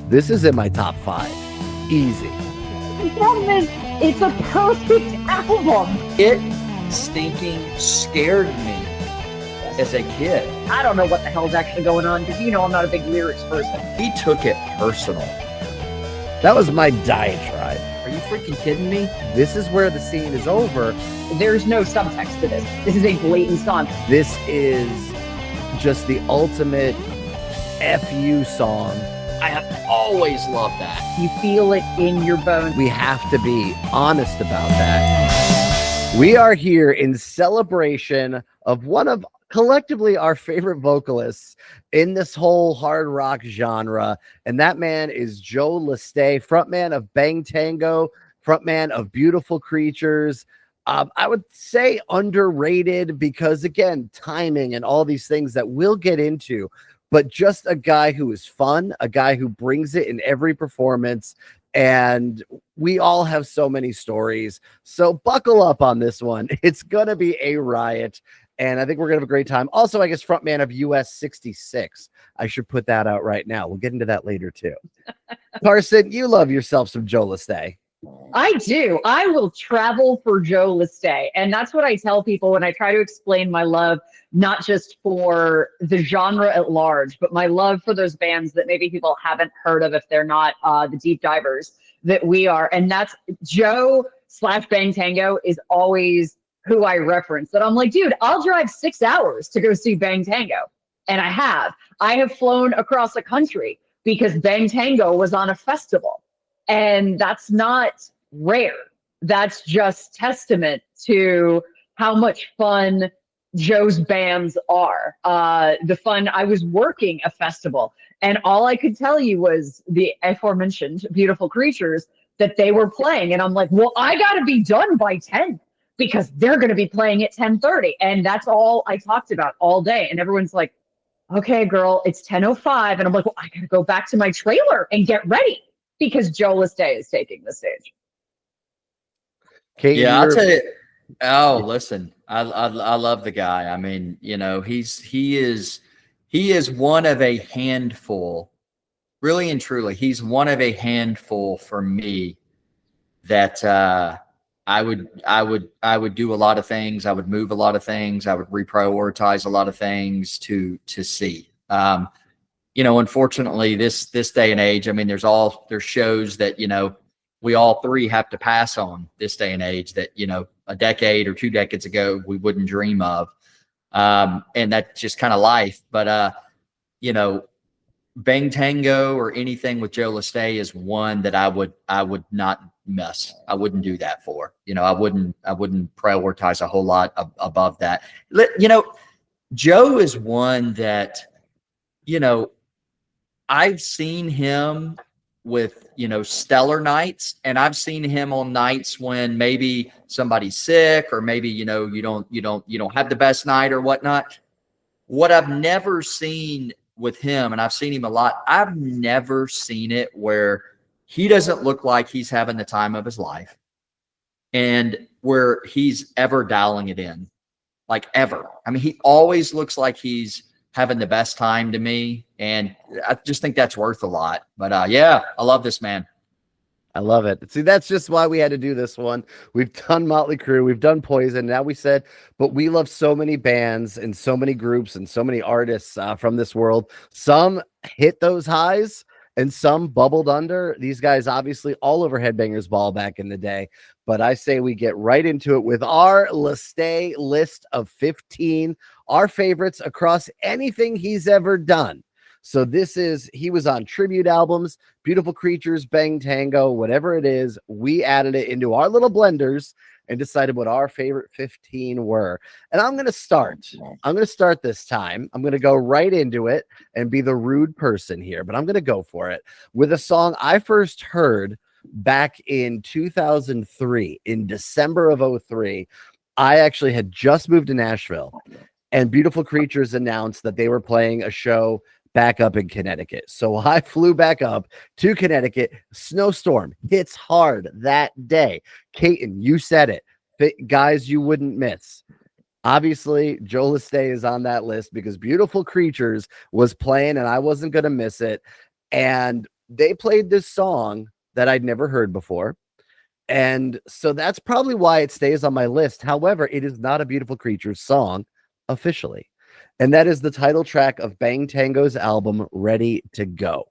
This is in my top 5. Easy. The problem is, it's a perfect album. It stinking scared me as a kid. I don't know what the hell's actually going on because I'm not a big lyrics person. He took it personal. That was my diatribe. Are you freaking kidding me? This is where the scene is over. There's no subtext to this. This is a blatant song. This is just the ultimate FU song. I have always loved that. You feel it in your bones. We have to be honest about that. We are here in celebration of one of collectively our favorite vocalists in this whole hard rock genre, and that man is Joe Lesté, frontman of Bang Tango, frontman of Beautiful Creatures. I would say underrated because, again, timing and all these things that we'll get into, but just a guy who is fun, a guy who brings it in every performance, and we all have so many stories. So buckle up on this one. It's going to be a riot, and I think we're going to have a great time. Also, I guess frontman of US 66. I should put that out right now. We'll get into that later, too. Carson, you love yourself some Joe Lesté. I do. I will travel for Joe Lesté. And that's what I tell people when I try to explain my love, not just for the genre at large, but my love for those bands that maybe people haven't heard of if they're not the deep divers that we are. And that's Joe/Bang Tango is always who I reference. That I'm like, dude, I'll drive 6 hours to go see Bang Tango. And I have flown across the country because Bang Tango was on a festival. And that's not rare. That's just testament to how much fun Joe's bands are. I was working a festival, and all I could tell you was the aforementioned Beautiful Creatures that they were playing. And I'm like, well, I got to be done by 10 because they're going to be playing at 10:30. And that's all I talked about all day. And everyone's like, okay, girl, it's 10:05. And I'm like, well, I got to go back to my trailer and get ready, because Joe Lesté is taking the stage. Kate, Yeah, I'll tell you. Oh, listen, I love the guy. I mean, he is one of a handful, really and truly. He's one of a handful for me that I would do a lot of things. I would move a lot of things. I would reprioritize a lot of things to see. Unfortunately, this day and age, I mean, there's shows that, we all three have to pass on this day and age that, a decade or 2 decades ago, we wouldn't dream of. And that's just kind of life. But, Bang Tango or anything with Joe Lesté is one that I would not miss. I wouldn't do that for, I wouldn't prioritize a whole lot above that. Joe is one that, I've seen him with, stellar nights, and I've seen him on nights when maybe somebody's sick or maybe, you don't have the best night or whatnot. What I've never seen with him, and I've seen him a lot, I've never seen it where he doesn't look like he's having the time of his life and where he's ever dialing it in, like ever. I mean, he always looks like he's having the best time to me. And I just think that's worth a lot. But yeah, I love this man. I love it. See, that's just why we had to do this one. We've done Motley Crue, we've done Poison. Now we said, but we love so many bands and so many groups and so many artists from this world. Some hit those highs and some bubbled under. These guys obviously all over Headbangers Ball back in the day. But I say we get right into it with our Lesté list of 15, our favorites across anything he's ever done. So he was on tribute albums, Beautiful Creatures, Bang Tango, whatever it is. We added it into our little blenders and decided what our favorite 15 were. And I'm going to start this time. I'm going to go right into it and be the rude person here, but I'm going to go for it with a song I first heard back in 2003, in December of 2003. I actually had just moved to Nashville, and Beautiful Creatures announced that they were playing a show back up in Connecticut. So I flew back up to Connecticut. Snowstorm hits hard that day. Caton, you said it. Guys you wouldn't miss. Obviously, Joe Lesté is on that list because Beautiful Creatures was playing and I wasn't going to miss it. And they played this song that I'd never heard before. And so that's probably why it stays on my list. However, it is not a Beautiful Creatures song officially. And that is the title track of Bang Tango's album, Ready to Go.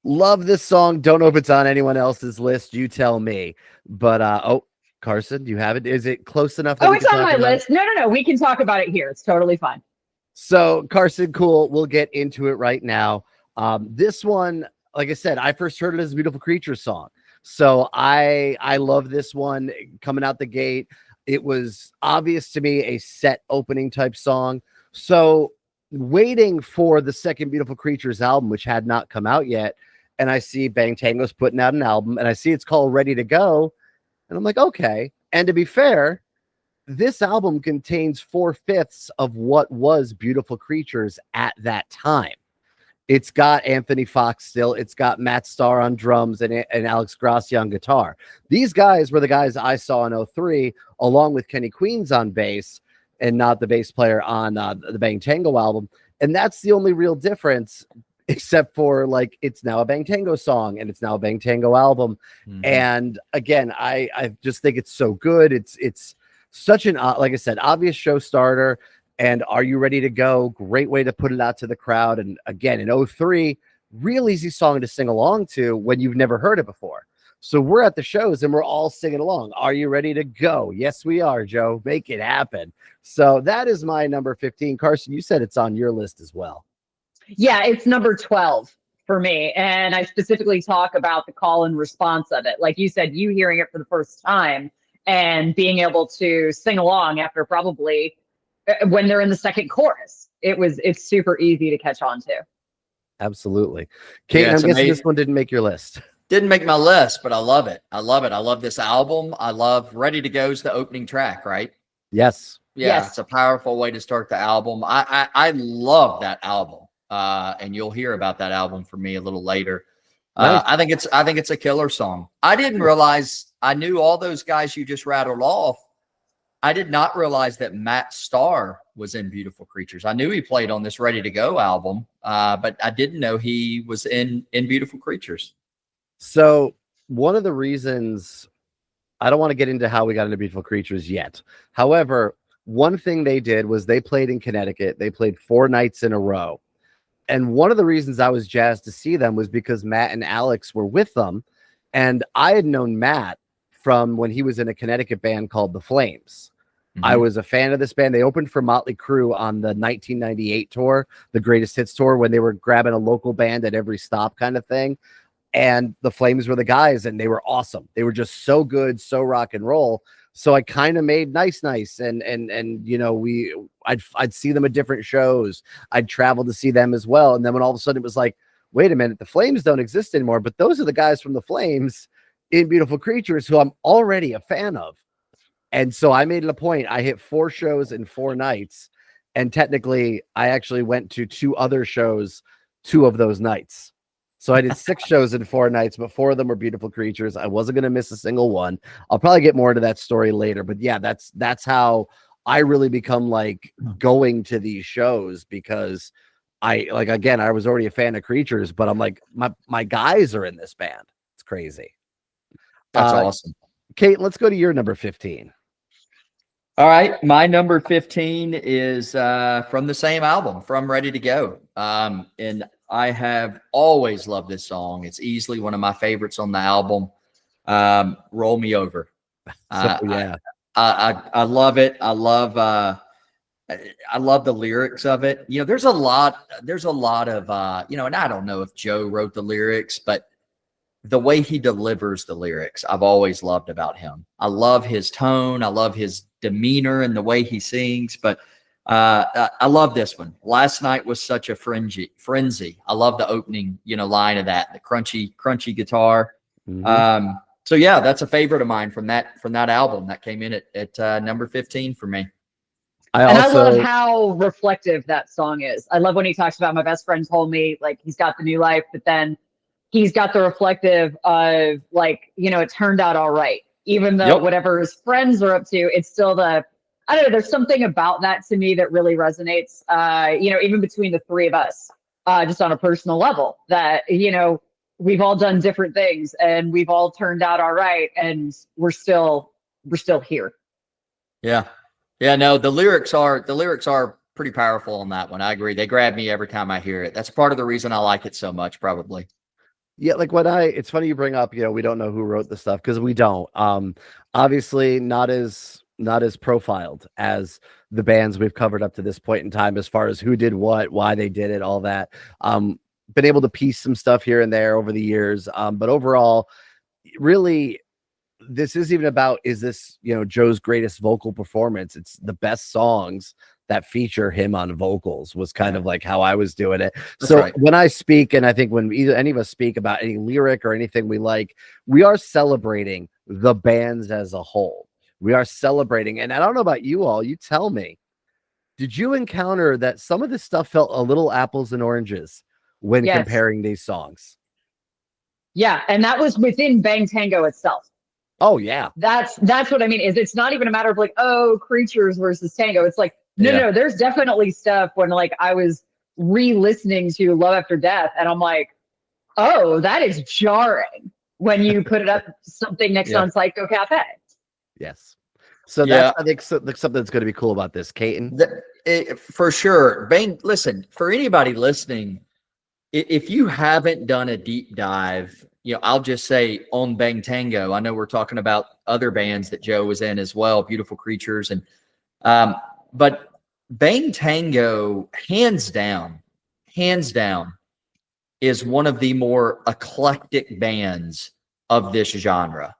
Love this song. Don't know if it's on anyone else's list. You tell me. But, Carson, you have it? Is it close enough? Oh, it's on my list. No. We can talk about it here. It's totally fine. So, Carson, cool. We'll get into it right now. This one, like I said, I first heard it as a Beautiful Creatures song. So I love this one coming out the gate. It was obvious to me a set opening type song. So waiting for the second Beautiful Creatures album, which had not come out yet, and I see Bang Tango's putting out an album, and I see it's called Ready to Go, and I'm like, okay. And to be fair, this album contains 4/5 of what was Beautiful Creatures at that time. It's got Anthony Fox still. It's got Matt Starr on drums and Alex Grassi on guitar. These guys were the guys I saw in 03, along with Kenny Queens on bass and not the bass player on the Bang Tango album. And that's the only real difference, except for like it's now a Bang Tango song and it's now a Bang Tango album. Mm-hmm. And again, I just think it's so good. It's such an, like I said, obvious show starter. And Are You Ready to Go? Great way to put it out to the crowd. And again, in 03, real easy song to sing along to when you've never heard it before. So we're at the shows and we're all singing along. Are you ready to go? Yes, we are, Joe. Make it happen. So that is my number 15. Carson, you said it's on your list as well. Yeah, it's number 12 for me. And I specifically talk about the call and response of it. Like you said, you hearing it for the first time and being able to sing along after probably when they're in the second chorus. It's super easy to catch on to. Absolutely. Kate, I'm guessing amazing. This one didn't make your list. Didn't make my list, but I love it. I love this album. I love Ready to Go's the opening track, right? Yes. Yeah, yes. It's a powerful way to start the album. I love that album. And you'll hear about that album from me a little later. Nice. I think it's a killer song. I didn't realize, I knew all those guys you just rattled off. I did not realize that Matt Starr was in Beautiful Creatures. I knew he played on this Ready to Go album, but I didn't know he was in Beautiful Creatures. So one of the reasons, I don't want to get into how we got into Beautiful Creatures yet. However, one thing they did was they played in Connecticut. They played 4 nights in a row. And one of the reasons I was jazzed to see them was because Matt and Alex were with them. And I had known Matt from when he was in a Connecticut band called The Flames. Mm-hmm. I was a fan of this band. They opened for Motley Crue on the 1998 tour, the Greatest Hits tour, when they were grabbing a local band at every stop kind of thing. And The Flames were the guys, and they were awesome. They were just so good, so rock and roll. So I kind of made nice, and you know, I'd see them at different shows. I'd travel to see them as well. And then when all of a sudden it was like, wait a minute, the Flames don't exist anymore, but those are the guys from the Flames in Beautiful Creatures who I'm already a fan of. And so I made it a point. I hit 4 shows in 4 nights. And technically I actually went to 2 other shows 2 of those nights. So I did 6 shows in 4 nights, but 4 of them were Beautiful Creatures. I wasn't going to miss a single one. I'll probably get more into that story later, but yeah, that's how I really become like going to these shows, because I was already a fan of Creatures, but I'm like, my guys are in this band. It's crazy. That's awesome. Kate, let's go to your number 15. All right. My number 15 is from the same album, From Ready to Go. And I have always loved this song. It's easily one of my favorites on the album. Roll Me Over. Yeah. I love it. I love the lyrics of it. You know, there's a lot of, you know, and I don't know if Joe wrote the lyrics, but the way he delivers the lyrics, I've always loved about him. I love his tone. I love his demeanor and the way he sings, but I love this one. Last night was such a frenzy. I love the opening, you know, line of that, the crunchy guitar. Mm-hmm. So yeah, that's a favorite of mine from that album that came in at number 15 for me. I love how reflective that song is. I love when he talks about, my best friend told me, like, he's got the new life, but then he's got the reflective of, like, you know, it turned out all right. Even though whatever his friends are up to, it's still I don't know, there's something about that to me that really resonates, you know, even between the 3 of us. just on a personal level, that, we've all done different things and we've all turned out all right. And we're still here. Yeah. Yeah. No, the lyrics are pretty powerful on that one. I agree. They grab me every time I hear it. That's part of the reason I like it so much, probably. Yeah, like it's funny you bring up, we don't know who wrote the stuff because we don't. Obviously not as profiled as the bands we've covered up to this point in time as far as who did what, why they did it, all that. Been able to piece some stuff here and there over the years. But overall, really, this is even about, is this, Joe's greatest vocal performance? It's the best songs that feature him on vocals was kind of like how I was doing it. That's So right. when I speak, and I think when either any of us speak about any lyric or anything we like, we are celebrating the bands as a whole. We are celebrating. And I don't know about you all, you tell me, did you encounter that some of this stuff felt a little apples and oranges when Yes. comparing these songs? Yeah. And that was within Bang Tango itself. Oh yeah. That's what I mean, is it's not even a matter of like, oh, Creatures versus Tango. It's like, no, there's definitely stuff when like I was re-listening to Love After Death and I'm like, oh, that is jarring when you put it up something next on Psycho Cafe. Yes. So that's, I think, something that's going to be cool about this, Caton. For sure. Bang, listen, for anybody listening, if you haven't done a deep dive, I'll just say on Bang Tango, I know we're talking about other bands that Joe was in as well, Beautiful Creatures. But Bang Tango, hands down, is one of the more eclectic bands of this genre,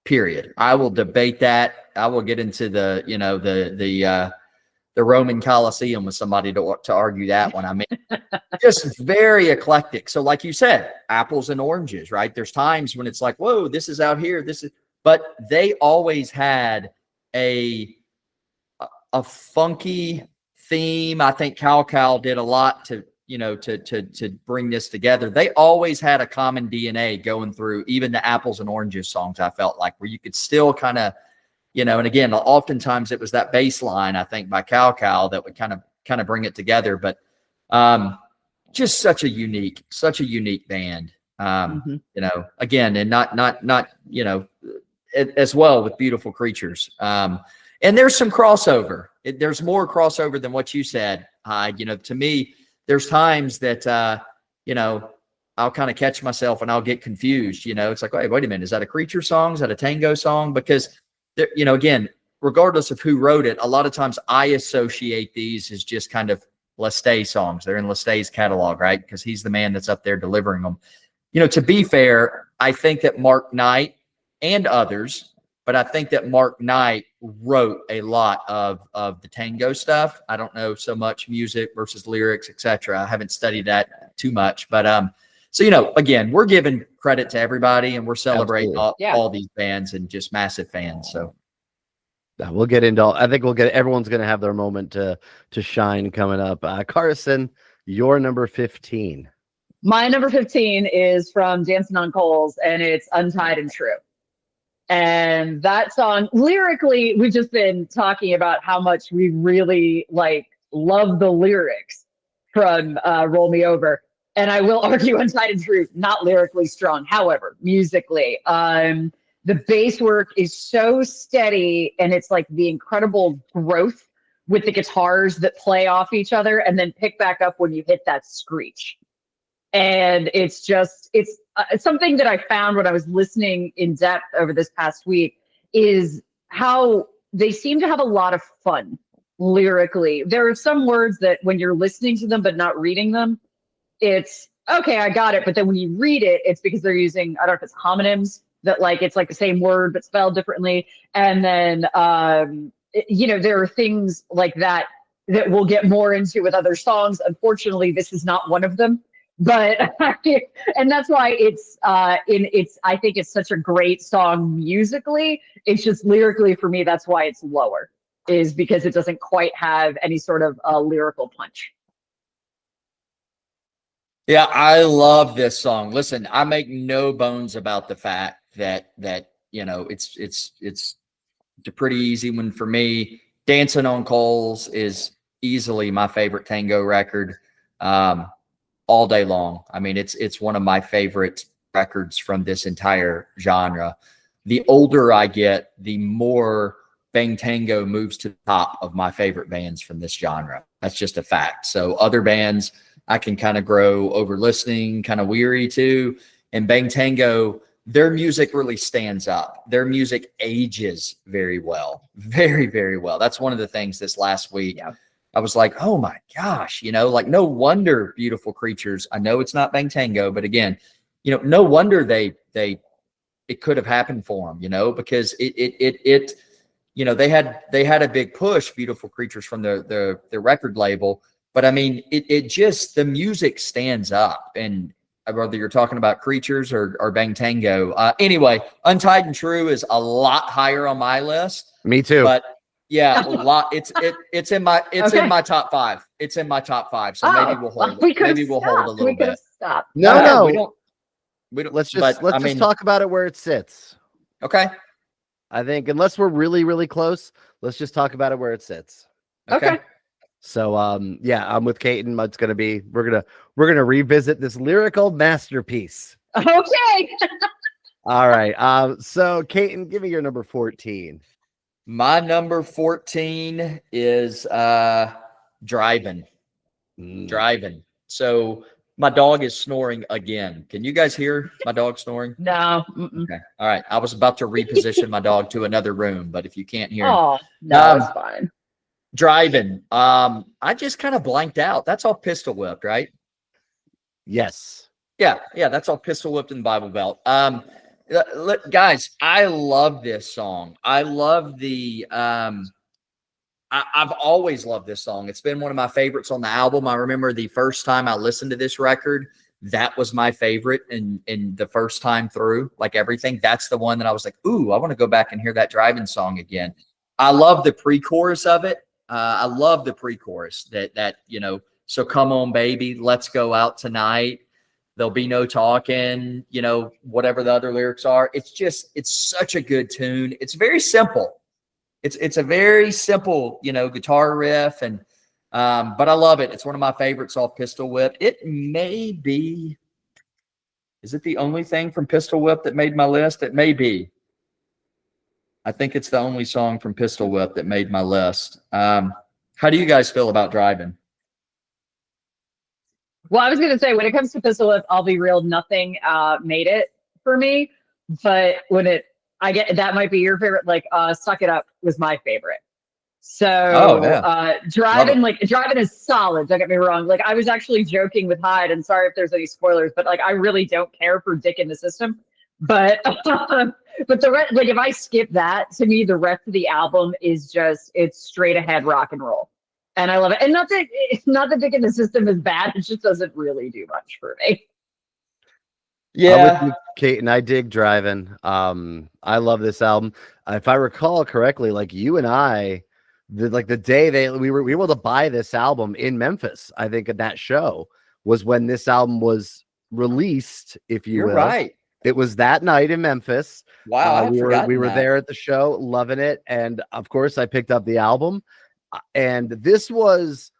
period. I will debate that. I will get into the Roman Colosseum with somebody to argue that one. I mean, just very eclectic. So like you said, apples and oranges, right? There's times when it's like, whoa, this is out here. But they always had a funky theme. I think Cal did a lot to bring this together. They always had a common DNA going through even the apples and oranges songs. I felt like where you could still kind of, and again, oftentimes it was that bass line, I think, by Cal that would kind of bring it together. But just such a unique band. Again, and not as well with Beautiful Creatures. And there's some crossover. There's more crossover than what you said. To me, there's times that I'll kind of catch myself and I'll get confused. It's like, wait a minute, is that a Creature song? Is that a Tango song? Because again, regardless of who wrote it, a lot of times I associate these as just kind of Lesté songs. They're in Lesté's catalog, right? Because he's the man that's up there delivering them. To be fair, I think that Mark Knight and others, but I think that Mark Knight wrote a lot of the tango stuff. I don't know so much music versus lyrics, etc. I haven't studied that too much, but so again, we're giving credit to everybody, and we're celebrating all these bands and just massive fans. So we'll get into I think everyone's going to have their moment to shine coming up. Carson, your number 15. My number 15 is from Dancing on Coals, and it's Untied and True. And that song, lyrically, we've just been talking about how much we really love the lyrics from Roll Me Over. And I will argue Untied and True, not lyrically strong. However, musically, the bass work is so steady, and it's like the incredible growth with the guitars that play off each other and then pick back up when you hit that screech. And it's something that I found when I was listening in depth over this past week is how they seem to have a lot of fun lyrically. There are some words that when you're listening to them but not reading them, it's okay, I got it. But then when you read it, it's because they're using, I don't know if it's homonyms that it's like the same word but spelled differently. And then, there are things like that we'll get more into with other songs. Unfortunately, this is not one of them. But and that's why I think it's such a great song musically. It's just lyrically for me, that's why it's lower, is because it doesn't quite have any sort of lyrical punch. Yeah, I love this song. Listen, I make no bones about the fact that it's a pretty easy one for me. Dancing on Coals is easily my favorite tango record. all day long. I mean, it's one of my favorite records from this entire genre. The older I get, the more Bang Tango moves to the top of my favorite bands from this genre. That's just a fact. So other bands I can kind of grow over listening, kind of weary to. And Bang Tango, their music really stands up. Their music ages very well, very, very well. That's one of the things this last week. Yeah. I was like, oh my gosh, like no wonder Beautiful Creatures. I know it's not Bang Tango, but again, no wonder it could have happened for them, because they had a big push, Beautiful Creatures, from the record label. But I mean, it just, the music stands up, and whether you're talking about Creatures or Bang Tango. Anyway, Untied and True is a lot higher on my list. Me too. But yeah, a lot. It's in my top 5. It's in my top 5. So maybe we'll hold. Maybe we'll hold a little bit. Stop. No, we don't. Let's just talk about it where it sits. Okay. I think unless we're really, really close, let's just talk about it where it sits. Okay. So yeah, I'm with Kaiten. It's gonna be we're gonna revisit this lyrical masterpiece. Okay. All right. So Kaiten, give me your number 14. My number 14 is Driving. Driving. So my dog is snoring again. Can you guys hear my dog snoring? No. Okay. All right. I was about to reposition my dog to another room, but if you can't hear him. Oh, no, it's fine. Driving. I just kind of blanked out. That's all Pistol Whipped, right? Yes. Yeah, that's all Pistol Whipped in the Bible Belt. Guys, I love this song. I love the I've always loved this song. It's been one of my favorites on the album. I remember the first time I listened to this record, that was my favorite in the first time through, like everything. That's the one that I was like, ooh, I want to go back and hear that Driving song again. I love the pre-chorus of it. I love the pre-chorus that so come on, baby, let's go out tonight. There'll be no talking, whatever the other lyrics are. It's such a good tune. It's very simple. It's a very simple, guitar riff, and but I love it. It's one of my favorites off Pistol Whip. It may be, is it the only thing from Pistol Whip that made my list? It may be. I think it's the only song from Pistol Whip that made my list. How do you guys feel about Driving? Well, I was going to say, when it comes to Pistol Whip, I'll be real, nothing made it for me. But that might be your favorite. Like, Suck It Up was my favorite. So Driving is solid. Don't get me wrong. Like, I was actually joking with Hyde, and sorry if there's any spoilers, but like, I really don't care for Dick in the System. But but the rest, like, if I skip that, to me, the rest of the album is it's straight ahead rock and roll. And I love it. And not that Dick in the System is bad. It just doesn't really do much for me. Yeah. Kate, and I dig Driving. I love this album. If I recall correctly, like you and I, the day we were able to buy this album in Memphis, I think at that show was when this album was released, if you You're will. right. It was that night in Memphis. Wow. We were there at the show, loving it. And of course I picked up the album. And this was,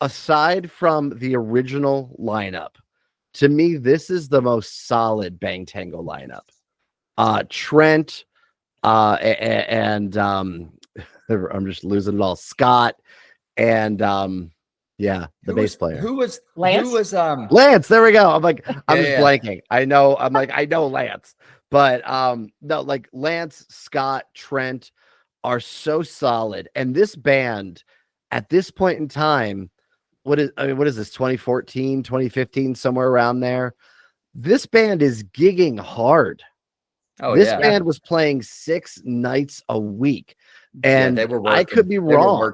aside from the original lineup, to me, this is the most solid Bang Tango lineup. Trent, and I'm just losing it all. Scott, and the bass player. Lance? Who was Lance? There we go. I'm like, I'm just yeah. blanking. I know Lance, but no, like Lance, Scott, Trent are so solid, and this band at this point in time, what is this, 2014, 2015, somewhere around there, this band is gigging hard. This band was playing 6 nights a week, and they were working. I could be wrong.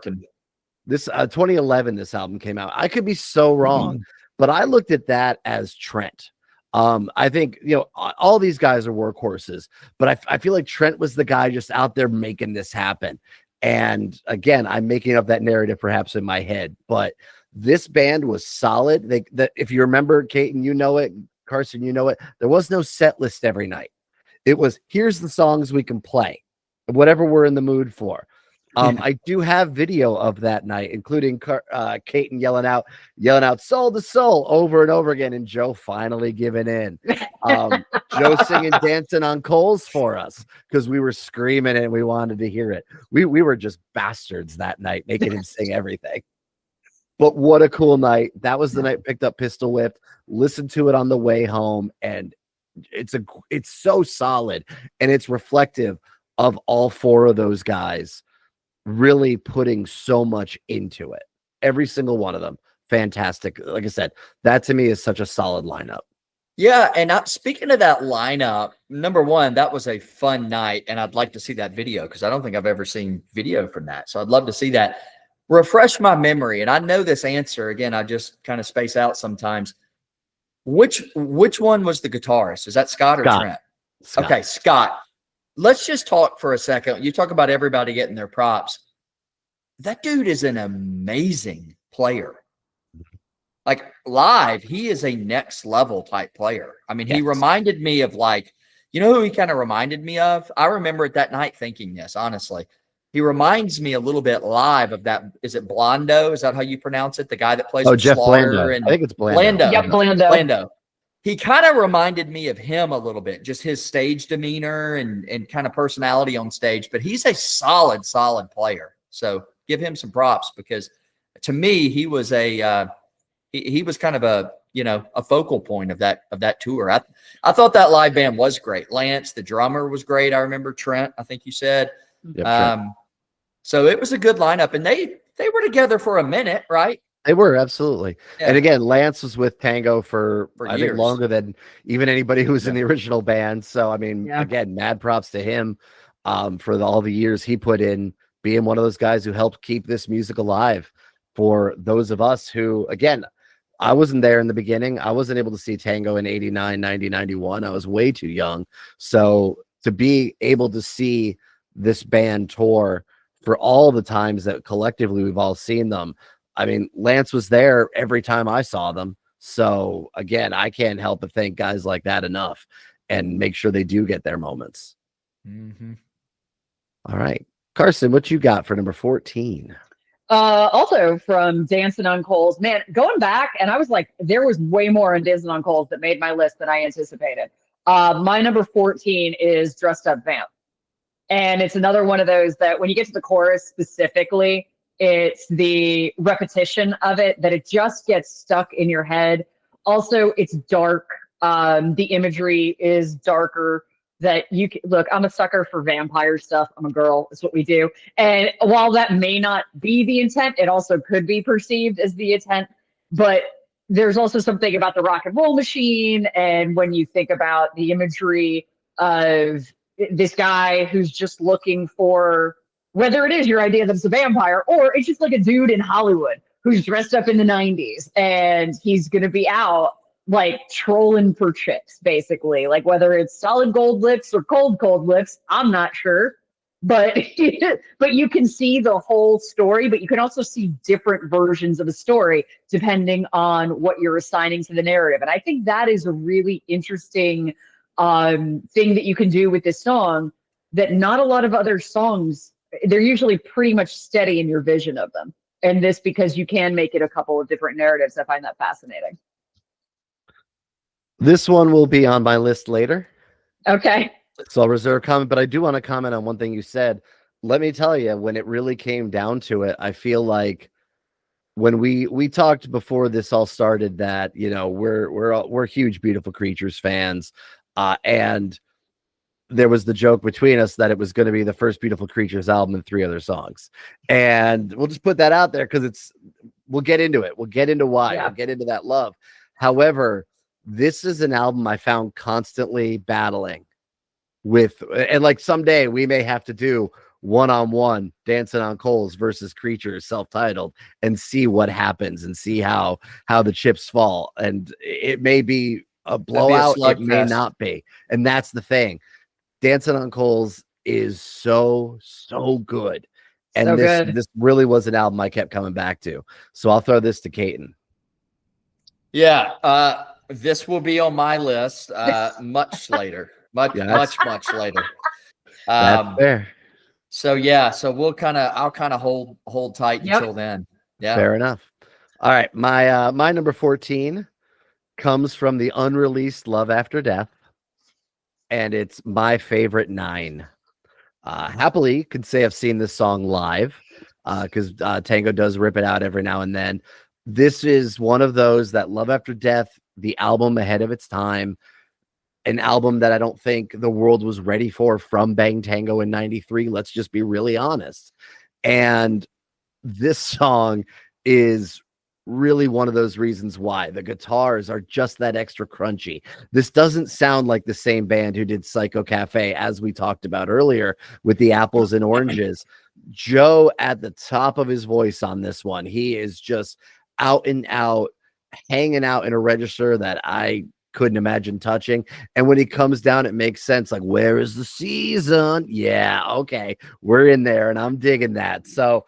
This 2011, this album came out. I could be so wrong, but I looked at that as Trent. I think, all these guys are workhorses, but I feel like Trent was the guy just out there making this happen. And again, I'm making up that narrative perhaps in my head, but this band was solid. If you remember, Kate, and you know it, Carson, you know it, there was no set list every night. It was, here's the songs we can play, whatever we're in the mood for. I do have video of that night, including Caton yelling out "Soul to Soul" over and over again, and Joe finally giving in. Joe singing "Dancing on Coals" for us because we were screaming and we wanted to hear it. We were just bastards that night, making him sing everything. But what a cool night! That was the night picked up Pistol Whipped, listened to it on the way home, and it's so solid, and it's reflective of all four of those guys really putting so much into it. Every single one of them. Fantastic. Like I said, that to me is such a solid lineup. Yeah. And speaking of that lineup, number one, that was a fun night. And I'd like to see that video because I don't think I've ever seen video from that. So I'd love to see that. Refresh my memory. And I know this answer. Again, I just kind of space out sometimes. Which one was the guitarist? Is that Scott or Trent? Scott. Okay, Scott. Let's just talk for a second. You talk about everybody getting their props. That dude is an amazing player. Like live, he is a next level type player. I mean, he reminded me of who he kind of reminded me of? I remember it that night thinking this, honestly. He reminds me a little bit live of that. Is it Blondo? Is that how you pronounce it? The guy that plays Jeff Slaughter Blando. and I think it's Blando. Yep, Blando. He kind of reminded me of him a little bit, just his stage demeanor and kind of personality on stage. But he's a solid player. So give him some props because to me, he was he was kind of a focal point of that tour. I thought that live band was great. Lance, the drummer, was great. I remember Trent, I think you said. Yep, so it was a good lineup, and they were together for a minute, right? They were, absolutely. Yeah. And again, Lance was with Tango for I years. think longer than even anybody who was in the original band. So I mean, again, mad props to him for all the years he put in, being one of those guys who helped keep this music alive for those of us who, again, I wasn't there in the beginning. I wasn't able to see Tango in 89, 90, 91. I was way too young. So to be able to see this band tour for all the times that collectively we've all seen them, I mean, Lance was there every time I saw them. So again, I can't help but thank guys like that enough and make sure they do get their moments. Mm-hmm. All right. Carson, what you got for number 14? Also from Dancing on Coals, man, going back, and I was like, there was way more on Dancing on Coals that made my list than I anticipated. My number 14 is Dressed Up Vamp. And it's another one of those that when you get to the chorus specifically, it's the repetition of it that it just gets stuck in your head. Also, it's dark. The imagery is darker. That you can, look, I'm a sucker for vampire stuff. I'm a girl. It's what we do. And while that may not be the intent, it also could be perceived as the intent. But there's also something about the rock and roll machine. And when you think about the imagery of this guy who's just looking for, whether it is your idea that it's a vampire or it's just like a dude in Hollywood who's dressed up in the 90s and he's going to be out like trolling for chicks, basically, like whether it's solid gold lips or cold lips, I'm not sure, but but you can see the whole story, but you can also see different versions of the story depending on what you're assigning to the narrative. And I think that is a really interesting thing that you can do with this song that not a lot of other songs, they're usually pretty much steady in your vision of them. And this, because you can make it a couple of different narratives, I find that fascinating. This one will be on my list later. Okay. So I'll reserve a comment, but I do want to comment on one thing you said. Let me tell you, when it really came down to it, I feel like when we talked before this all started that, you know, we're huge Beautiful Creatures fans, and there was the joke between us that it was going to be the first Beautiful Creatures album and 3 other songs, and we'll just put that out there because we'll get into it. We'll get into why. We'll get into that love. However, this is an album I found constantly battling with, and like someday we may have to do one-on-one Dancing on Coals versus Creatures self-titled and see what happens and see how the chips fall. And it may be a blowout, it may not be. And that's the thing. Dancing on Coals is so good. And so this really was an album I kept coming back to. So I'll throw this to Caton. Yeah, this will be on my list much later. Much later. That's fair. So yeah, so I'll kind of hold tight Yep. until then. Yeah. Fair enough. All right, my number 14 comes from the unreleased Love After Death, and it's my favorite 9. Happily could say I've seen this song live, because Tango does rip it out every now and then. This is one of those that Love After Death, the album ahead of its time, an album that I don't think the world was ready for from Bang Tango in 93. Let's just be really honest. And this song is really one of those reasons why the guitars are just that extra crunchy. This doesn't sound like the same band who did Psycho Cafe, as we talked about earlier with the apples and oranges. Joe at the top of his voice on this one, he is just out and out, hanging out in a register that I couldn't imagine touching. And when he comes down, it makes sense. Like, where is the season? Yeah, okay, we're in there, and I'm digging that. So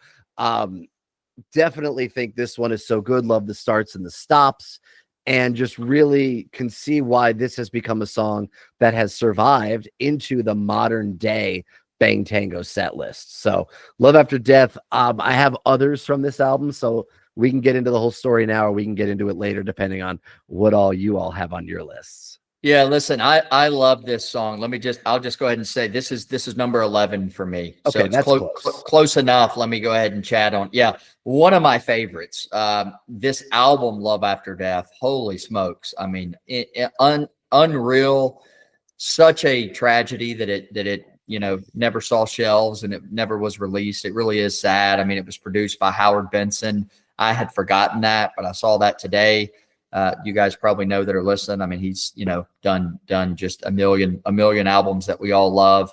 definitely think this one is so good. Love the starts and the stops, and just really can see why this has become a song that has survived into the modern day Bang Tango set list. So Love After Death. I have others from this album, so we can get into the whole story now, or we can get into it later, depending on what all you all have on your lists. Yeah, listen, I love this song. I'll just go ahead and say this is number 11 for me. So Okay, it's that's close enough. Let me go ahead and chat on. Yeah, one of my favorites. This album, Love After Death. Holy smokes! I mean, unreal. Such a tragedy that it never saw shelves and it never was released. It really is sad. I mean, it was produced by Howard Benson. I had forgotten that, but I saw that today. You guys probably know that are listening. I mean, he's, done just a million albums that we all love.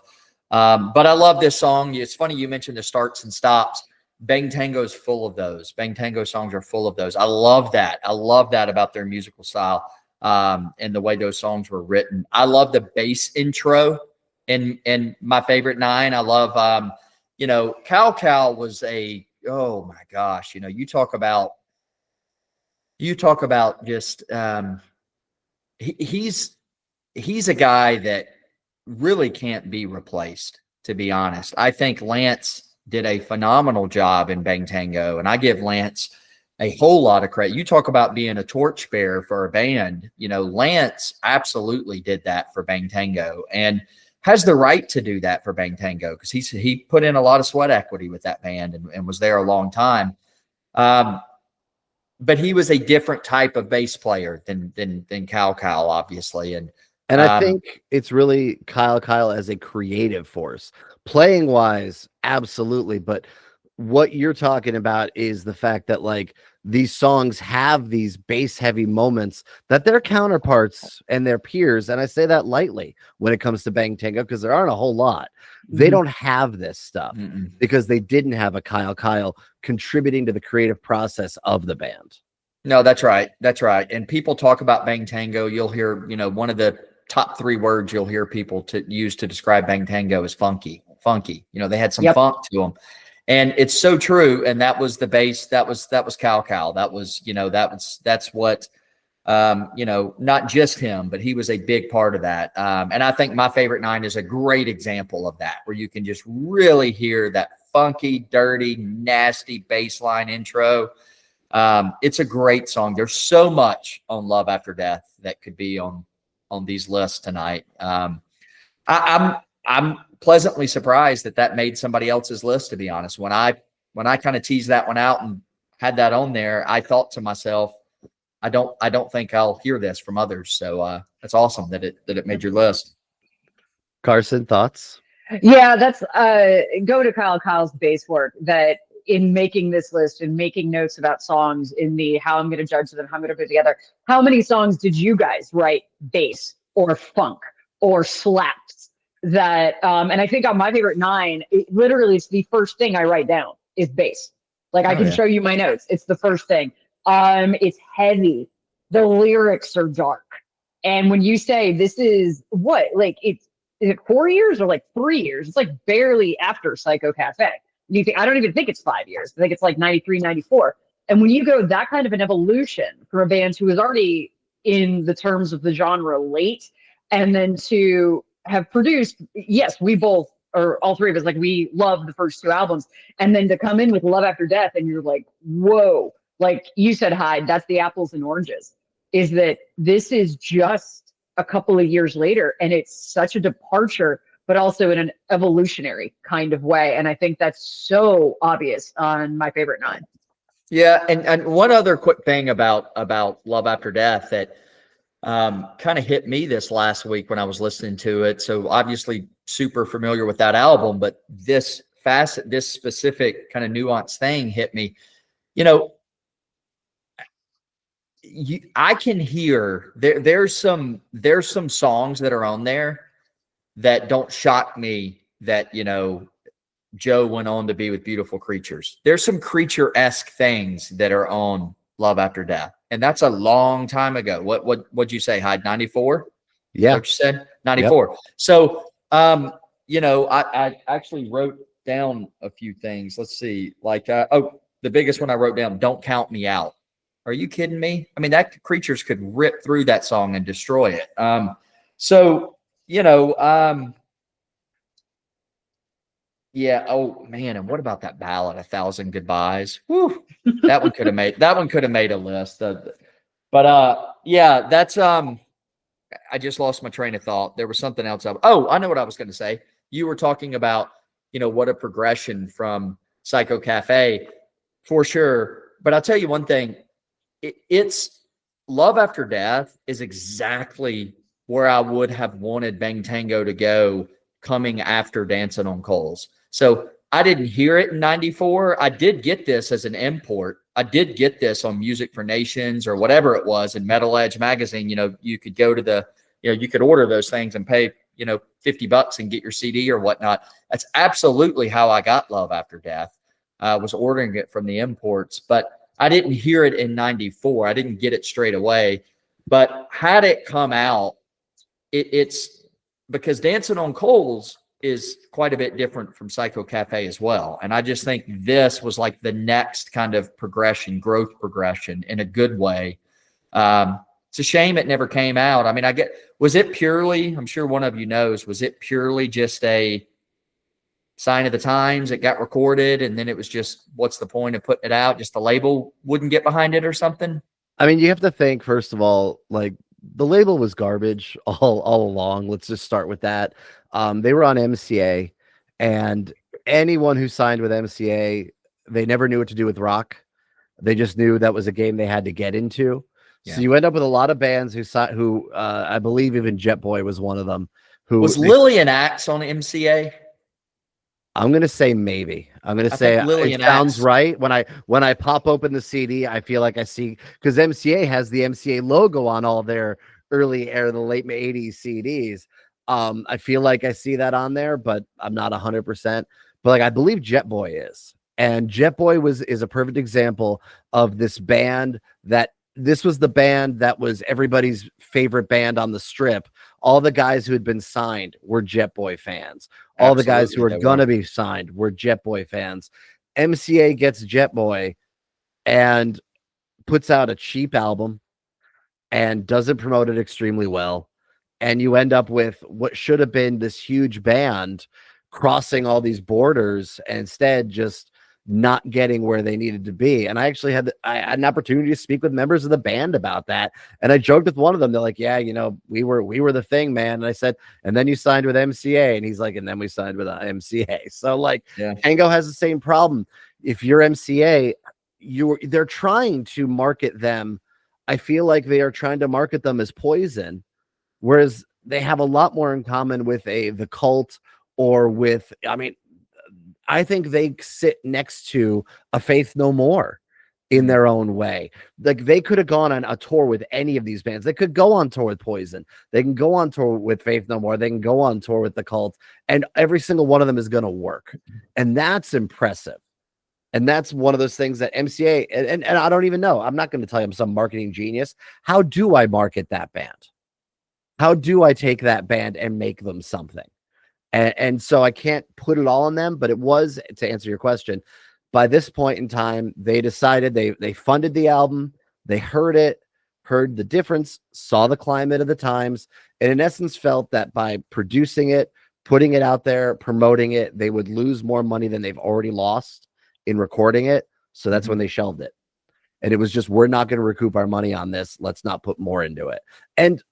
But I love this song. It's funny you mentioned the starts and stops. Bang Tango is full of those. Bang Tango songs are full of those. I love that. I love that about their musical style, and the way those songs were written. I love the bass intro in my favorite 9. I love, Cow was oh my gosh, you talk about just he's a guy that really can't be replaced, to be honest. I think Lance did a phenomenal job in Bang Tango, and I give Lance a whole lot of credit. You talk about being a torchbearer for a band. Lance absolutely did that for Bang Tango and has the right to do that for Bang Tango, because he put in a lot of sweat equity with that band and was there a long time. But he was a different type of bass player than Kyle, obviously. And I think it's really Kyle as a creative force. Playing wise, absolutely. But what you're talking about is the fact that, like, these songs have these bass heavy moments that their counterparts and their peers, and I say that lightly when it comes to Bang Tango, because there aren't a whole lot. They don't have this stuff because they didn't have a Kyle contributing to the creative process of the band. No, that's right. That's right. And people talk about Bang Tango. You'll hear, one of the top 3 words you'll hear people to use to describe Bang Tango is funky. They had some funk to them. And it's so true. And that was the bass. That was Cal. That was, that's what, not just him, but he was a big part of that. And I think my favorite 9 is a great example of that, where you can just really hear that funky, dirty, nasty bass line intro. It's a great song. There's so much on Love After Death that could be on these lists tonight. I'm pleasantly surprised that made somebody else's list, to be honest. When I kind of teased that one out and had that on there, I thought to myself, I don't think I'll hear this from others. So that's awesome that it made your list. Carson, thoughts? Yeah, that's go to Kyle's bass work, that in making this list and making notes about songs in the how I'm going to judge them, how I'm going to put it together. How many songs did you guys write bass or funk or slaps? That and I think on my favorite 9, it literally is the first thing I write down is bass. Like, I can show you my notes. It's the first thing. It's heavy. The lyrics are dark. And when you say this is what, like, is it 4 years or like 3 years? It's like barely after Psycho Cafe. I don't even think it's 5 years. I think it's like 93, 94. And when you go that kind of an evolution for a band who is already in the terms of the genre late, and then to have produced, yes, we both or all three of us, like we love the first two albums. And then to come in with Love After Death and you're like, whoa, like you said, Hyde, that's the apples and oranges, is that this is just a couple of years later and it's such a departure, but also in an evolutionary kind of way. And I think that's so obvious on My Favorite Nine. Yeah, and one other quick thing about Love After Death that kind of hit me this last week when I was listening to it. So obviously super familiar with that album, but this specific kind of nuanced thing hit me. You know, I can hear there's some songs that are on there that don't shock me that, you know, Joe went on to be with beautiful creatures. There's some creature-esque things that are on Love After Death. And that's a long time ago. What'd you say, Hyde? 94? Yeah. What you said? 94. Yep. So, you know, I actually wrote down a few things. Let's see. Like, the biggest one I wrote down, Don't Count Me Out. Are you kidding me? I mean, that Creatures could rip through that song and destroy it. So, you know, yeah. Oh man. And what about that ballad, A Thousand Goodbyes? Whew, that one could have made a list. But yeah, that's I just lost my train of thought. There was something else. I know what I was going to say. You were talking about, you know, what a progression from Psycho Cafe for sure. But I'll tell you one thing. It's Love After Death is exactly where I would have wanted Bang Tango to go coming after Dancing on Coals. So I didn't hear it in 94. I did get this as an import. I did get this on Music for Nations or whatever it was in Metal Edge magazine. You know, you could go to you could order those things and pay, you know, $50 and get your CD or whatnot. That's absolutely how I got Love After Death. I was ordering it from the imports, but I didn't hear it in 94. I didn't get it straight away. But had it come out, it's because Dancing on Coals is quite a bit different from Psycho Cafe as well. And I just think this was like the next kind of growth progression in a good way. It's a shame it never came out. I mean, was it purely, I'm sure one of you knows, was it purely just a sign of the times? It got recorded and then it was just, what's the point of putting it out? Just the label wouldn't get behind it or something? I mean, you have to think, first of all, like the label was garbage all along. Let's just start with that. They were on MCA, and anyone who signed with MCA, they never knew what to do with rock. They just knew that was a game they had to get into. Yeah. So you end up with a lot of bands who I believe even Jet Boy was one of them. Lillian Axe on MCA? I'm gonna say maybe. I'm gonna say it sounds right. When I pop open the CD, I feel like I see, because MCA has the MCA logo on all their early the late 80s CDs. I feel like I see that on there, but I'm not 100%. But like I believe Jet Boy is, and Jet Boy is a perfect example of this band this was the band that was everybody's favorite band on the Strip. All the guys who had been signed were Jet Boy fans. All the guys who were going to be signed were Jet Boy fans. MCA gets Jet Boy and puts out a cheap album and doesn't promote it extremely well. And you end up with what should have been this huge band crossing all these borders and instead just not getting where they needed to be. And I actually had an opportunity to speak with members of the band about that. And I joked with one of them. They're like, yeah, you know, we were the thing, man. And I said, and then you signed with MCA. And he's like, and then we signed with MCA. So like, yeah. Tango has the same problem. If you're MCA, they're trying to market them. I feel like they are trying to market them as Poison, whereas they have a lot more in common with the Cult or with, I mean, I think they sit next to a Faith No More in their own way. Like they could have gone on a tour with any of these bands. They could go on tour with Poison. They can go on tour with Faith No More. They can go on tour with the Cult, and every single one of them is going to work. And that's impressive. And that's one of those things that MCA, and I don't even know. I'm not going to tell you I'm some marketing genius. How do I market that band? How do I take that band and make them something? And so I can't put it all on them, but it was, to answer your question, by this point in time, they decided they funded the album, they heard it, heard the difference, saw the climate of the times, and in essence felt that by producing it, putting it out there, promoting it, they would lose more money than they've already lost in recording it. So that's when they shelved it. And it was just, we're not going to recoup our money on this. Let's not put more into it. And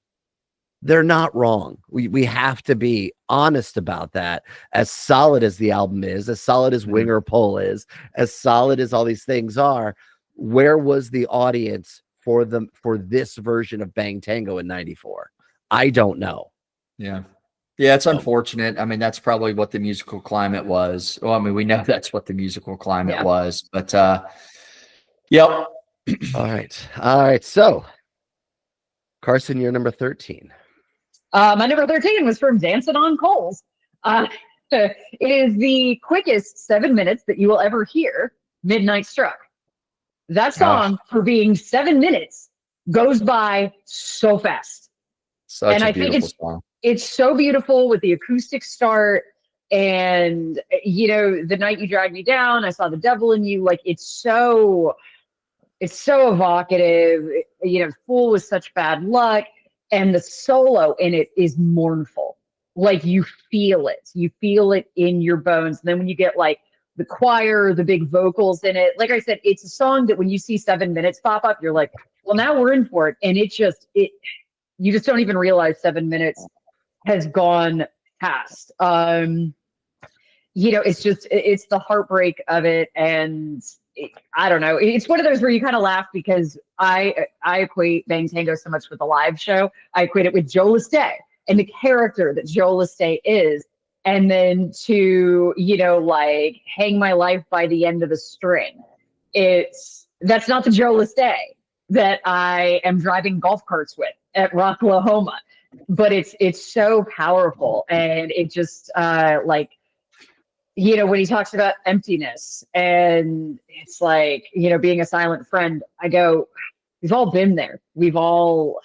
they're not wrong. We have to be honest about that. As solid as the album is, as solid as Winger Pull is, as solid as all these things are, where was the audience for this version of Bang Tango in 94? I don't know. Yeah. Yeah, it's unfortunate. I mean, that's probably what the musical climate was. Well, I mean, we know that's what the musical climate was, but yep. All right. So, Carson, you're number 13. My number 13 was from Dancing on Coals. It is the quickest 7 minutes that you will ever hear, Midnight Struck. That song, for being 7 minutes, goes by so fast. Such a beautiful song. It's so beautiful with the acoustic start, and The Night You Dragged Me Down, I Saw the Devil in You. Like, it's so evocative. Fool with Such Bad Luck, and the solo in it is mournful. Like, you feel it in your bones. And then when you get like the choir, the big vocals in it, like I said, it's a song that when you see 7 minutes pop up, you're like, well, now we're in for it. And you just don't even realize 7 minutes has gone past. It's the heartbreak of it. And I don't know. It's one of those where you kind of laugh, because I equate Bang Tango so much with the live show. I equate it with Joe Lesté and the character that Joe Lesté is. And then to, like Hang My Life by the End of the String. That's not the Joe Lesté that I am driving golf carts with at Rocklahoma. But it's so powerful, and it just when he talks about emptiness, and it's like, being a silent friend, I go, we've all been there. We've all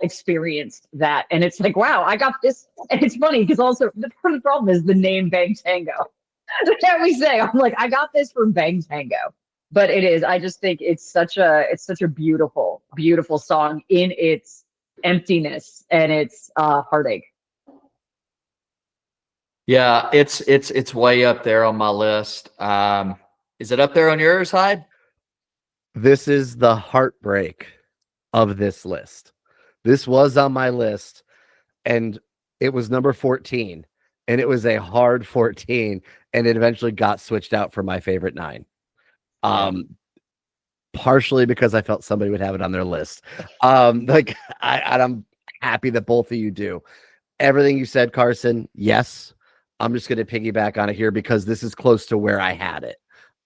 experienced that. And it's like, wow, I got this. And it's funny because also the problem is the name Bang Tango. That we say, I'm like, I got this from Bang Tango. But it is, I just think it's such a beautiful, beautiful song in its emptiness and its heartache. Yeah, it's way up there on my list. Is it up there on yours, Hyde? This is the heartbreak of this list. This was on my list, and it was number 14, and it was a hard 14, and it eventually got switched out for my favorite 9. Partially because I felt somebody would have it on their list. I'm happy that both of you do. Everything you said, Carson, yes. I'm just going to piggyback on it here because this is close to where I had it.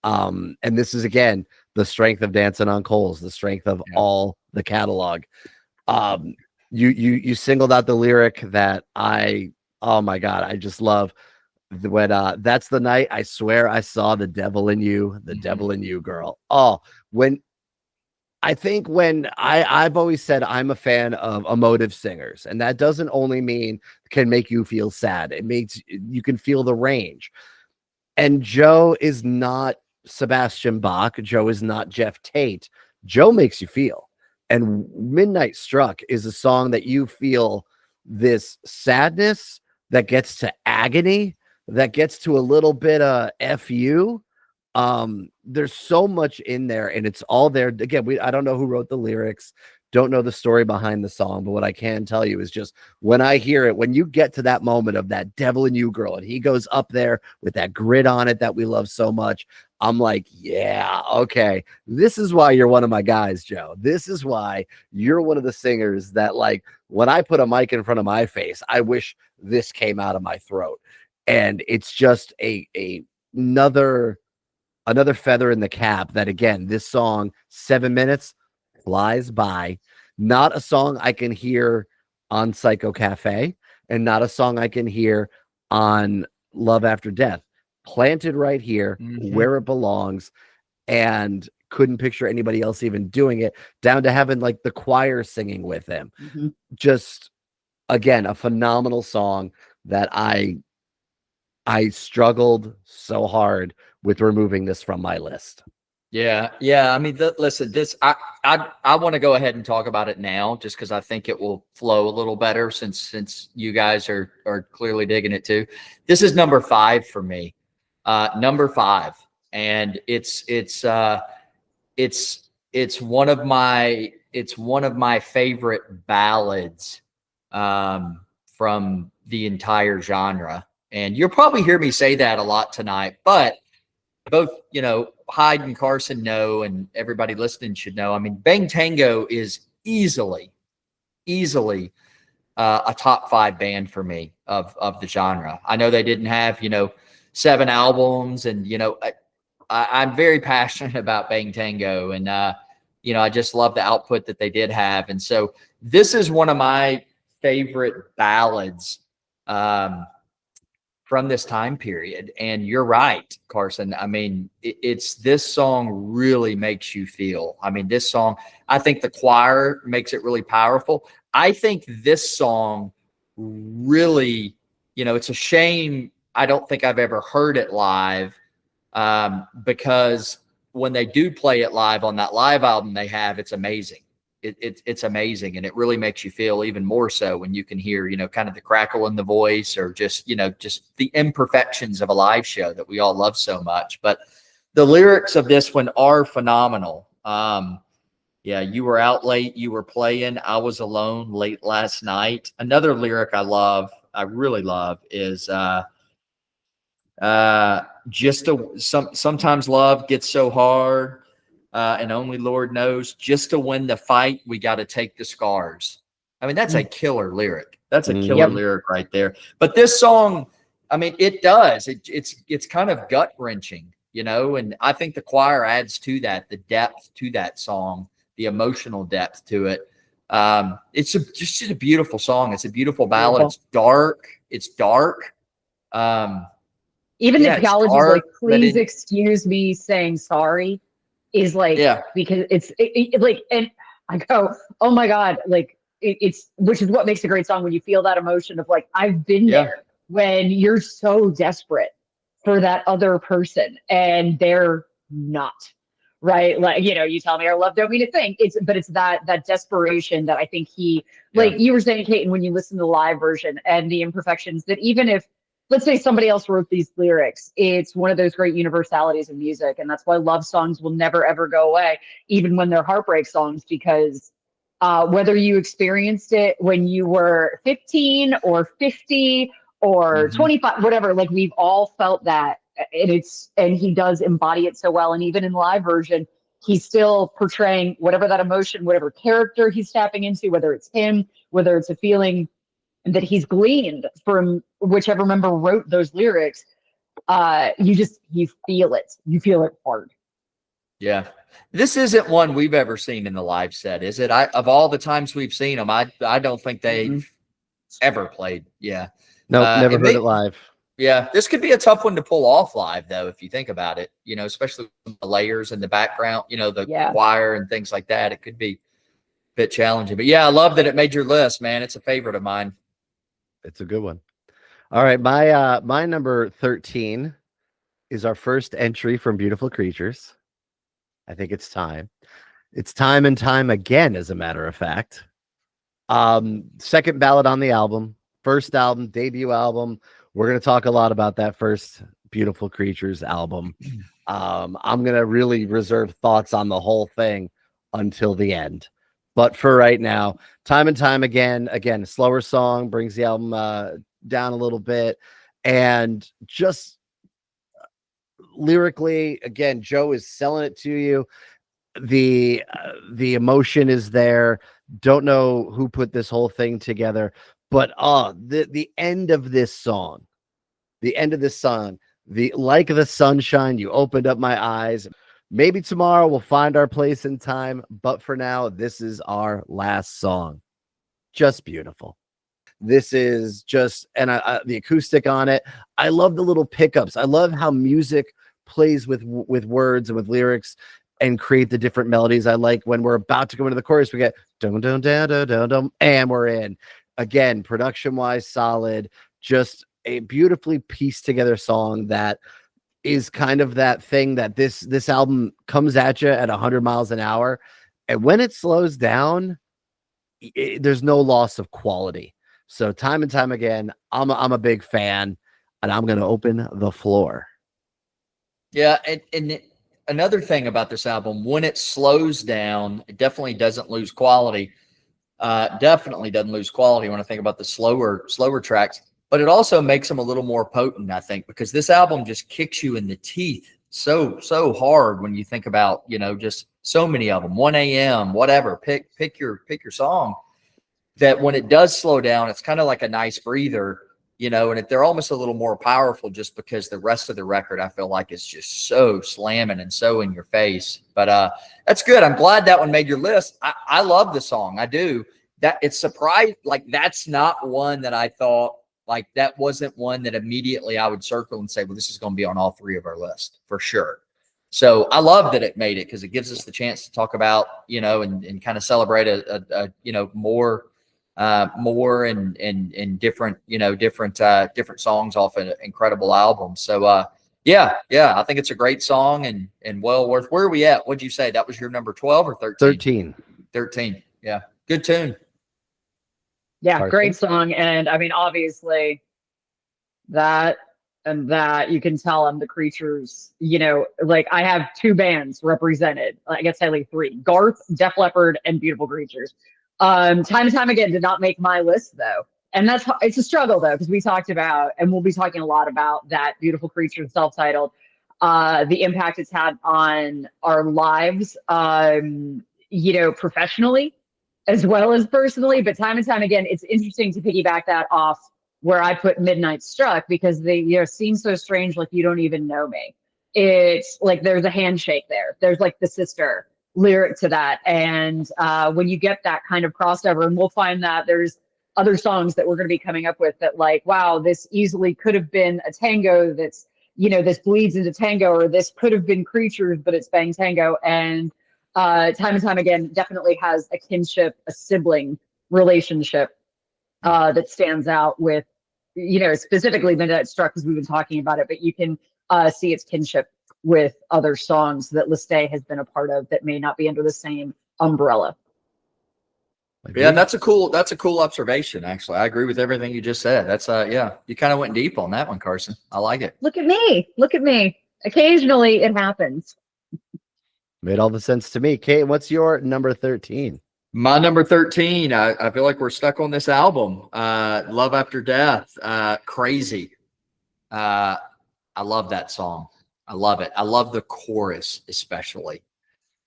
And this is, again, the strength of Dancing on Coals, the strength of all the catalog. You singled out the lyric that oh my God, I just love. When that's the night I swear I saw the devil in you, devil in you, girl. I've always said I'm a fan of emotive singers, and that doesn't only mean can make you feel sad. It makes you can feel the range. And Joe is not Sebastian Bach. Joe is not Jeff Tate. Joe makes you feel. And Midnight Struck is a song that you feel this sadness that gets to agony, that gets to a little bit of FU. There's so much in there, and it's all there. Again, I don't know who wrote the lyrics, don't know the story behind the song, but what I can tell you is just when I hear it, when you get to that moment of that devil in you, girl, and he goes up there with that grid on it that we love so much, I'm like, yeah, okay. This is why you're one of my guys, Joe. This is why you're one of the singers that, like, when I put a mic in front of my face, I wish this came out of my throat. And it's just another feather in the cap that, again, this song, 7 minutes, flies by. Not a song I can hear on Psycho Cafe, and not a song I can hear on Love After Death. Planted right here where it belongs, and couldn't picture anybody else even doing it, down to having like the choir singing with him. Just, again, a phenomenal song that I struggled so hard with removing this from my list. Yeah, yeah. I mean, listen, I want to go ahead and talk about it now, just because I think it will flow a little better since you guys are clearly digging it too. This is number 5 for me, number 5, and it's one of my favorite ballads from the entire genre, and you'll probably hear me say that a lot tonight, but both, Hyde and Carson know, and everybody listening should know. I mean, Bang Tango is easily a top 5 band for me of the genre. I know they didn't have 7 albums, and I'm very passionate about Bang Tango, and I just love the output that they did have, and so this is one of my favorite ballads. From this time period. And you're right, Carson. I mean, it's this song really makes you feel. I mean, this song, I think the choir makes it really powerful. I think this song really, it's a shame I don't think I've ever heard it live, because when they do play it live on that live album they have, it's amazing. It's amazing, and it really makes you feel even more so when you can hear kind of the crackle in the voice, or just the imperfections of a live show that we all love so much. But the lyrics of this one are phenomenal. Yeah, you were out late, you were playing, I was alone late last night. Another lyric I really love is sometimes love gets so hard, and only Lord knows, just to win the fight, we got to take the scars. I mean, that's a killer lyric. That's a killer lyric right there. But this song, I mean, it does. It's kind of gut wrenching, and I think the choir adds to that, the depth to that song, the emotional depth to it. It's just a beautiful song. It's a beautiful ballad. It's dark. Even the apologies, like, please it, excuse me saying sorry, is like, because it's like, and I go, oh my God, like it's, which is what makes a great song, when you feel that emotion of like, I've been there, when you're so desperate for that other person and they're not, right? Like, you tell me our love don't mean a thing. But it's that desperation that I think he, like you were saying, Kate, and when you listen to the live version and the imperfections, that even if, let's say somebody else wrote these lyrics, it's one of those great universalities of music. And that's why love songs will never, ever go away, even when they're heartbreak songs, because whether you experienced it when you were 15 or 50 or 25, whatever, like, we've all felt that. And he does embody it so well. And even in the live version, he's still portraying whatever that emotion, whatever character he's tapping into, whether it's him, whether it's a feeling that he's gleaned from whichever member wrote those lyrics. You feel it. You feel it hard. Yeah. This isn't one we've ever seen in the live set, is it? Of all the times we've seen them, I don't think they've ever played. Yeah. Nope, never heard it live. Yeah. This could be a tough one to pull off live, though, if you think about it, especially with the layers in the background, the choir and things like that. It could be a bit challenging. But yeah, I love that it made your list, man. It's a favorite of mine. It's a good one. All right, my number 13 is our first entry from Beautiful Creatures. I think it's time. It's time and time again, as a matter of fact. Second ballad on the album, first album, debut album. We're going to talk a lot about that first Beautiful Creatures album. I'm going to really reserve thoughts on the whole thing until the end. But for right now, time and time again, a slower song brings the album down a little bit. And just lyrically, again, Joe is selling it to you. The emotion is there. Don't know who put this whole thing together, but the end of this song, like the sunshine, you opened up my eyes. Maybe tomorrow we'll find our place in time, but for now, this is our last song. Just beautiful. This is just, and the acoustic on it. I love the little pickups. I love how music plays with words and with lyrics and create the different melodies. I like when we're about to go into the chorus, we get dum dum dum dum dum dum, and we're in. Again, production wise, solid. Just a beautifully pieced together song that is kind of that thing that this album comes at you at 100 miles an hour, and when it slows down, there's no loss of quality. So time and time again, I'm a big fan, and I'm going to open the floor. Yeah, and another thing about this album, when it slows down, it definitely doesn't lose quality. Definitely doesn't lose quality when I think about the slower tracks, but it also makes them a little more potent, I think, because this album just kicks you in the teeth so hard when you think about, just so many of them, 1 a.m., whatever, pick your song, that when it does slow down, it's kind of like a nice breather, and they're almost a little more powerful just because the rest of the record, I feel like, is just so slamming and so in your face. But that's good. I'm glad that one made your list. I love the song. I do. That it's surprised. Like, that's not one that I thought, like, that wasn't one that immediately I would circle and say, well, this is going to be on all three of our lists for sure. So I love that it made it, because it gives us the chance to talk about, and kind of celebrate a more and different, different songs off an incredible album. So yeah, I think it's a great song and well worth. Where are we at? What'd you say? That was your number 12 or 13? 13. Yeah. Good tune. Yeah, great song. And I mean, obviously that you can tell I'm the Creatures, like I have two bands represented. I guess technically three: Garth, Def Leppard, and Beautiful Creatures. Time and time again did not make my list though. And it's a struggle though, because we talked about, and we'll be talking a lot about that Beautiful Creatures self-titled, the impact it's had on our lives, professionally as well as personally. But time and time again, it's interesting to piggyback that off where I put Midnight Struck, because they, seem so strange, like you don't even know me. It's like there's a handshake there. There's like the sister lyric to that. And when you get that kind of crossover, and we'll find that there's other songs that we're going to be coming up with that, like, wow, this easily could have been a tango that's, this bleeds into tango, or this could have been Creatures, but it's Bang Tango. And time and time again, definitely has a kinship, a sibling relationship that stands out with, specifically Midnight Struck, because we've been talking about it, but you can see its kinship with other songs that Lesté has been a part of that may not be under the same umbrella. Yeah, that's a cool observation. Actually, I agree with everything you just said. That's yeah, you kind of went deep on that one, Carson. I like it. Look at me. Occasionally it happens. Made all the sense to me. Kate, what's your number 13? My number 13, I feel like we're stuck on this album. Love After Death. Crazy. I love that song. I love it. I love the chorus, especially.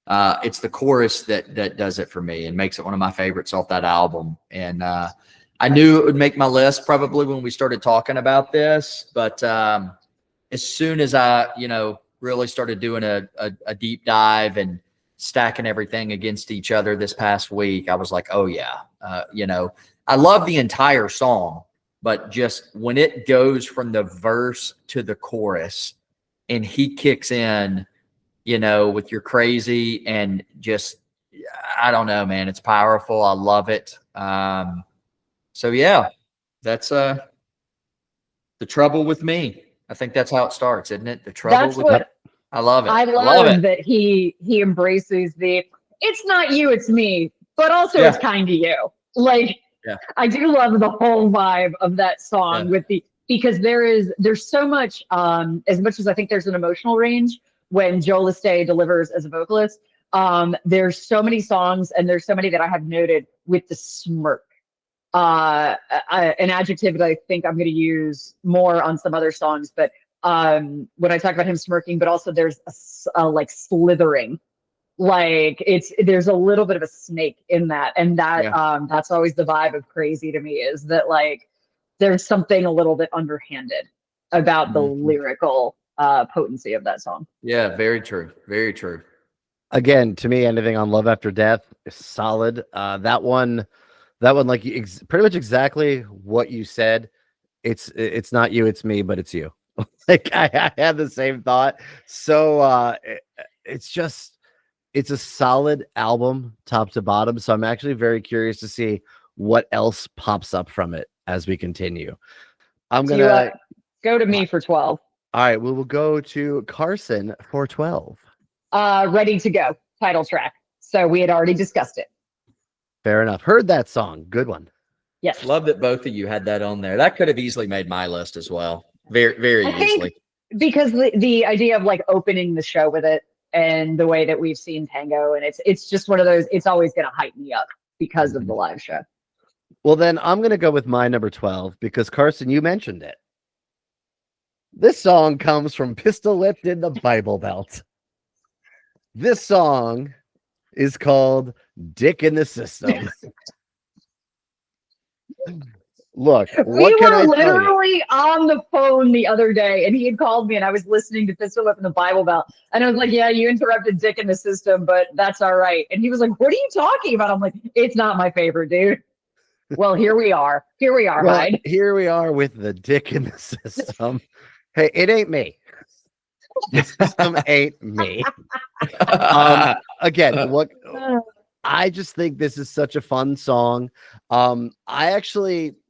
It's the chorus that does it for me and makes it one of my favorites off that album. And I knew it would make my list probably when we started talking about this, but as soon as I, really started doing a deep dive and stacking everything against each other this past week, I was like, oh yeah, I love the entire song, but just when it goes from the verse to the chorus and he kicks in, with your crazy, and just, I don't know, man, it's powerful. I love it. So yeah, that's The Trouble with Me. I think that's how it starts, isn't it? The Trouble with Me. I love it. I love that he embraces it's not you, it's me, but also it's kind of you. Like, I do love the whole vibe of that song because there's so much, as much as I think there's an emotional range when Joe Lesté delivers as a vocalist, there's so many songs, and there's so many that I have noted with the smirk. An adjective that I think I'm going to use more on some other songs, but when I talk about him smirking, but also there's a like slithering, like there's a little bit of a snake in that, and that's always the vibe of Crazy to me, is that like there's something a little bit underhanded about the lyrical potency of that song. Yeah, very true. Very true. Again, to me, anything on Love After Death is solid. That one, like pretty much exactly what you said. It's not you, it's me, but it's you. Like I had the same thought. So it's a solid album top to bottom. So I'm actually very curious to see what else pops up from it as we continue. I'm gonna go to me for 12. All right, we will go to Carson for 12. Ready to Go, title track. So we had already discussed it. Fair enough. Heard that song. Good one. Yes. Love that both of you had that on there. That could have easily made my list as well. Very, very I think easily. because the idea of like opening the show with it and the way that we've seen Tango, and it's just one of those, it's always going to hype me up because of the live show. Well, then I'm going to go with my number 12 because, Carson, you mentioned it. This song comes from Pistol Whipped in the Bible Belt. This song is called Dick in the System. Look, what can I tell you? We were literally on the phone the other day, and he had called me, and I was listening to Pistol Whip in the Bible Belt, and I was like, "Yeah, you interrupted Dick in the System, but that's all right." And he was like, "What are you talking about?" I'm like, "It's not my favorite, dude." Well, here we are. Here we are, Hyde. Here we are with the Dick in the System. Hey, it ain't me. The system ain't me. Again, what I just think this is such a fun song.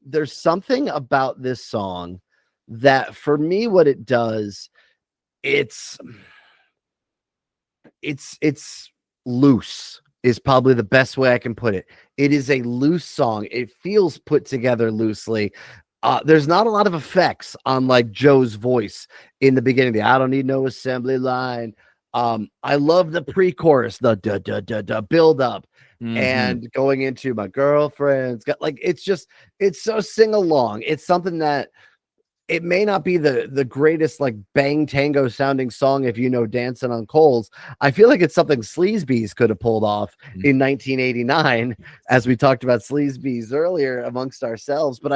There's something about this song that for me, what it does, it's loose is probably the best way I can put it. It is a loose song. It feels put together loosely. There's not a lot of effects on like Joe's voice in the beginning. I don't need no assembly line. I love the pre-chorus, the da da da da build up, and going into my girlfriend's got like it's so sing along. It's something that it may not be the greatest like Bang Tango sounding song if you know Dancing on Coals. I feel like it's something Sleazebees could have pulled off in 1989, as we talked about Sleazebees earlier amongst ourselves. But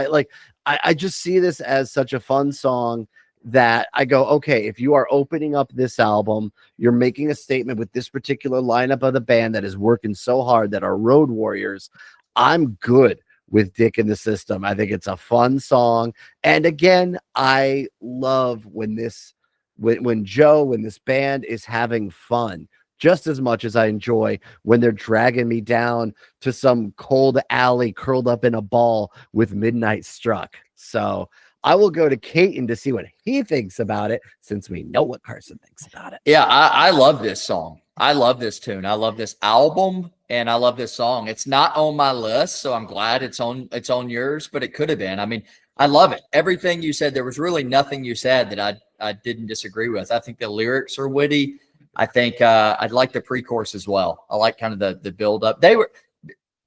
I just see this as such a fun song that I go, okay, if you are opening up this album, you're making a statement with this particular lineup of the band that is working so hard, that are road warriors. I'm good with Dick in the System. I think it's a fun song. And again, I love when this band is having fun just as much as I enjoy when they're dragging me down to some cold alley curled up in a ball with Midnight Struck. So I will go to Caton to see what he thinks about it, since we know what Carson thinks about it. Yeah, I love this song. I love this tune. I love this album, and I love this song. It's not on my list, so I'm glad it's on yours, but it could have been. I mean, I love it. Everything you said, there was really nothing you said that I didn't disagree with. I think the lyrics are witty. I think I'd like the pre-chorus as well. I like kind of the build up.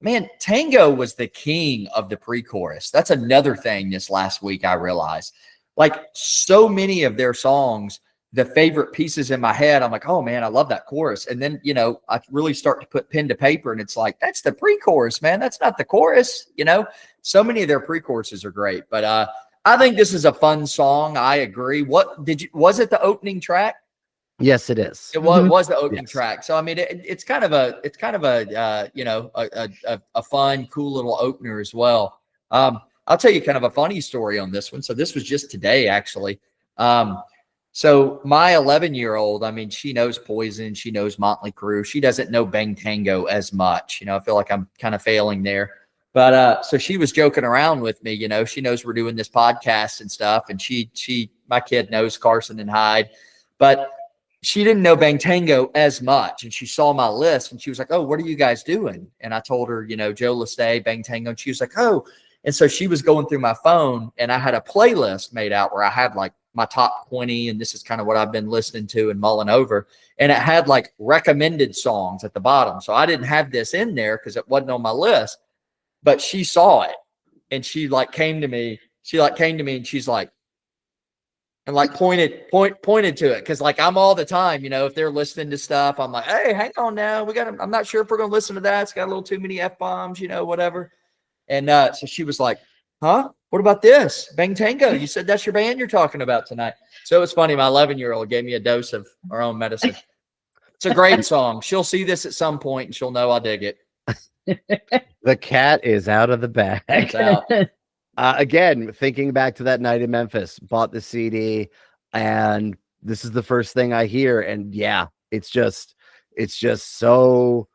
Man, Tango was the king of the pre-chorus. That's another thing this last week I realized. Like so many of their songs, the favorite pieces in my head, I'm like, oh man, I love that chorus. And then, I really start to put pen to paper, and it's like, that's the pre-chorus, man. That's not the chorus. So many of their pre-choruses are great. But I think this is a fun song. I agree. Was it the opening track? Yes, it is. It was the opening track. So I mean, it's kind of a fun, cool little opener as well. I'll tell you kind of a funny story on this one. So this was just today, actually. So my 11-year-old, I mean, she knows Poison, she knows Motley Crue. She doesn't know Bang Tango as much. I feel like I'm kind of failing there. But so she was joking around with me. She knows we're doing this podcast and stuff, and my kid knows Carson and Hyde, but she didn't know Bang Tango as much. And she saw my list and she was like, oh, what are you guys doing? And I told her, Joe Lesté, Bang Tango. And she was like, oh. And so she was going through my phone, and I had a playlist made out where I had like my top 20. And this is kind of what I've been listening to and mulling over. And it had like recommended songs at the bottom. So I didn't have this in there because it wasn't on my list, but she saw it and she came to me and she's like, and pointed to it. Cause I'm all the time, if they're listening to stuff, I'm like, hey, hang on now. I'm not sure if we're going to listen to that. It's got a little too many F-bombs, whatever. And so she was like, huh? What about this? Bang Tango. You said that's your band you're talking about tonight. So it was funny. My 11-year-old gave me a dose of our own medicine. It's a great song. She'll see this at some point and she'll know I dig it. The cat is out of the bag. It's out. Again, thinking back to that night in Memphis, bought the CD, and this is the first thing I hear. And yeah, it's just so,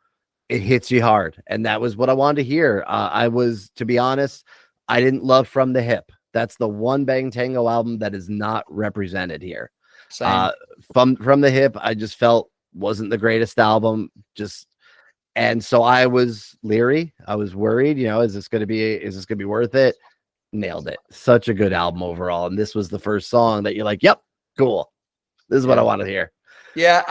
it hits you hard. And that was what I wanted to hear. To be honest, I didn't love From the Hip. That's the one Bang Tango album that is not represented here. Same. From the Hip, I just felt wasn't the greatest album. And so I was leery. I was worried, is this going to be worth it? Nailed it. Such a good album overall. And this was the first song that you're like, yep, cool. This is what I want to hear. Yeah,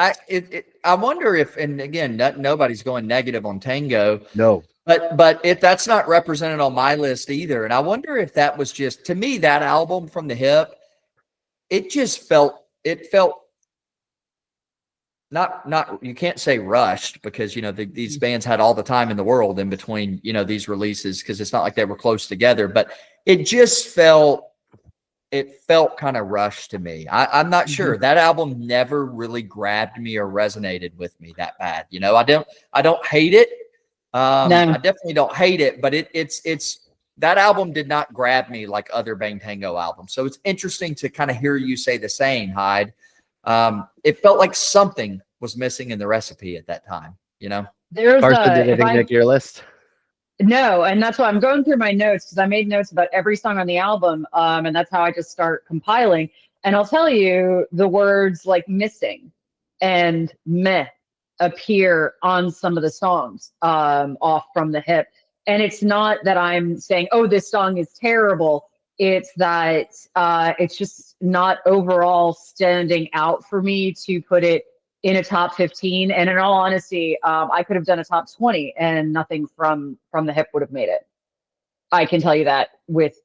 I wonder if, and again, nobody's going negative on Tango. No. But if that's not represented on my list either. And I wonder if that was just, to me, that album From the Hip, it felt not you can't say rushed, because these bands had all the time in the world in between these releases, because it's not like they were close together, but it just felt kind of rushed to me. I'm not sure. That album never really grabbed me or resonated with me that bad. I don't hate it. No. I definitely don't hate it, but it's that album did not grab me like other Bang Tango albums. So it's interesting to kind of hear you say the same, Hyde. It felt like something was missing in the recipe at that time. There's Carson, did anything make your list? No, and that's why I'm going through my notes, because I made notes about every song on the album, and that's how I just start compiling. And I'll tell you, the words like missing and meh appear on some of the songs off From the Hip. And it's not that I'm saying, oh, this song is terrible. It's that it's just not overall standing out for me to put it in a top 15. And in all honesty, I could have done a top 20 and nothing from the Hip would have made it. I can tell you that with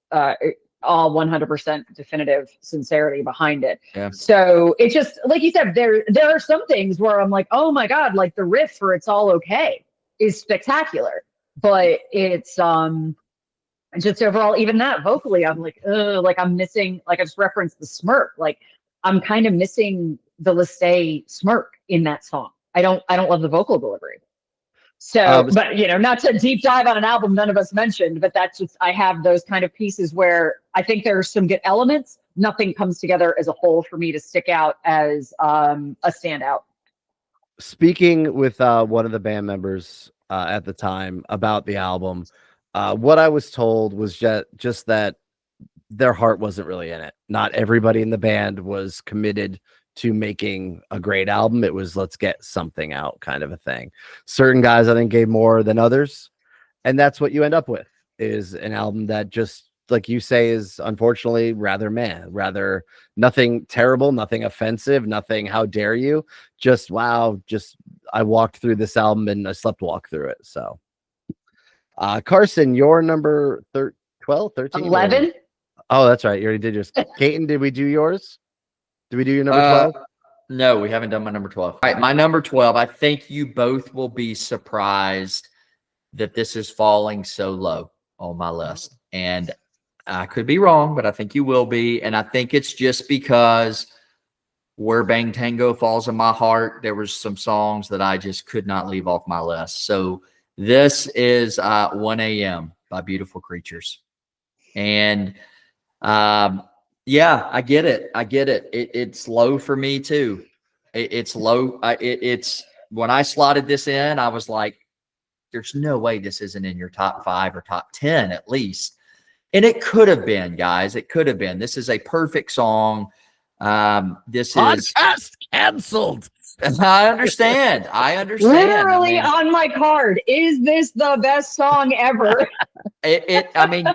all 100% definitive sincerity behind it. Yeah. So it's just, like you said, there are some things where I'm like, oh my God, like the riff for It's All Okay is spectacular. But it's just overall, even that vocally, I'm like, like I'm missing, like I just referenced the smirk. Like I'm kind of missing the Lesté smirk in that song. I don't love the vocal delivery. So, but not to deep dive on an album none of us mentioned, but that's just, I have those kind of pieces where I think there's some good elements. Nothing comes together as a whole for me to stick out as a standout. Speaking with one of the band members at the time about the album, what I was told was just that their heart wasn't really in it. Not everybody in the band was committed to making a great album. It was, let's get something out kind of a thing. Certain guys, I think, gave more than others. And that's what you end up with, is an album that just, like you say, is unfortunately rather nothing terrible, nothing offensive, nothing, how dare you, just, wow, just, I walked through this album and I slept walk through it. So Carson, your number 12, 13? 11? Oh, that's right. You already did yours. Caton, did we do yours? Did we do your number 12? No, we haven't done my number 12. All right, my number 12. I think you both will be surprised that this is falling so low on my list. And I could be wrong, but I think you will be. And I think it's just because where Bang Tango falls in my heart, there was some songs that I just could not leave off my list. So this is 1 a.m. by Beautiful Creatures. And yeah, I get it. It's low for me too. It's low. It's when I slotted this in, I was like, there's no way this isn't in your top 5 or top 10 at least. And it could have been, guys. It could have been. This is a perfect song. This Podcast canceled. I understand. Literally on my card. Is this the best song ever? I mean,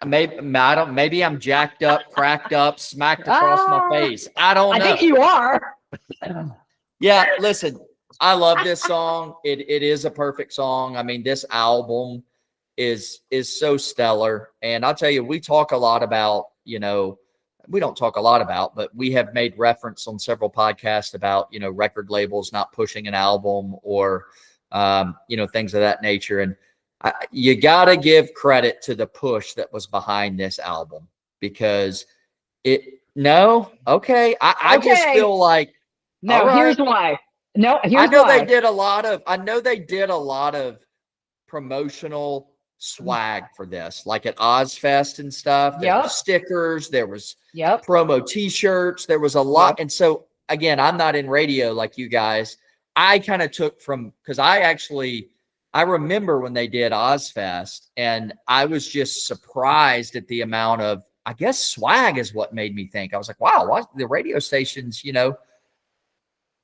maybe I'm jacked up, cracked up, smacked across my face. I don't know. I think you are. Yeah, listen, I love this song. It is a perfect song. I mean, this album is so stellar. And I'll tell you, we talk a lot about, we don't talk a lot about, but we have made reference on several podcasts about, record labels not pushing an album or, things of that nature. And you got to give credit to the push that was behind this album, because I just feel like, no, right, here's why. No, here's I know why. they did a lot of promotional swag for this, like at Ozfest and stuff. There were stickers, there was promo t-shirts, there was a lot. And so again, I'm not in radio like you guys. I kind of took from, because I remember when they did Ozfest, and I was just surprised at the amount of I guess swag is what made me think. I was like, wow, what the radio stations, you know.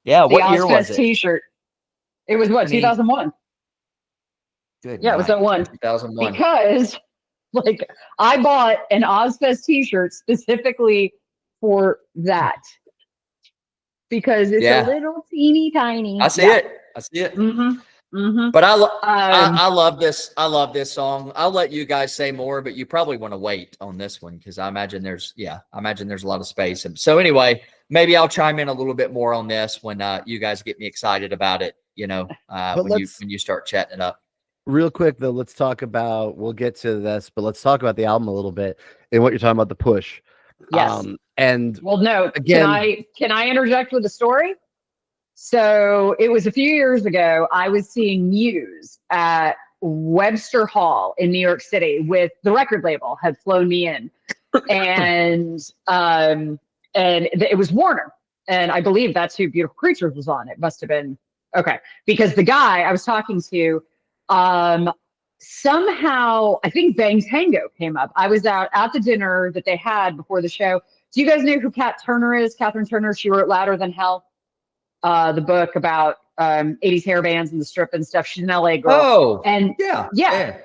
Yeah, The what year was Ozfest it? T-shirt. It was what, 2001? Good Yeah, it was night. 01. 2001. Because like I bought an Ozfest T-shirt specifically for that because it's a little teeny tiny. I see it. I see it. But I love this. I love this song. I'll let you guys say more, but you probably want to wait on this one because I imagine there's a lot of space. And so anyway, maybe I'll chime in a little bit more on this when you guys get me excited about it. You know, when you start chatting it up. Real quick though, let's talk about. We'll get to this, but let's talk about the album a little bit and what you're talking about, the push. Yes. And well, no. Again, can I interject with a story? So it was a few years ago. I was seeing Muse at Webster Hall in New York City with the record label had flown me in, and it was Warner, and I believe that's who Beautiful Creatures was on. It must have been okay because the guy I was talking to, somehow I think Bang Tango came up. I was out at the dinner that they had before the show. Do you guys know who Kat Turner is? Catherine Turner. She wrote Louder Than Hell. The book about 80s hair bands and the strip and stuff. She's an LA girl. Oh, and yeah.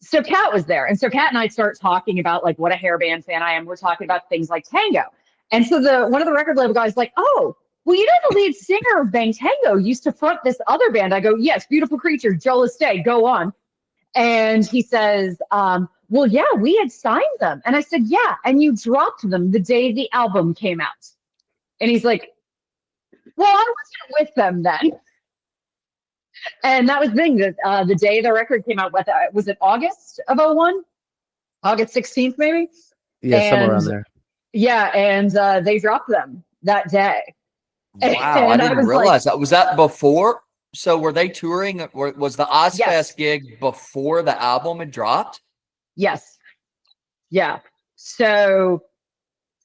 So Kat was there. And so Kat and I start talking about like what a hair band fan I am. We're talking about things like tango. And so one of the record label guys like, oh, well, you know, the lead singer of Bang Tango used to front this other band. I go, yes, Beautiful Creatures, Joe Lesté, go on. And he says, well, yeah, we had signed them. And I said, yeah, and you dropped them the day the album came out. And he's like, well, I wasn't with them then. And that was the thing that the day the record came out, was it August of 01? August 16th, maybe? Yeah, somewhere around there. Yeah, and they dropped them that day. Wow, I didn't realize that. Was that before? So were they touring? Was the Ozfest gig before the album had dropped? Yes. Yeah. So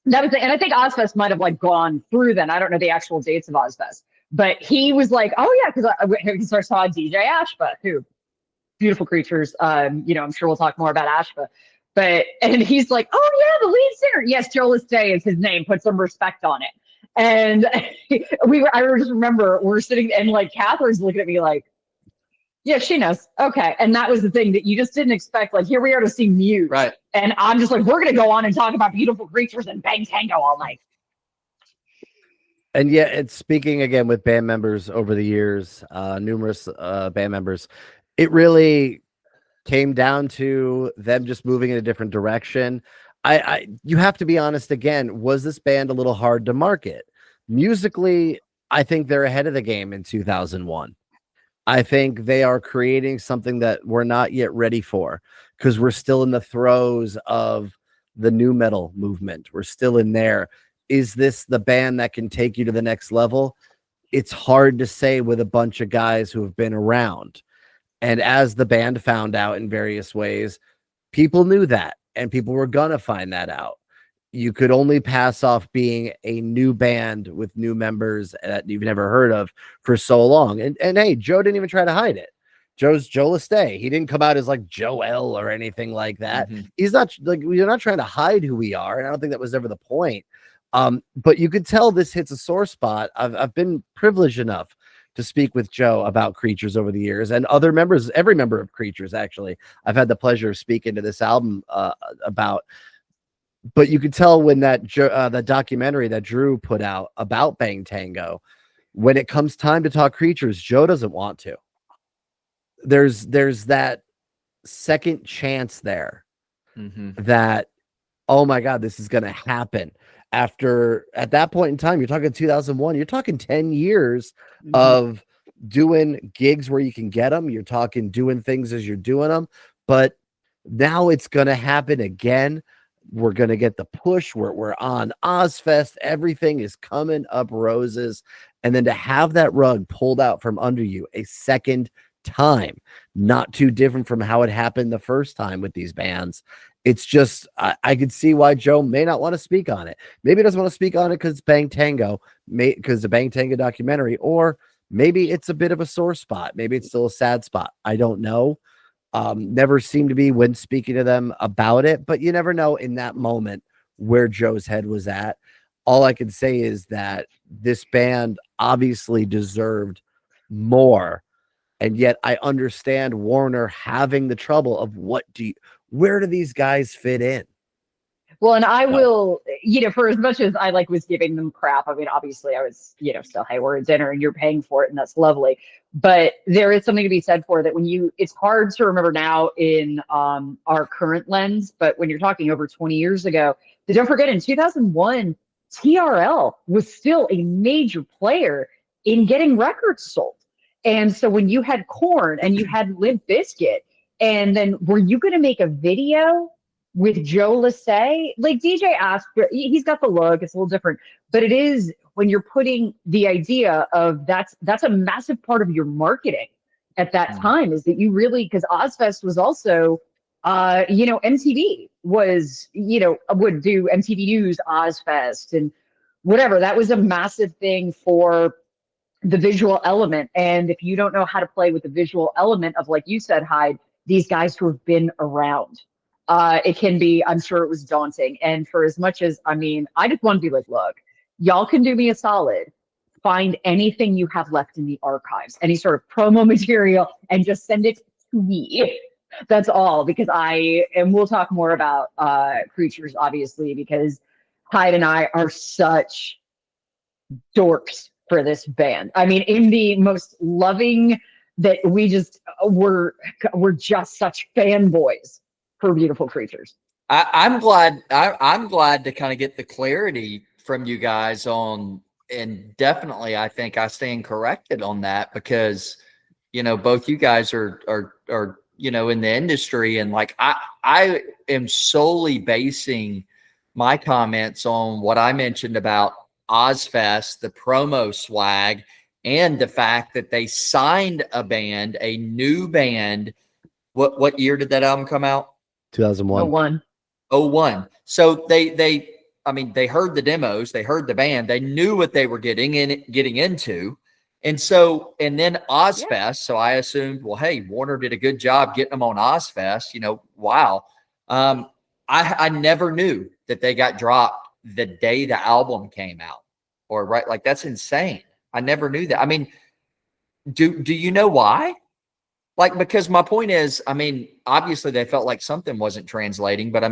that was and I think Ozfest might have like gone through then. I don't know the actual dates of Ozfest. But he was like, oh, yeah, because I saw DJ Ashba, who Beautiful Creatures. You know, I'm sure we'll talk more about Ashba. And he's like, oh, yeah, the lead singer. Yes, Joe Lesté is his name. Put some respect on it. And I just remember we're sitting and like Catherine's looking at me like, yeah, she knows. Okay. And that was the thing that you just didn't expect. Like, here we are to see Muse. Right. And I'm just like, we're going to go on and talk about Beautiful Creatures and Bang Tango all night. And yeah, it's speaking again with band members over the years, numerous band members. It really came down to them just moving in a different direction. You have to be honest again. Was this band a little hard to market? Musically, I think they're ahead of the game in 2001. I think they are creating something that we're not yet ready for because we're still in the throes of the new metal movement. We're still in there. Is this the band that can take you to the next level? It's hard to say with a bunch of guys who have been around. And as the band found out in various ways, people knew that, and people were going to find that out. You could only pass off being a new band with new members that you've never heard of for so long. And hey, Joe didn't even try to hide it. Joe's Joe Lesté. He didn't come out as like Joel or anything like that. Mm-hmm. He's not like, we're not trying to hide who we are. And I don't think that was ever the point. But you could tell this hits a sore spot. I've been privileged enough to speak with Joe about Creatures over the years, and other members, every member of Creatures, actually, I've had the pleasure of speaking to this album about. But you could tell when that the documentary that Drew put out about Bang Tango, when it comes time to talk Creatures, Joe doesn't want to. There's that second chance there that, oh my God, this is going to happen. At that point in time, you're talking 2001, you're talking 10 years of doing gigs where you can get them. You're talking doing things as you're doing them, but now it's going to happen again. We're going to get the push. We're on Ozfest. Everything is coming up roses. And then to have that rug pulled out from under you a second time, not too different from how it happened the first time with these bands. It's just, I could see why Joe may not want to speak on it. Maybe he doesn't want to speak on it because it's Bang Tango, because the Bang Tango documentary, or maybe it's a bit of a sore spot. Maybe it's still a sad spot. I don't know. Never seemed to be when speaking to them about it, but you never know in that moment where Joe's head was at. All I can say is that this band obviously deserved more. And yet I understand Warner having the trouble of where do these guys fit in? Well, and I So, will, for as much as I was giving them crap, I mean, obviously I was, still, hey, we're at dinner and you're paying for it and that's lovely. But there is something to be said for that it's hard to remember now in our current lens, but when you're talking over 20 years ago, don't forget in 2001, TRL was still a major player in getting records sold. And so when you had Korn and you had Limp Bizkit, and then were you going to make a video with Joe Lesté? Like DJ Asper, he's got the look, it's a little different, but it is when you're putting the idea of that's a massive part of your marketing at that time, is that you really, because Ozfest was also, MTV was, would do MTV News, Ozfest, and whatever. That was a massive thing for the visual element. And if you don't know how to play with the visual element of, like you said, Hyde, these guys who have been around, it can be, I'm sure it was daunting. And for as much as, I just want to be like, look, y'all can do me a solid. Find anything you have left in the archives, any sort of promo material, and just send it to me. That's all, because and we'll talk more about Creatures, obviously, because Hyde and I are such dorks for this band. I mean, in the most loving, that we just we're just such fanboys for Beautiful Creatures. I'm glad to kind of get the clarity from you guys on, and definitely I think I stand corrected on that, because both you guys are in the industry, and like I am solely basing my comments on what I mentioned about Ozfest, the promo swag, and the fact that they signed a new band. What year did that album come out? 2001. 01. So they heard the demos, they heard the band, they knew what they were getting into. And then Ozfest. Yeah. So I assumed, well, hey, Warner did a good job getting them on Ozfest. Wow. I never knew that they got dropped the day the album came out, or right. Like, that's insane. I never knew that. I mean, do you know why? Like, because my point is, obviously they felt like something wasn't translating, but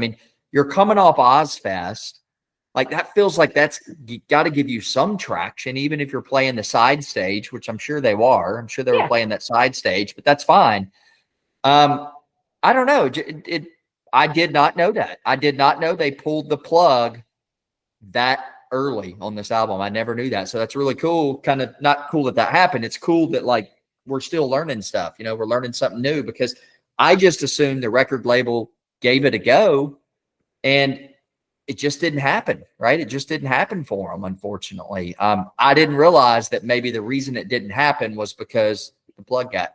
you're coming off Ozfest. Like, that feels like that's got to give you some traction, even if you're playing the side stage, which I'm sure they were. I'm sure they were playing that side stage, but that's fine. I don't know. I did not know that. I did not know they pulled the plug that early on this album. I never knew that. So that's really cool. Kind of not cool that happened. It's cool that, like, we're still learning stuff. We're learning something new, because I just assumed the record label gave it a go and it just didn't happen, right? It just didn't happen for them, unfortunately. I didn't realize that maybe the reason it didn't happen was because the plug got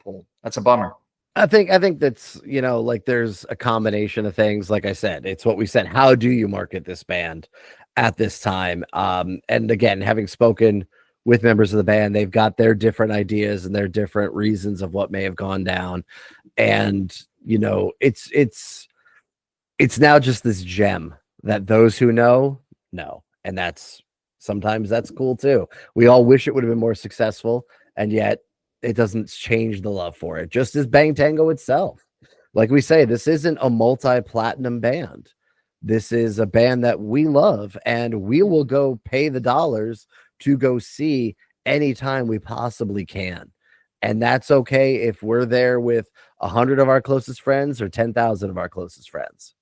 pulled. That's a bummer. I think that's, like, there's a combination of things. Like I said, it's what we said. How do you market this band at this time? And again, having spoken with members of the band, they've got their different ideas and their different reasons of what may have gone down. And, it's now just this gem that those who know. And sometimes that's cool too. We all wish it would have been more successful, and yet it doesn't change the love for it. Just as Bang Tango itself. Like we say, this isn't a multi-platinum band. This is a band that we love, and we will go pay the dollars to go see anytime we possibly can. And that's okay if we're there with 100 of our closest friends or 10,000 of our closest friends.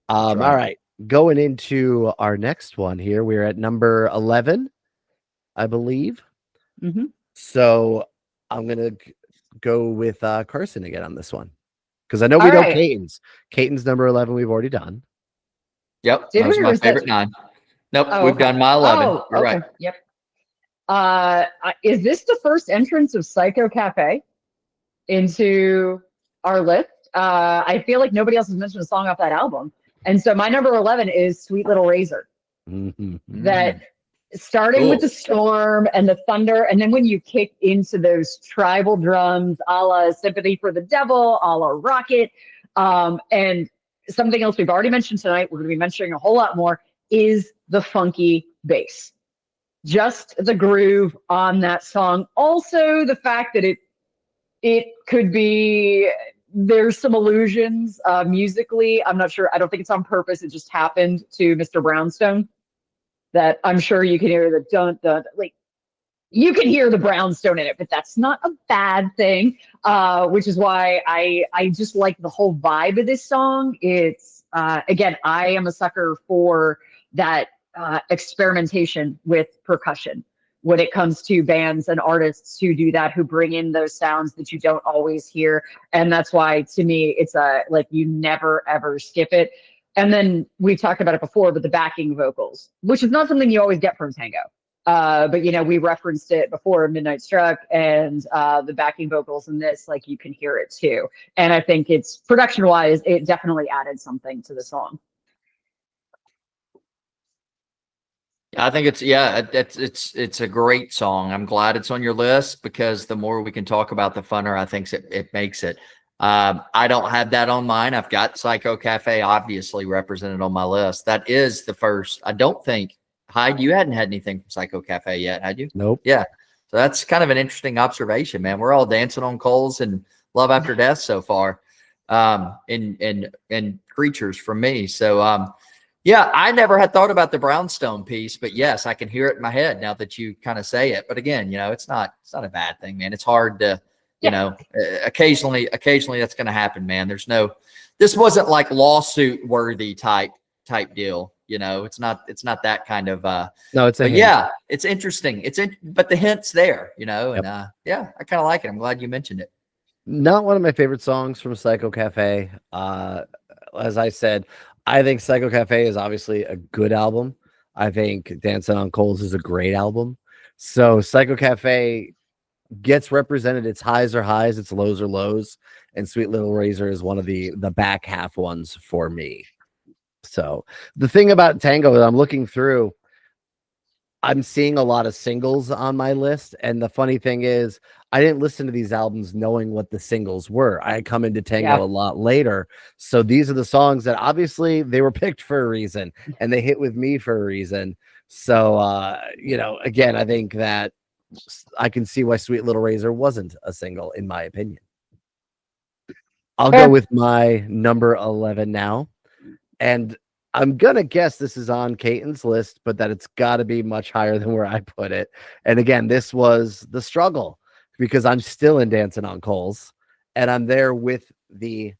All right. Going into our next one here, we're at number 11, I believe. Mm-hmm. So I'm going to go with Carson again on this one, because I know we know Caton's. Caton's number 11 we've already done. Yep. That was my favorite 9. Nope, we've done my 11. You're right. Yep. Is this the first entrance of Psycho Cafe into our list? I feel like nobody else has mentioned a song off that album. And so my number 11 is Sweet Little Razor. Mm-hmm. That starting with Cool. the storm and the thunder, and then when you kick into those tribal drums, a la Sympathy for the Devil, a la Rocket, and something else we've already mentioned tonight, we're going to be mentioning a whole lot more, is the funky bass. Just the groove on that song. Also, the fact that it could be, there's some allusions musically. I'm not sure. I don't think it's on purpose. It just happened to Mr. Brownstone. That I'm sure you can hear the dun dun, like you can hear the brownstone in it, but that's not a bad thing. Which is why I just like the whole vibe of this song. It's again, I am a sucker for that experimentation with percussion when it comes to bands and artists who do that, who bring in those sounds that you don't always hear. And that's why, to me, it's a like you never ever skip it. And then we've talked about it before, but the backing vocals, which is not something you always get from Tango. But you know, we referenced it before, Midnight Struck, and the backing vocals in this, like you can hear it too. And I think it's production wise, it definitely added something to the song. I think it's a great song. I'm glad it's on your list because the more we can talk about, the funner I think it makes it. I don't have that on mine. I've got Psycho Cafe obviously represented on my list. That is the first. I don't think, Hyde, you hadn't had anything from Psycho Cafe yet, had you? Nope. Yeah. So that's kind of an interesting observation, man. We're all dancing on coals and Love After Death so far, and Creatures from me. So yeah, I never had thought about the brownstone piece, but yes, I can hear it in my head now that you kind of say it. But again, you know, it's not a bad thing, man. It's hard to, you know, occasionally that's going to happen, man. This wasn't like lawsuit worthy type deal. You know, it's not that kind of, no, it's a hint. Yeah, it's interesting. But the hint's there, you know, and, yeah, I kind of like it. I'm glad you mentioned it. Not one of my favorite songs from Psycho Cafe. As I said, I think Psycho Cafe is obviously a good album. I think Dancing on Coals is a great album. So Psycho Cafe gets represented. Its highs are highs, its lows are lows, and Sweet Little Razor is one of the back half ones for me. So the thing about Tango that I'm looking through, I'm seeing a lot of singles on my list. And the funny thing is, I didn't listen to these albums knowing what the singles were. I come into Tango a lot later. So these are the songs that obviously they were picked for a reason and they hit with me for a reason. So, you know, again, I think that I can see why Sweet Little Razor wasn't a single, in my opinion. I'll go with my number 11 now. And I'm going to guess this is on Caton's list, but that it's got to be much higher than where I put it. And again, this was the struggle because I'm still in Dancing on Coals and I'm there with the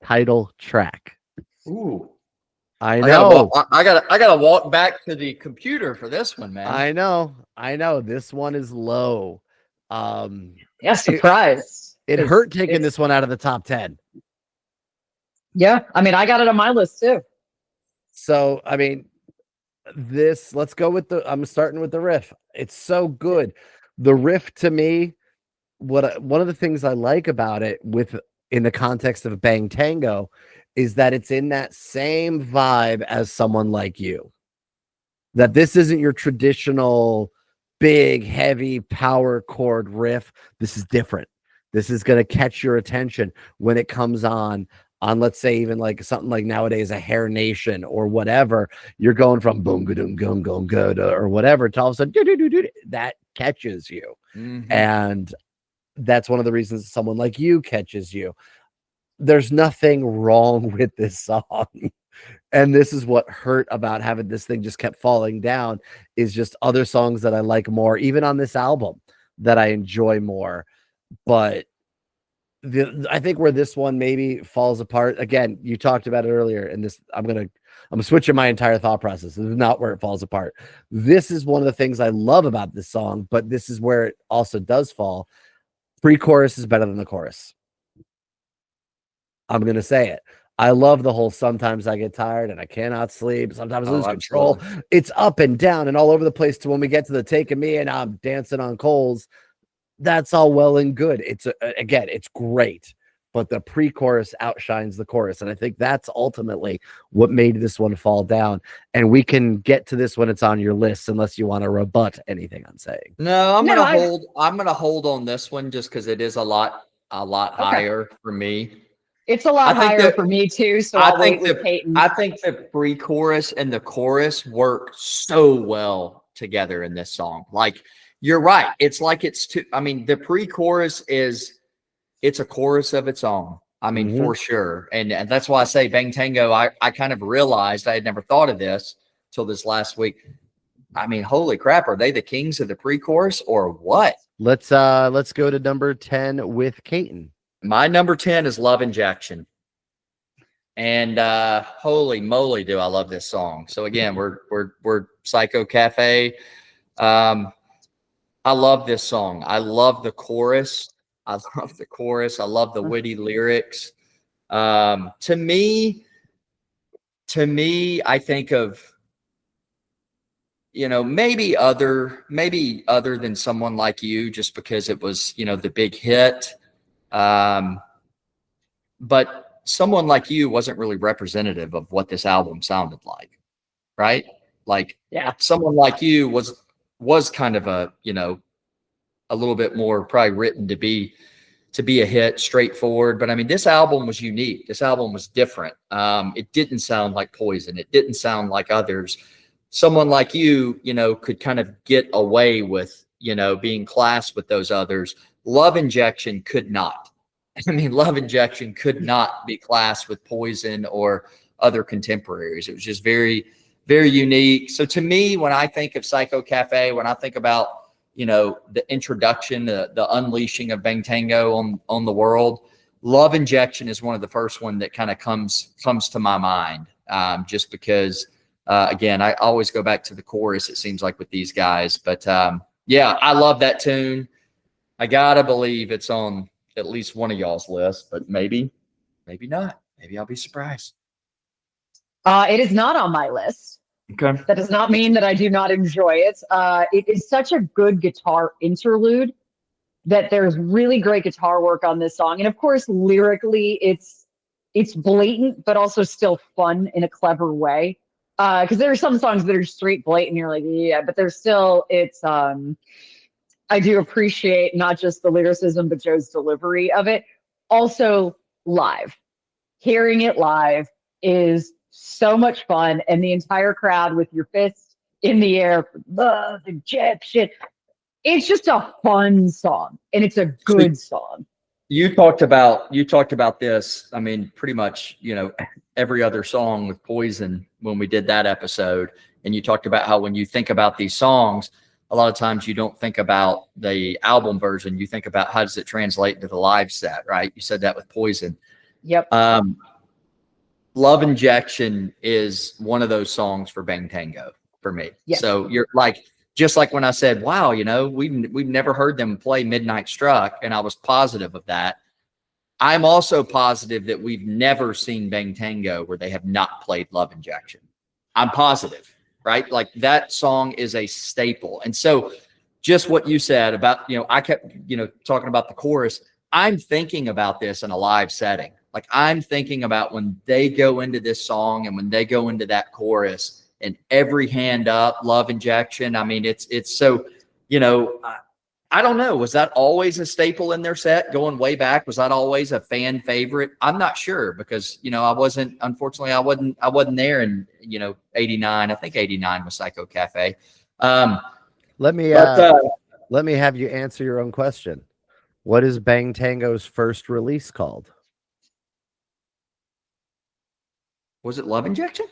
title track. Ooh. I know. I gotta walk back to the computer for this one, man. I know. This one is low. Yeah, surprise. It hurt taking this one out of the top 10. Yeah, I mean, I got it on my list too. So, I mean, let's go with I'm starting with the riff. It's so good. The riff to me, one of the things I like about it in the context of Bang Tango is that it's in that same vibe as Someone Like You. That this isn't your traditional big, heavy power chord riff. This is different. This is going to catch your attention when it comes on, let's say, even like something like nowadays, a Hair Nation or whatever. You're going from boom, ga-doom, gum, gum, good, or whatever to all of a sudden, that catches you. Mm-hmm. And that's one of the reasons Someone Like You catches you. There's nothing wrong with this song. And this is what hurt about having this thing just kept falling down, is just other songs that I like more, even on this album, that I enjoy more. But I think where this one maybe falls apart, again, you talked about it earlier, and this I'm switching my entire thought process. This is not where it falls apart. This is one of the things I love about this song, but this is where it also does fall. Pre-chorus is better than the chorus. I'm going to say it. I love the whole sometimes I get tired and I cannot sleep. Sometimes I lose control. It's up and down and all over the place to when we get to the Taking Me and I'm Dancing on Coals. That's all well and good. It's great. but the pre-chorus outshines the chorus. And I think that's ultimately what made this one fall down. And we can get to this when it's on your list, unless you want to rebut anything I'm saying. No, I'm No, gonna hold. I'm gonna hold on this one just because it is a lot higher for me. It's a lot I think higher that- for me too. So I I'll wait think with the Peyton. I think the pre-chorus and the chorus work so well together in this song. Like you're right. It's like it's too. I mean, the pre-chorus it's a chorus of its own. I mean, for sure. And that's why I say Bang Tango. I kind of realized I had never thought of this till this last week. I mean, holy crap, are they the kings of the pre-chorus or what? Let's go to number 10 with Caton. My number 10 is Love Injection. And holy moly, do I love this song. So again, we're Psycho Cafe. I love this song. I love the chorus. I love the chorus. I love the witty lyrics. To me, I think of, maybe other than Someone Like You, just because it was, the big hit. But Someone Like You wasn't really representative of what this album sounded like, right? Like, Yeah. Someone Like You was kind of a little bit more probably written to be a hit, straightforward. But I mean, this album was unique. This album was different. It didn't sound like Poison. It didn't sound like others. Someone Like You, could kind of get away with, being classed with those others. Love Injection could not. I mean, Love Injection could not be classed with Poison or other contemporaries. It was just very, very unique. So to me, when I think of Psycho Cafe, when I think about, the introduction, the unleashing of Bang Tango on the world, Love Injection is one of the first one that kind of comes to my mind. Just because, again, I always go back to the chorus, it seems like, with these guys. But yeah, I love that tune. I gotta believe it's on at least one of y'all's list, but maybe not. Maybe I'll be surprised. It is not on my list. Okay. That does not mean that I do not enjoy it. It is such a good guitar interlude that there's really great guitar work on this song. And of course, lyrically, it's blatant, but also still fun in a clever way. Because there are some songs that are straight blatant, you're like, yeah, but there's still, I do appreciate not just the lyricism, but Joe's delivery of it. Also, live. Hearing it live is so much fun. And the entire crowd with your fists in the air, Love Injection. It's just a fun song, and it's a good song. You talked about this. I mean, pretty much, every other song with Poison when we did that episode. And you talked about how when you think about these songs, a lot of times you don't think about the album version. You think about how does it translate into the live set, right? You said that with Poison. Yep. Love Injection is one of those songs for Bang Tango for me. Yes. So you're like, just like when I said, wow, we've never heard them play Midnight Struck, and I was positive of that. I'm also positive that we've never seen Bang Tango where they have not played Love Injection. I'm positive, right? Like that song is a staple. And so just what you said about, I kept, talking about the chorus. I'm thinking about this in a live setting. Like I'm thinking about when they go into this song and when they go into that chorus and every hand up, Love Injection. I mean, it's so, I don't know. Was that always a staple in their set going way back? Was that always a fan favorite? I'm not sure because, unfortunately, I wasn't there in, 89. I think 89 was Psycho Cafe. Let me have you answer your own question. What is Bang Tango's first release called? Was it Love Injection?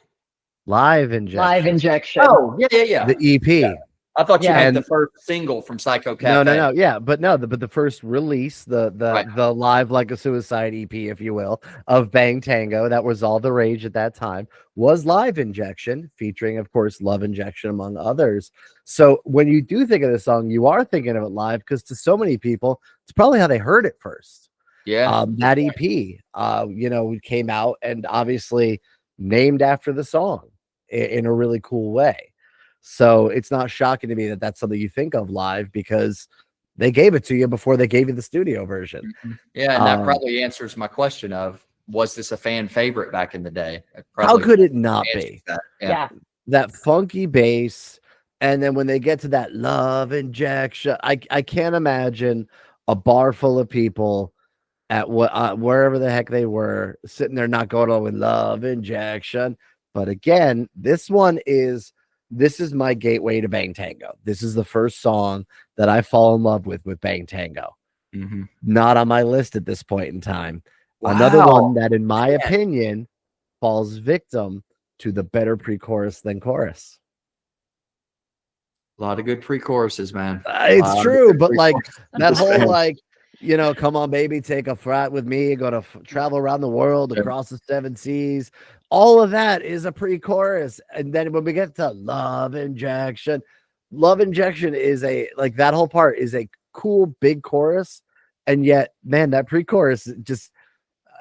Live Injection. Live Injection. Oh, yeah. The EP. Yeah. I thought you Yeah, had and the first single from Psycho Cafe. No. Yeah, but the first release, the Live Like a Suicide EP, if you will, of Bang Tango, that was all the rage at that time, was Live Injection, featuring, of course, Love Injection, among others. So when you do think of the song, you are thinking of it live because to so many people, it's probably how they heard it first. Yeah. That EP, came out and obviously named after the song in a really cool way. So it's not shocking to me that that's something you think of live because They gave it to you before they gave you the studio version. Yeah, and that probably answers my question of, was this a fan favorite back in the day? How could it not be? That. Yeah. That funky bass, and then when they get to that love injection, I can't imagine a bar full of people at wherever the heck they were sitting there not going on with love injection. But again, this is my gateway to Bang Tango. This is the first song that I fall in love with Bang Tango. Not on my list at this point in time. Wow. Another one that, in my opinion, falls victim to the better pre-chorus than chorus. A lot of good pre-choruses, man. It's true, but like that whole like, you know, come on, baby, take a frat with me, go to travel around the world, across the 7 seas. All of that is a pre-chorus. And then when we get to love injection is like that whole part is a cool big chorus. And yet, man, that pre-chorus just,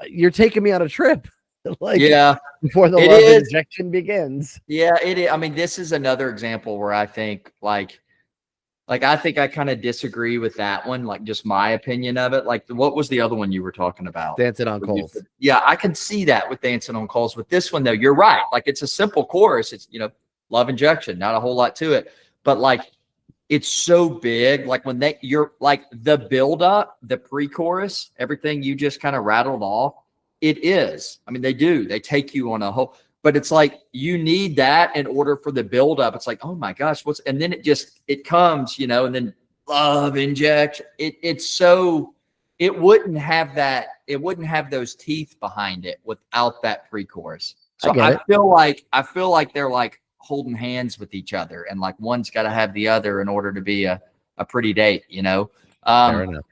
you're taking me on a trip. Like, yeah, before the love injection begins. Yeah, it is. I mean, this is another example where I think like I think I kind of disagree with that one, like just my opinion of it. Like, what was the other one you were talking about? Dancing on Coals. Yeah, I can see that with Dancing on Coals. With this one, though, you're right. Like, it's a simple chorus. It's, love injection, not a whole lot to it. But like, it's so big. Like when you're like the build up, the pre-chorus, everything you just kind of rattled off. It is. I mean, they take you on a whole, but it's like, you need that in order for the build up. It's like, oh my gosh, and then it comes, and then love injection. It wouldn't have those teeth behind it without that pre-chorus. So I feel like they're like holding hands with each other, and like one's got to have the other in order to be a pretty date, Fair enough.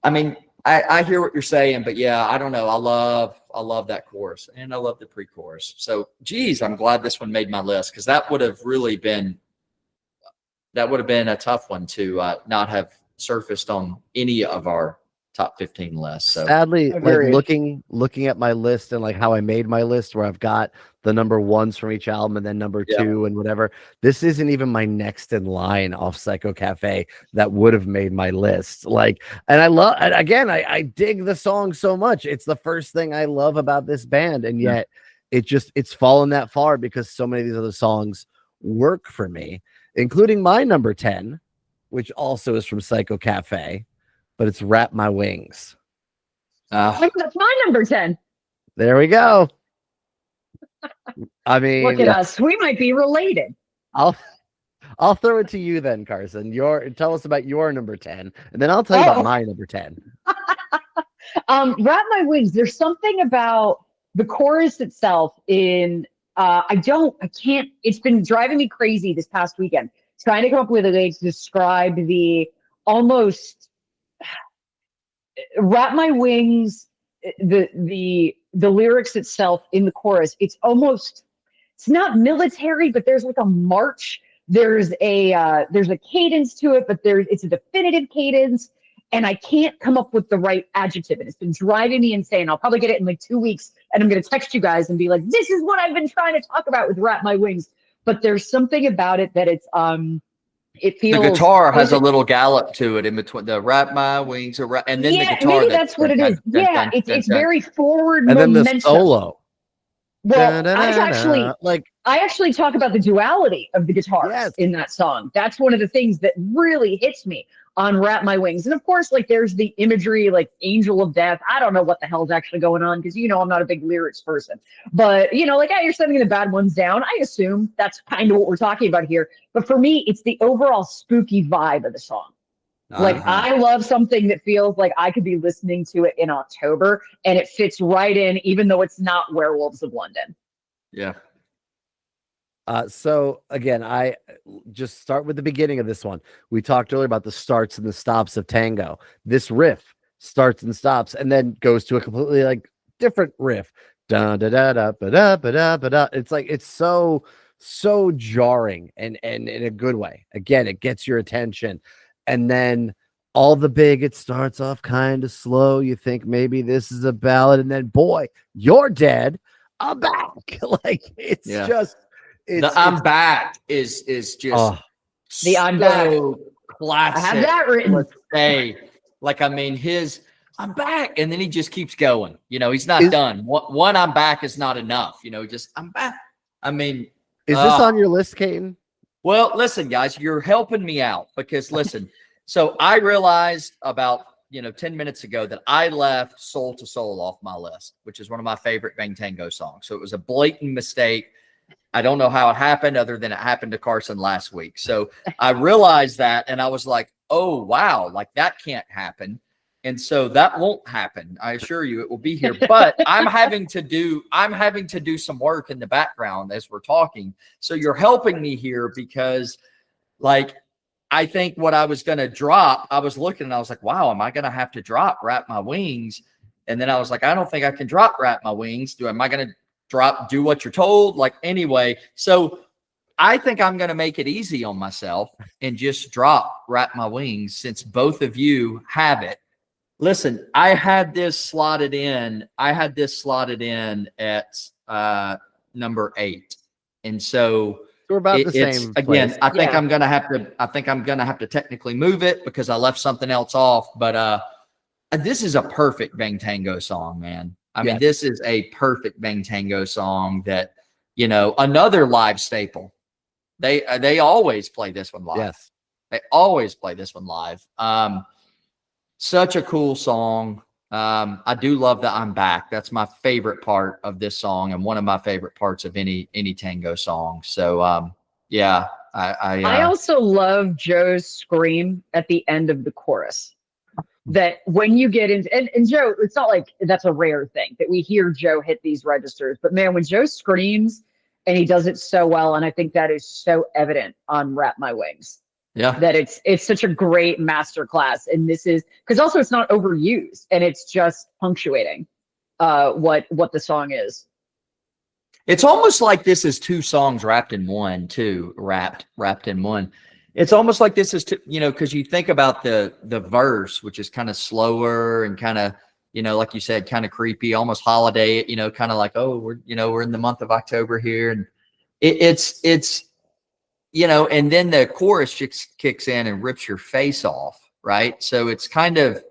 I mean, I hear what you're saying, but yeah, I don't know. I love that chorus, and I love the pre-chorus. So, geez, I'm glad this one made my list, because that would have been a tough one to not have surfaced on any of our top 15 lists. So sadly, like looking at my list and like how I made my list, where I've got the number ones from each album and then number two and whatever. This isn't even my next in line off Psycho Cafe that would have made my list. Like, and I dig the song so much. It's the first thing I love about this band, and yet it's fallen that far because so many of these other songs work for me, including my number 10, which also is from Psycho Cafe. But it's Wrap My Wings. That's my number 10. There we go. I mean, look at us. We might be related. I'll throw it to you then, Carson. Tell us about your number 10, and then I'll tell you about my number 10. Wrap My Wings. There's something about the chorus itself in I can't, it's been driving me crazy this past weekend, trying to come up with a way to describe the almost Wrap My Wings, the lyrics itself in the chorus. It's not military, but there's like a march. There's a cadence to it, but it's a definitive cadence, and I can't come up with the right adjective. And it's been driving me insane. I'll probably get it in like 2 weeks, and I'm going to text you guys and be like, this is what I've been trying to talk about with Wrap My Wings. But there's something about it that it feels, the guitar has a little gallop to it in between the Wrap My Wings, and then the guitar. Maybe that's what it is. Yeah, it's very forward and momentum. then the solo. Well, I actually talk about the duality of the guitars in that song. That's one of the things that really hits me on Wrap My Wings. And of course, like there's the imagery, like Angel of Death. I don't know what the hell's actually going on, because I'm not a big lyrics person. But like, you're sending the bad ones down. I assume that's kind of what we're talking about here. But for me, it's the overall spooky vibe of the song. Like, I love something that feels like I could be listening to it in October, and it fits right in, even though it's not Werewolves of London. Yeah. So again, I just start with the beginning of this one. We talked earlier about the starts and the stops of Tango. This riff starts and stops, and then goes to a completely like different riff. Da da da da ba da ba da ba da. It's like, it's so jarring and in a good way. Again, it gets your attention. And then it starts off kind of slow. You think maybe this is a ballad, and then boy, you're dead. I'm back. Like, it's just, I'm back is just the I'm back classic. I have that written. Hey, like, I mean, I'm back. And then he just keeps going. You know, he's not done. One, I'm back is not enough. You know, just, I'm back. I mean, is this on your list, Caden? Well, listen, guys, you're helping me out because listen, so I realized about, 10 minutes ago that I left Soul to Soul off my list, which is one of my favorite Bang Tango songs. So it was a blatant mistake. I don't know how it happened other than it happened to Carson last week. So I realized that and I was like, oh, wow, like that can't happen. And so that won't happen. I assure you it will be here. But I'm having to do some work in the background as we're talking. So you're helping me here because like I think what I was going to drop, I was looking and I was like, wow, am I going to have to drop Wrap My Wings? And then I was like, I don't think I can drop Wrap My Wings. Am I going to drop Do What You're Told? Like anyway, so I think I'm going to make it easy on myself and just drop Wrap My Wings since both of you have it. Listen, I had this slotted in at number 8. And so we're about the same again, place. I think I'm going to have to technically move it because I left something else off, but this is a perfect Bang Tango song, man. I mean, this is a perfect Bang Tango song that, another live staple. They always play this one live. Yes. They always play this one live. Such a cool song. I do love that I'm back. That's my favorite part of this song and one of my favorite parts of any tango song. So, yeah. I also love Joe's scream at the end of the chorus. That when you get into, and Joe, it's not like that's a rare thing that we hear Joe hit these registers, but man, when Joe screams and he does it so well, and I think that is so evident on Wrap My Wings. Yeah, that it's such a great masterclass, and this is because also it's not overused and it's just punctuating what the song is. It's almost like this is 2 songs wrapped in one, too. Wrapped in one. It's almost like this is because you think about the verse, which is kind of slower and kind of like you said, kind of creepy, almost holiday. Kind of like, oh, we're in the month of October here, and it's. And then the chorus kicks in and rips your face off, right? So it's kind of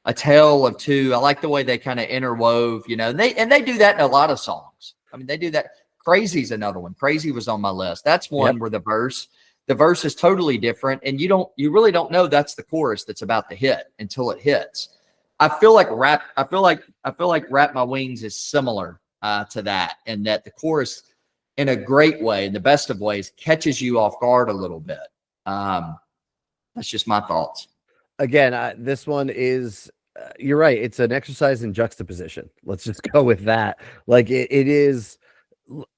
a tale of two. I like the way they kind of interwove, and they do that in a lot of songs. I mean, they do that. Crazy's another one. Crazy was on my list. That's one where the verse is totally different, and you really don't know that's the chorus that's about to hit until it hits. I feel like Wrap My Wings is similar to that, and that the chorus, in a great way, in the best of ways, catches you off guard a little bit. That's just my thoughts. Again, this one is, you're right. It's an exercise in juxtaposition. Let's just go with that. Like it is,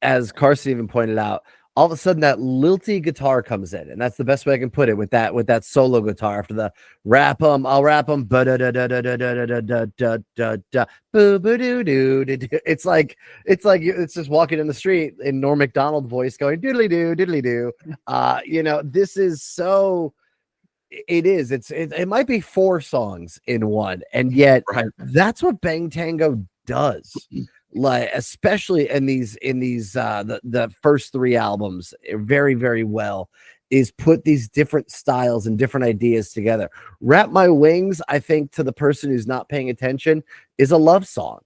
as Carson even pointed out, all of a sudden that lilty guitar comes in, and that's the best way I can put it with that solo guitar after the wrap 'em, I'll wrap 'em. It's just walking in the street in Norm Macdonald voice going doodly doo diddly doo. This is so. It might be 4 songs in one, and yet that's what Bang Tango does. Like especially in these the first 3 albums very, very well, is put these different styles and different ideas together. Wrap My Wings, I think, to the person who's not paying attention, is a love song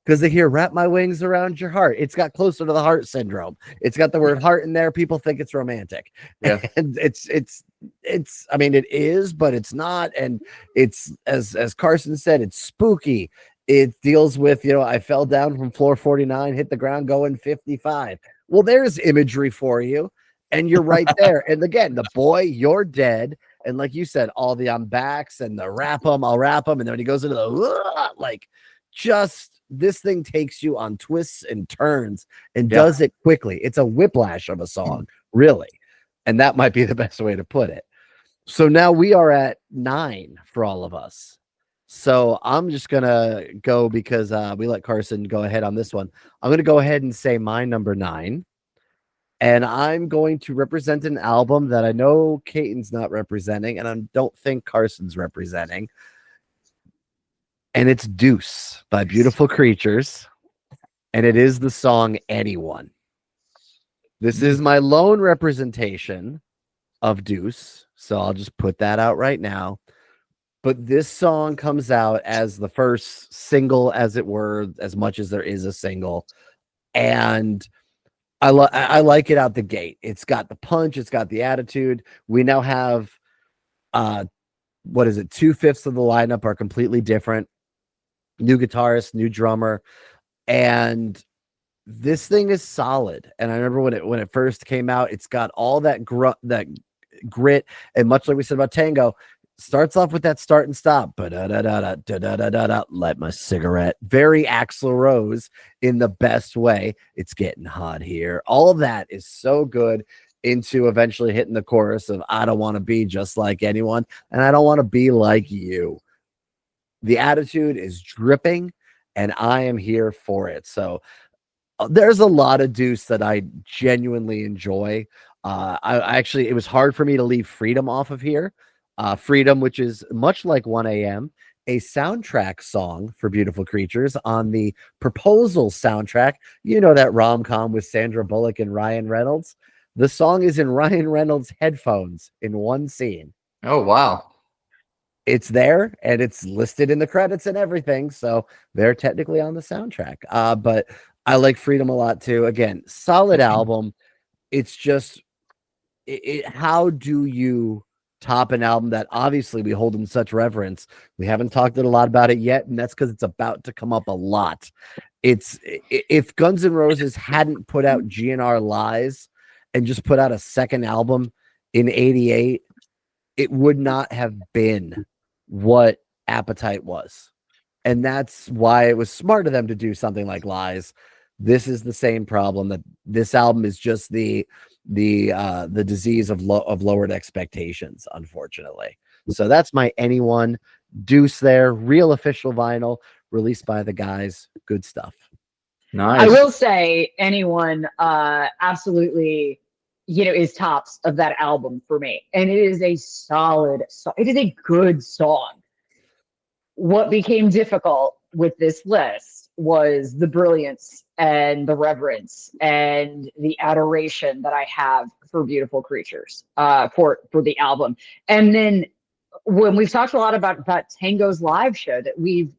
because they hear wrap my wings around your heart. It's got Closer to the Heart syndrome. It's got the word heart in there. People think it's romantic. And it's I mean, it is, but it's not. And it's, as Carson said, it's spooky. It deals with, I fell down from floor 49, hit the ground going 55. Well, there's imagery for you, and you're right there. And again, the boy, you're dead. And like you said, all the I'm backs and the wrap 'em, I'll wrap 'em. And then when he goes into the just this thing takes you on twists and turns and does it quickly. It's a whiplash of a song, really. And that might be the best way to put it. So now we are at 9 for all of us. So I'm just going to go because we let Carson go ahead on this one. I'm going to go ahead and say my number 9. And I'm going to represent an album that I know Caton's not representing, and I don't think Carson's representing. And it's Deuce by Beautiful Creatures. And it is the song Anyone. This is my lone representation of Deuce. So I'll just put that out right now. But this song comes out as the first single, as it were, as much as there is a single. And I like it out the gate. It's got the punch, it's got the attitude. We now have what is it? 2/5 of the lineup are completely different. New guitarist, new drummer, and this thing is solid. And I remember when it first came out, it's got all that grit, and much like we said about Tango, starts off with that start and stop. Light my cigarette. Very Axl Rose in the best way. It's getting hot here. All of that is so good into eventually hitting the chorus of I don't want to be just like anyone, and I don't want to be like you. The attitude is dripping, and I am here for it. So there's a lot of Deuce that I genuinely enjoy. I actually, it was hard for me to leave Freedom off of here. Freedom, which is much like 1 a.m., a soundtrack song for Beautiful Creatures on the Proposal soundtrack. You know, that rom-com with Sandra Bullock and Ryan Reynolds. The song is in Ryan Reynolds' headphones in one scene. Oh, wow. It's there and it's listed in the credits and everything. So they're technically on the soundtrack. But I like Freedom a lot too. Again, solid album. It's just, how do you top an album that obviously we hold in such reverence? We haven't talked a lot about it yet, and that's because it's about to come up a lot. It's, if Guns N' Roses hadn't put out GNR Lies and just put out a second album in '88, it would not have been what Appetite was. And that's why it was smart of them to do something like Lies. This is the same problem, that this album is just the disease of lowered expectations, unfortunately. So that's my anyone Deuce there. Real official vinyl released by the guys. Good stuff. Nice. I will say anyone absolutely, is tops of that album for me. And it is a solid song. It is a good song. What became difficult with this list was the brilliance and the reverence and the adoration that I have for Beautiful Creatures, for the album. And then when we've talked a lot about Tango's live show, that we've,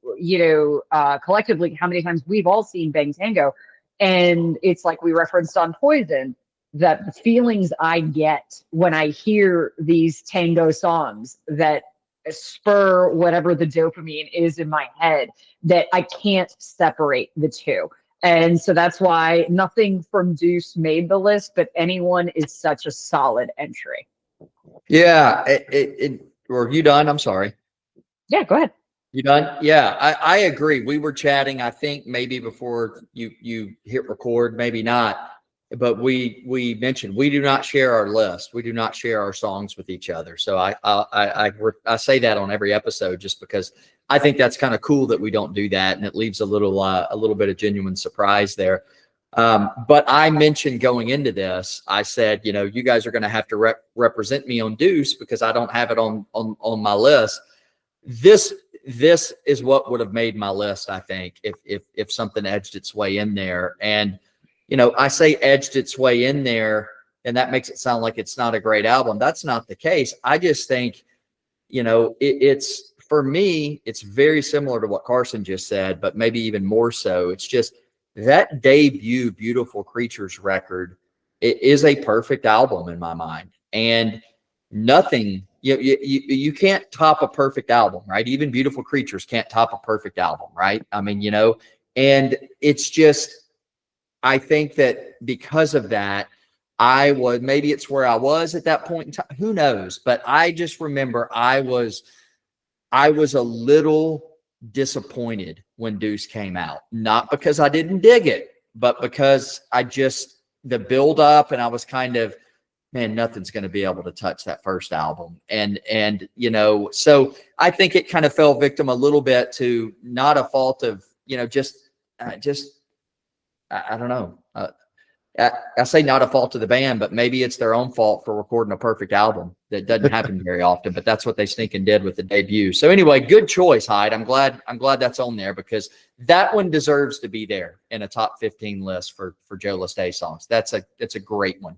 collectively, how many times we've all seen Bang Tango. And it's like we referenced on Poison, that the feelings I get when I hear these Tango songs that spur whatever the dopamine is in my head, that I can't separate the two. And so that's why nothing from Deuce made the list, but anyone is such a solid entry. Yeah. Were you done? I'm sorry. Yeah, go ahead. You done? Yeah, I agree. We were chatting, I think maybe before you hit record, maybe not. But we mentioned we do not share our list. We do not share our songs with each other. So I say that on every episode just because I think that's kind of cool that we don't do that, and it leaves a little bit of genuine surprise there. But I mentioned going into this, I said, you guys are going to have to represent me on Deuce because I don't have it on my list. This is what would have made my list, I think, if something edged its way in there. And I say edged its way in there, and that makes it sound like it's not a great album. That's not the case. I just think, it's, for me, it's very similar to what Carson just said, but maybe even more so. It's just that debut Beautiful Creatures record, it is a perfect album in my mind. And nothing, you can't top a perfect album, right? Even Beautiful Creatures can't top a perfect album, right? I mean, and it's just, I think that because of that, maybe it's where I was at that point in time. Who knows? But I just remember I was a little disappointed when Deuce came out, not because I didn't dig it, but because the build up, and I was kind of, man, nothing's going to be able to touch that first album. And so I think it kind of fell victim a little bit to not a fault of, I don't know. I say not a fault of the band, but maybe it's their own fault for recording a perfect album. That doesn't happen very often, but that's what they stinking did with the debut. So anyway, good choice, Hyde. I'm glad that's on there because that one deserves to be there in a top 15 list for Joe Lesté songs. It's a great one.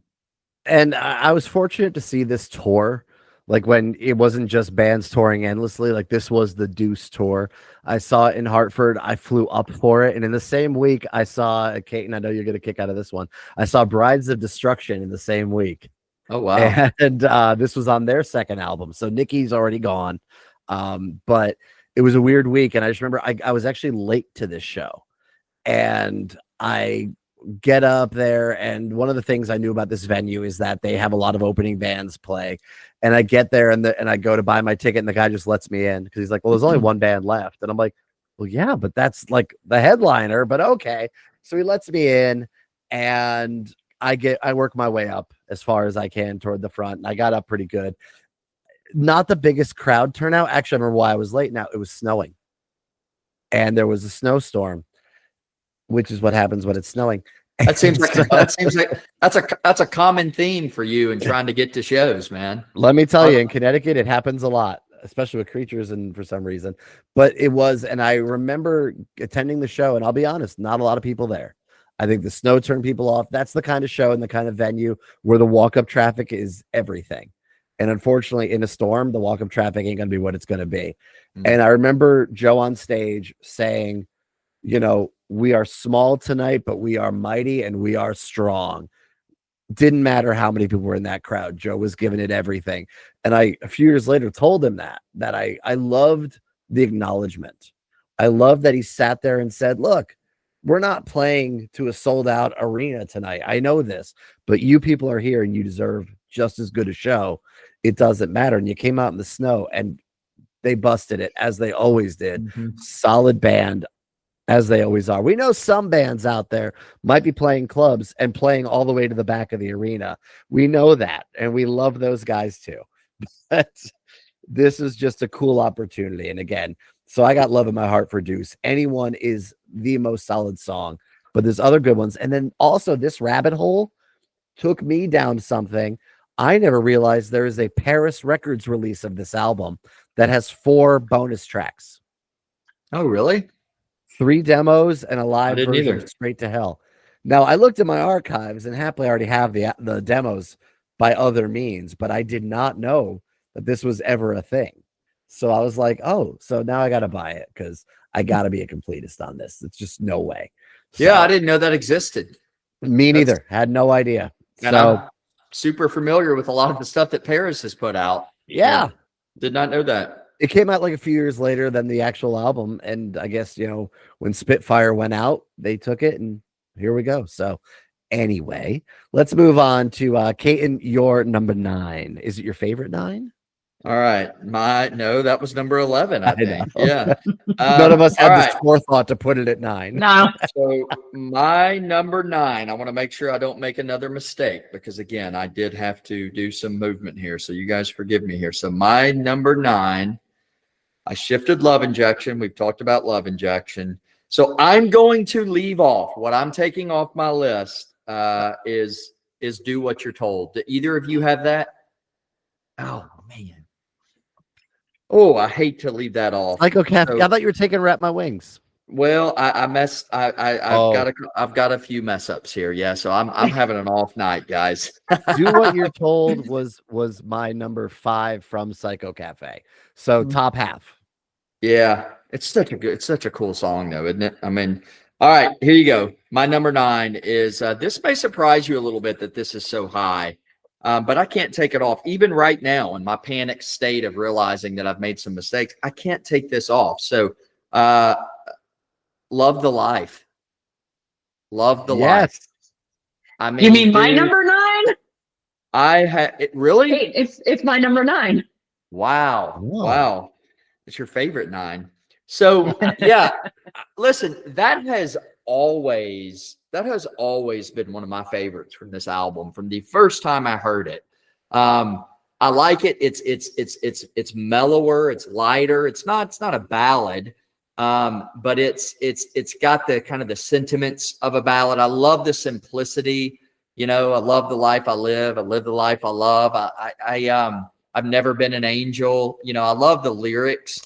And I was fortunate to see this tour Like when it wasn't just bands touring endlessly, like this was the Deuce tour. I saw it in Hartford. I flew up for it. And in the same week, I saw Kate, and I know you're going to kick out of this one. I saw Brides of Destruction in the same week. Oh, wow. And this was on their second album. So Nikki's already gone. But it was a weird week. And I just remember I was actually late to this show. And I get up there, and one of the things I knew about this venue is that they have a lot of opening bands play. And I get there, and I go to buy my ticket, and the guy just lets me in because he's like, well, there's only one band left. And I'm like, well, yeah, but that's like the headliner, but okay. So he lets me in, and I work my way up as far as I can toward the front, and I got up pretty good. Not the biggest crowd turnout. Actually, I remember why I was late. Now it was snowing, and there was a snowstorm, which is what happens when it's snowing. That seems like that's a common theme for you in trying to get to shows, man. Let me tell you, in Connecticut, it happens a lot, especially with Creatures, and for some reason. But it was, and I remember attending the show, and I'll be honest, not a lot of people there. I think the snow turned people off. That's the kind of show and the kind of venue where the walk-up traffic is everything. And unfortunately, in a storm, the walk-up traffic ain't going to be what it's going to be. And I remember Joe on stage saying, you know, we are small tonight, but we are mighty and we are strong. Didn't matter how many people were in that crowd. Joe was giving it everything. And I, a few years later, told him that I loved the acknowledgement. I love that he sat there and said, look, we're not playing to a sold out arena tonight. I know this, but you people are here and you deserve just as good a show. It doesn't matter. And you came out in the snow and they busted it as they always did. Solid band as they always are. We know some bands out there might be playing clubs and playing all the way to the back of the arena. We know that, and we love those guys too. But this is just a cool opportunity. And again, so I got love in my heart for Deuce. Anyone is the most solid song, but there's other good ones. And then also this rabbit hole took me down something. I never realized there is a Paris Records release of this album that has 4 bonus tracks. Oh, really? 3 demos and a live version either. of Straight to Hell. Now, I looked in my archives and happily already have the demos by other means, but I did not know that this was ever a thing. So I was like, oh, so now I got to buy it because I got to be a completist on this. It's just no way. So, Yeah, I didn't know that existed. Me neither. Had no idea. And So I'm super familiar with a lot of the stuff that Paris has put out. yeah. Did not know that. It came out like a few years later than the actual album. And I guess, you know, when Spitfire went out, they took it and here we go. So anyway, let's move on to Kaiten, your number 9. Is it your favorite 9? All right. No, that was number 11, I think. know. Yeah. None of us had all this forethought to put it at 9. No. So my number 9, I want to make sure I don't make another mistake because again, I did have to do some movement here. So you guys forgive me here. So my number 9, I shifted Love Injection. We've talked about Love Injection. So I'm going to leave off. What I'm taking off my list is Do What You're Told. Do either of you have that? Oh, man. Oh, I hate to leave that off. Psycho Cafe. So, I thought you were taking Wrap My Wings. well, I've got a few mess ups here. Yeah, so I'm having an off night, guys. Do What You're Told was my number 5 from Psycho Cafe. So top half. Yeah, it's such a cool song though, isn't it? I mean, all right, here you go. My number 9 is this may surprise you a little bit that this is so high. But I can't take it off. Even right now, in my panic state of realizing that I've made some mistakes, I can't take this off. So, Love the Life. Love the Life. I mean, You mean my number 9? I had it really. Hey, it's my number 9. Wow. Whoa. Wow. It's your favorite 9. So, yeah, listen, that has always been one of my favorites from this album from the first time I heard it. I like it. It's mellower, it's lighter. It's not a ballad. But it's got the kind of the sentiments of a ballad. I love the simplicity. You know, I love the life I live. I live the life I love. I've never been an angel. You know, I love the lyrics.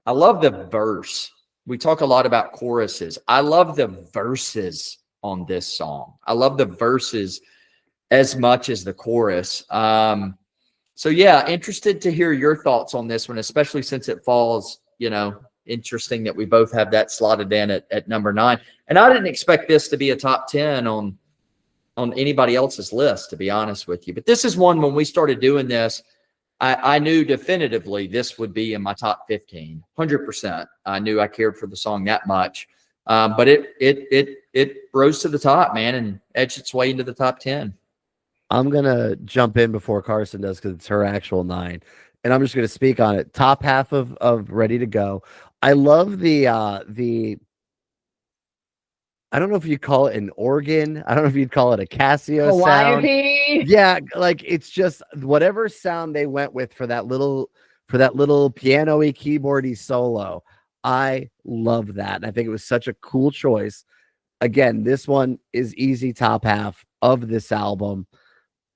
I love the verse. We talk a lot about choruses. I love the verses on this song. I love the verses as much as the chorus. So yeah, interested to hear your thoughts on this one, especially since it falls, interesting that we both have that slotted in at number 9. And I didn't expect this to be a top 10 on anybody else's list, to be honest with you. But this is one, when we started doing this, I knew definitively this would be in my top 15, 100%. I knew I cared for the song that much. But it rose to the top, man, and edged its way into the top 10. I'm gonna jump in before Carson does because it's her actual 9, and I'm just gonna speak on it. Top half of Ready to Go. I love the I don't know if you'd call it an organ. I don't know if you'd call it a Casio sound. Calliope. Yeah, like it's just whatever sound they went with for that little piano-y keyboardy solo. I love that. And I think it was such a cool choice. Again, this one is easy top half of this album.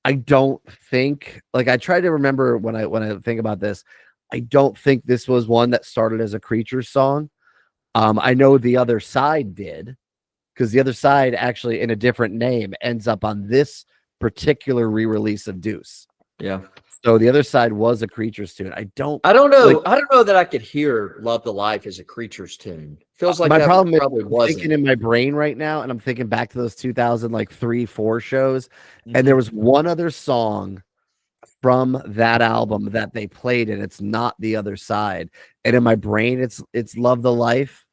I don't think, like, I try to remember when I think about this, I don't think this was one that started as a Creatures song. I know The Other Side did, because The Other Side actually, in a different name, ends up on this particular re-release of Deuce. Yeah. So The Other Side was a Creatures tune. I don't know. like, I don't know that I could hear "Love the Life" as a Creatures tune. Feels like my that problem probably is wasn't. thinking in my brain right now, and I'm thinking back to those 2003-4 shows, Mhm. and there was one other song from that album that they played, and it's not The Other Side. And in my brain, it's Love the Life,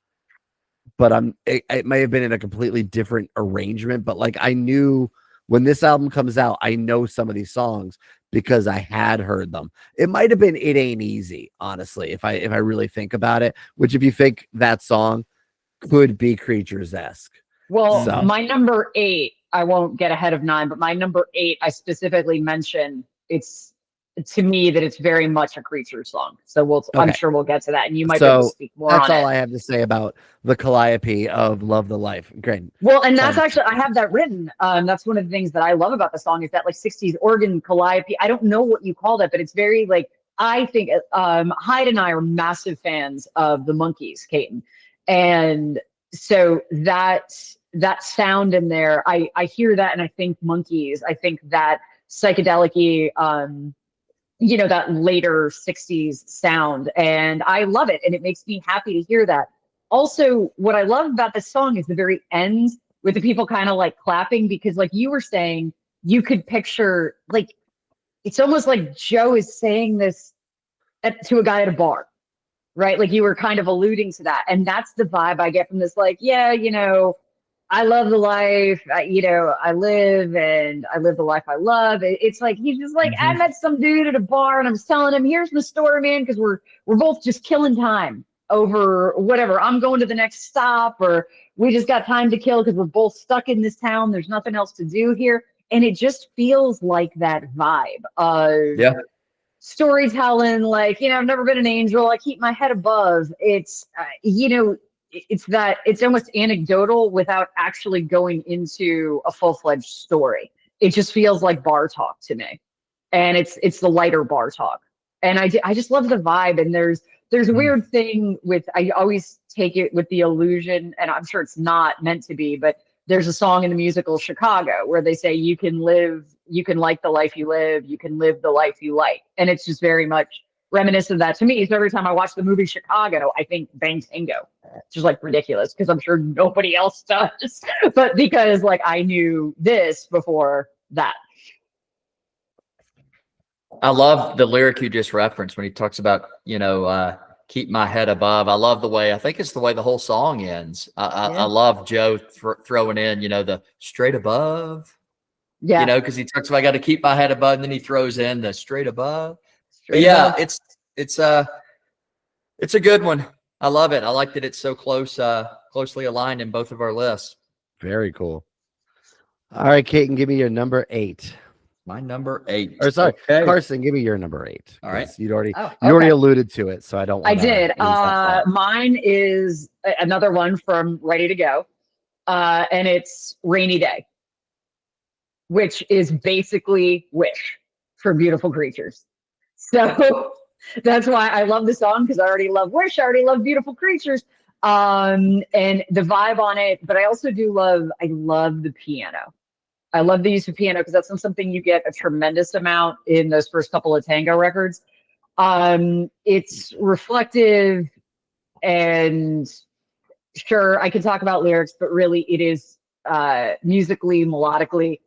but it may have been in a completely different arrangement. But like, I knew when this album comes out, I know some of these songs because I had heard them. It might have been It Ain't Easy, honestly, if I really think about it, which, if you think that song could be Creatures-esque. Well, So my number 8, I won't get ahead of 9, but my number 8, I specifically mentioned it's, to me, that it's very much a Creature song. So I'm okay. sure we'll get to that, and you might be able to speak more on it. That's all I have to say about the Calliope of Love the Life. Great. Well, and that's actually, I have that written. That's one of the things that I love about the song, is that like 60s organ Calliope. I don't know what you call that, but it's very like, I think Hyde and I are massive fans of the Monkees, Caton. And so that sound in there, I hear that and I think Monkees. I think that psychedelic-y, that later 60s sound, and I love it, and it makes me happy to hear that. Also, what I love about this song is the very end with the people kind of like clapping, because like you were saying, you could picture, like, it's almost like Joe is saying this to a guy at a bar, right? Like you were kind of alluding to that. And that's the vibe I get from this, like, yeah, I love the life, I live, and I live the life I love. It's like, he's just like, I met some dude at a bar and I was telling him, here's the story, man, because we're both just killing time over whatever. I'm going to the next stop, or we just got time to kill because we're both stuck in this town. There's nothing else to do here. And it just feels like that vibe of storytelling, like, I've never been an angel, I keep my head above. It's it's almost anecdotal without actually going into a full-fledged story. It just feels like bar talk to me, and it's the lighter bar talk. And I just love the vibe. And there's a weird thing with, I always take it with the illusion, and I'm sure it's not meant to be, but there's a song in the musical Chicago where they say you can like the life you live, you can live the life you like. And it's just very much reminiscent of that to me. So every time I watch the movie Chicago, I think Bang Tango. It's just like ridiculous because I'm sure nobody else does. But because like I knew this before that. I love the lyric you just referenced when he talks about, keep my head above. I love the way, I think it's the way the whole song ends. I love Joe throwing in, the straight above. Yeah. Because he talks about, I got to keep my head above, and then he throws in the straight above. Above. It's a good one. I love it. I like that it's so closely aligned in both of our lists. Very cool. All right, Caton, give me your number 8. My number 8. Or sorry, okay. Carson, give me your number 8. All right. You already alluded to it, so I don't want I did. Mine is another one from Ready to Go. And it's Rainy Day, which is basically Wish for Beautiful Creatures. So that's why I love the song, because I already love Wish. I already love Beautiful Creatures. And the vibe on it, but I also I love the piano. I love the use of piano because that's not something you get a tremendous amount in those first couple of tango records. It's reflective, and sure, I can talk about lyrics, but really it is musically, melodically,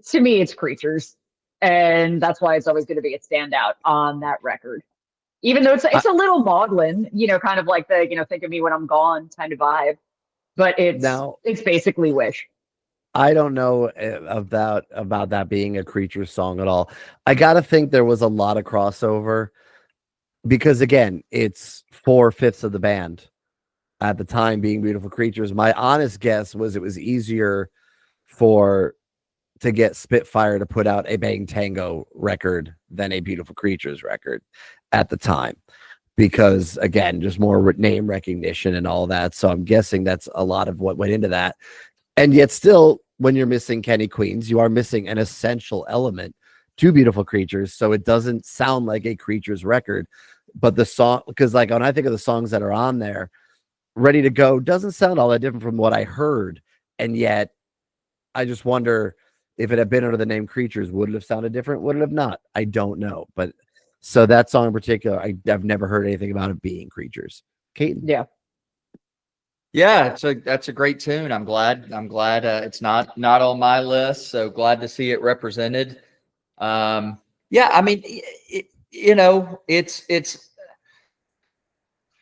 to me, it's Creatures. And that's why it's always going to be a standout on that record. Even though it's a little maudlin, kind of like the, think of me when I'm gone kind of vibe. But it's basically Wish. I don't know about that being a Creature song at all. I gotta think there was a lot of crossover because again, it's 4/5 of the band at the time being Beautiful Creatures. My honest guess was it was easier to get Spitfire to put out a Bang Tango record than a Beautiful Creatures record at the time. Because again, just more name recognition and all that. So I'm guessing that's a lot of what went into that. And yet still, when you're missing Kenny Queens, you are missing an essential element to Beautiful Creatures. So it doesn't sound like a Creatures record, but the song, because like when I think of the songs that are on there, Ready to Go doesn't sound all that different from what I heard. And yet I just wonder if it had been under the name Creatures, would it have sounded different? Would it have not? I don't know. But so that song in particular, I've never heard anything about it being Creatures. Caden. Yeah. Yeah, that's a great tune. I'm glad it's not on my list. So glad to see it represented. Yeah, I mean, it's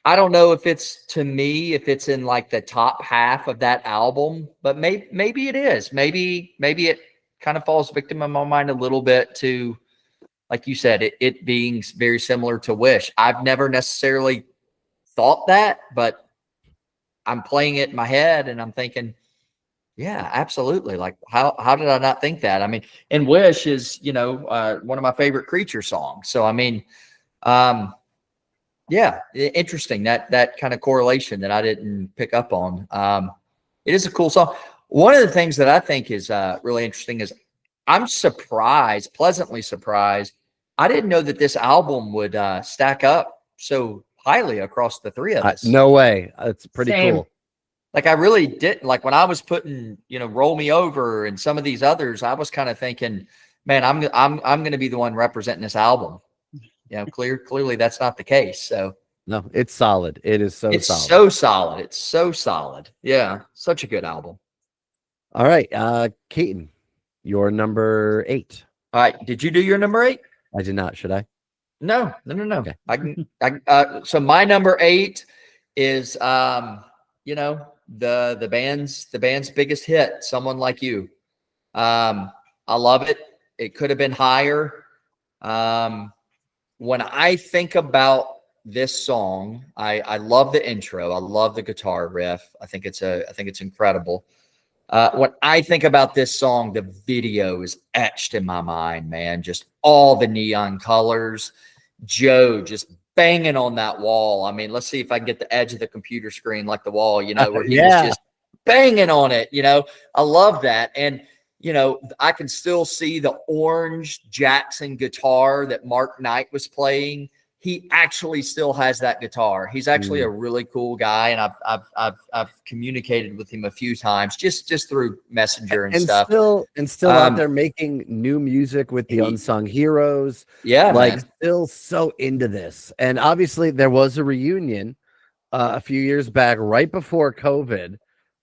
I don't know if it's, to me, if it's in like the top half of that album, but maybe it is. Maybe it kind of falls victim in my mind a little bit to, like you said, it being very similar to Wish. I've never necessarily thought that, but I'm playing it in my head and I'm thinking, yeah, absolutely. Like how did I not think that? I mean, and Wish is, one of my favorite Creature songs. So, I mean, yeah, interesting that kind of correlation that I didn't pick up on. It is a cool song. One of the things that I think is really interesting is I'm pleasantly surprised. I didn't know that this album would stack up so highly across the three of us. No way. It's pretty cool. Like I really didn't, like when I was putting, Roll Me Over and some of these others, I was kind of thinking, man, I'm going to be the one representing this album. Clearly that's not the case. So no, it's solid. It is solid. It's so solid. It's so solid. Yeah. Such a good album. All right. Keaton, your number 8. All right. Did you do your number 8? I did not. Should I? No. Okay. So my number 8 is, the band's biggest hit, Someone Like You. I love it. It could have been higher. When I think about this song, I love the intro. I love the guitar riff. I think it's incredible. When I think about this song, the video is etched in my mind, man. Just all the neon colors, Joe just banging on that wall. I mean, let's see if I can get the edge of the computer screen like the wall, where he was just banging on it. I love that. And I can still see the orange Jackson guitar that Mark Knight was playing. He actually still has that guitar. He's actually a really cool guy, and I've communicated with him a few times just through Messenger and stuff. Still out there making new music with the Unsung Heroes. Yeah, like man. Still so into this. And obviously there was a reunion a few years back, right before COVID,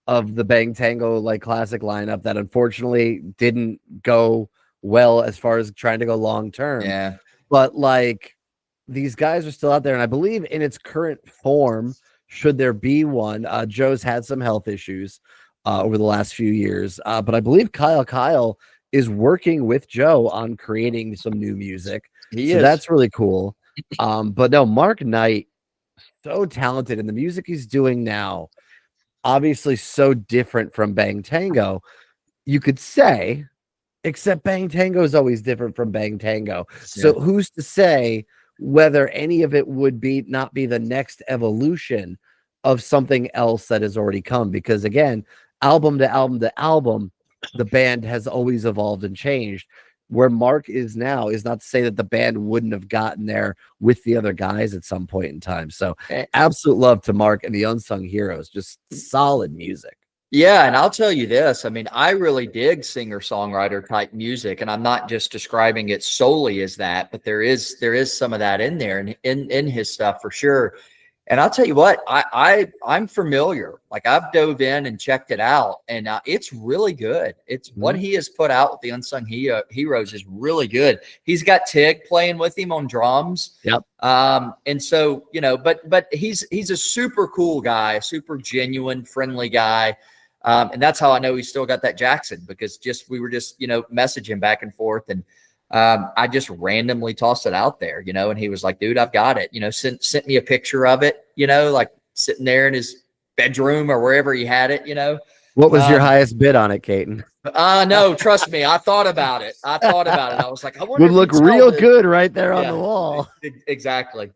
of the Bang Tango classic lineup that unfortunately didn't go well as far as trying to go long term. Yeah. But these guys are still out there, and I believe in its current form, should there be one, Joe's had some health issues over the last few years. But I believe Kyle is working with Joe on creating some new music. That's really cool. But no, Mark Knight, so talented, and the music he's doing now, obviously so different from Bang Tango, you could say, except Bang Tango is always different from Bang Tango. Yeah. So who's to say whether any of it would not be the next evolution of something else that has already come? Because again, album to album to album, the band has always evolved and changed. Where Mark is now is not to say that the band wouldn't have gotten there with the other guys at some point in time. So absolute love to Mark and the Unsung Heroes, just solid music. Yeah, and I'll tell you this. I mean, I really dig singer-songwriter type music, and I'm not just describing it solely as that, but there is some of that in there and in his stuff for sure. And I'll tell you what, I'm familiar. Like I've dove in and checked it out, and it's really good. It's what he has put out with the Unsung Heroes is really good. He's got Tig playing with him on drums. Yep. And so but he's a super cool guy, super genuine, friendly guy. And that's how I know he's still got that Jackson, because we were just messaging back and forth, and I just randomly tossed it out there, and he was like, dude, I've got it, sent me a picture of it, like sitting there in his bedroom or wherever he had it, What was your highest bid on it, Caton? No, trust me. I thought about it. I was like, I wonder would look real good right there on the wall. Exactly.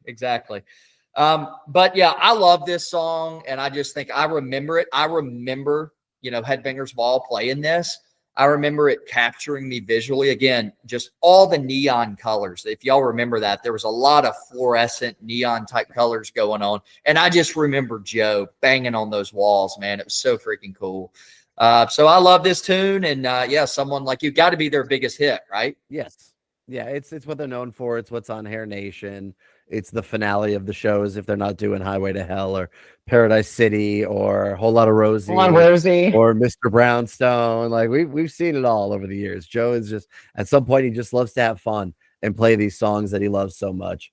But yeah, I love this song, and I just think I remember it. I remember, Headbangers Ball playing this. I remember it capturing me visually. Again, just all the neon colors. If y'all remember that, there was a lot of fluorescent neon type colors going on. And I just remember Joe banging on those walls, man. It was so freaking cool. So I love this tune. And yeah, someone like you got to be their biggest hit, right? Yes. Yeah, it's what they're known for. It's what's on Hair Nation. It's the finale of the shows if they're not doing Highway to Hell or Paradise City or Whole Lot of Rosie, or Mr. Brownstone. Like we've seen it all over the years. Joe is just, at some point, he just loves to have fun and play these songs that he loves so much.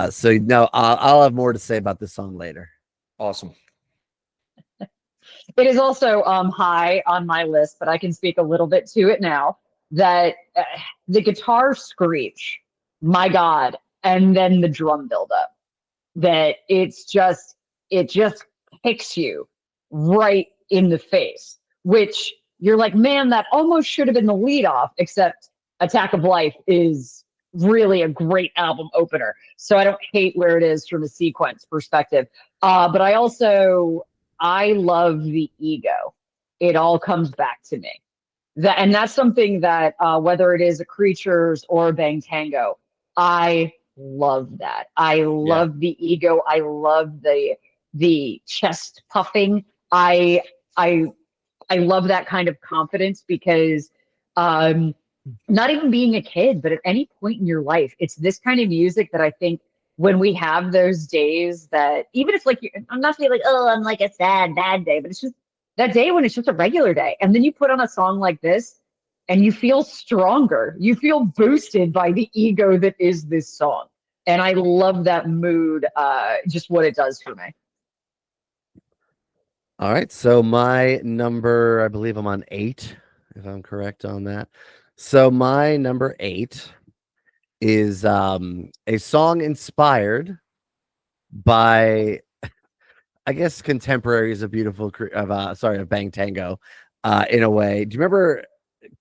So no, I'll have more to say about this song later. Awesome. It is also high on my list, but I can speak a little bit to it now. That the guitar screech, my God, and then the drum buildup, that it just kicks you right in the face, which you're like, man, that almost should have been the lead off, except Attack of Life is really a great album opener. So I don't hate where it is from a sequence perspective. But I love the ego. It all comes back to me. And that's something that whether it is a Creatures or a Bang Tango, I love that. I love the ego. I love the chest puffing. I love that kind of confidence, because not even being a kid, but at any point in your life, it's this kind of music that I think when we have those days that, even if like, I'm not saying like, oh, I'm like a sad, bad day, but it's just that day when it's just a regular day. And then you put on a song like this and you feel stronger. You feel boosted by the ego that is this song. And I love that mood, just what it does for me. All right. So my number, I believe I'm on 8, if I'm correct on that. So my number 8 is a song inspired by, I guess, contemporaries of of Bang Tango, in a way. Do you remember,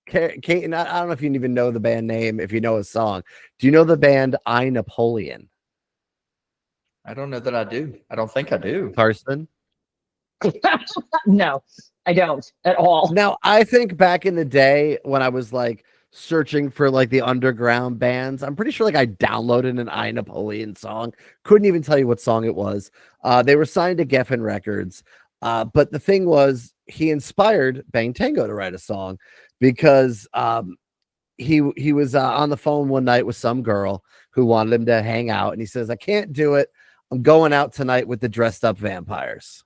Kate? I don't know if you even know the band name. If you know a song, do you know the band I, Napoleon? I don't know that I do. I don't think I do. Carson? No, I don't at all. Now, I think back in the day when I was like searching for like the underground bands, I'm pretty sure like I downloaded an I, Napoleon song. Couldn't even tell you what song it was. They were signed to Geffen Records. But the thing was, he inspired Bang Tango to write a song, because he was on the phone one night with some girl who wanted him to hang out, and he says, I can't do it. I'm going out tonight with the dressed up vampires.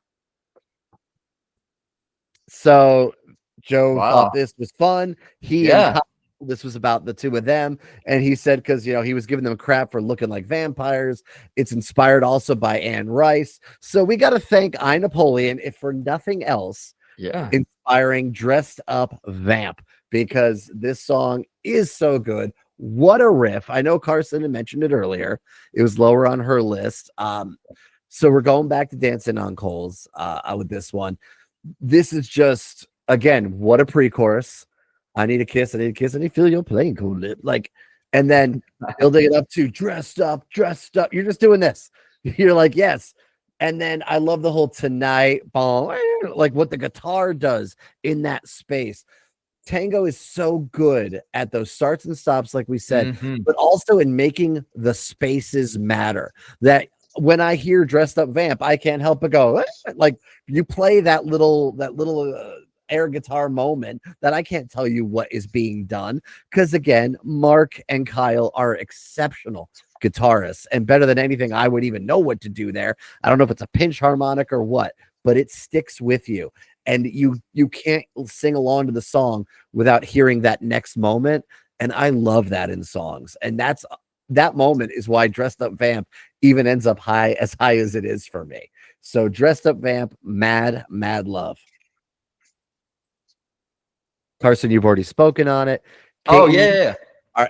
So Joe thought this was fun. This was about the two of them, and he said, because he was giving them crap for looking like vampires. It's inspired also by Anne Rice. So we got to thank I, Napoleon, if for nothing else, inspiring dressed up vamp, because this song is so good. What a riff. I know Carson had mentioned it earlier. It was lower on her list. So we're going back to Dancing on Coals with this one. This is just, again, what a pre-chorus. I need a kiss, I need a kiss, I need to feel your plain cool lip. Like, and then building it up to dressed up. You're just doing this. You're like, yes. And then I love the whole tonight, like what the guitar does in that space. Tango is so good at those starts and stops, like we said, but also in making the spaces matter. That when I hear Dressed Up Vamp, I can't help but go, like, you play that little air guitar moment that I can't tell you what is being done. Because again, Mark and Kyle are exceptional guitarists and better than anything I would even know what to do there. I don't know if it's a pinch harmonic or what, but it sticks with you. And you can't sing along to the song without hearing that next moment. And I love that in songs. And that moment is why Dressed Up Vamp even ends up high as it is for me. So Dressed Up Vamp, mad love. Carson, you've already spoken on it. Oh Katie, yeah.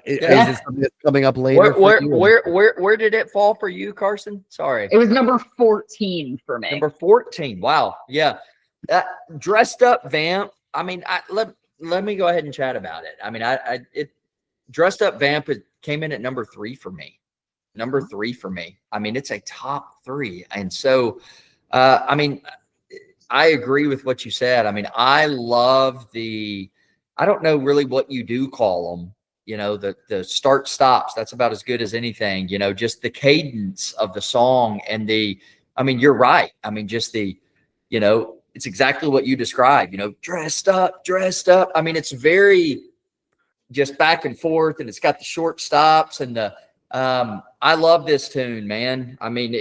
Is this something that's coming up later? Where did it fall for you, Carson? Sorry. It was number 14 for me. Number 14. Wow. Yeah. Dressed Up Vamp. I mean, let me go ahead and chat about it. I mean, it Dressed Up Vamp came in at number 3 for me. Number 3 for me. I mean, it's a top 3. And so, I mean, I agree with what you said. I mean, I love I don't know really what you do call them, you know, the start stops. That's about as good as anything, you know, just the cadence of the song and I mean, you're right. I mean, just you know, it's exactly what you described, you know, dressed up. I mean, it's very just back and forth, and it's got the short stops and I love this tune, man. I mean,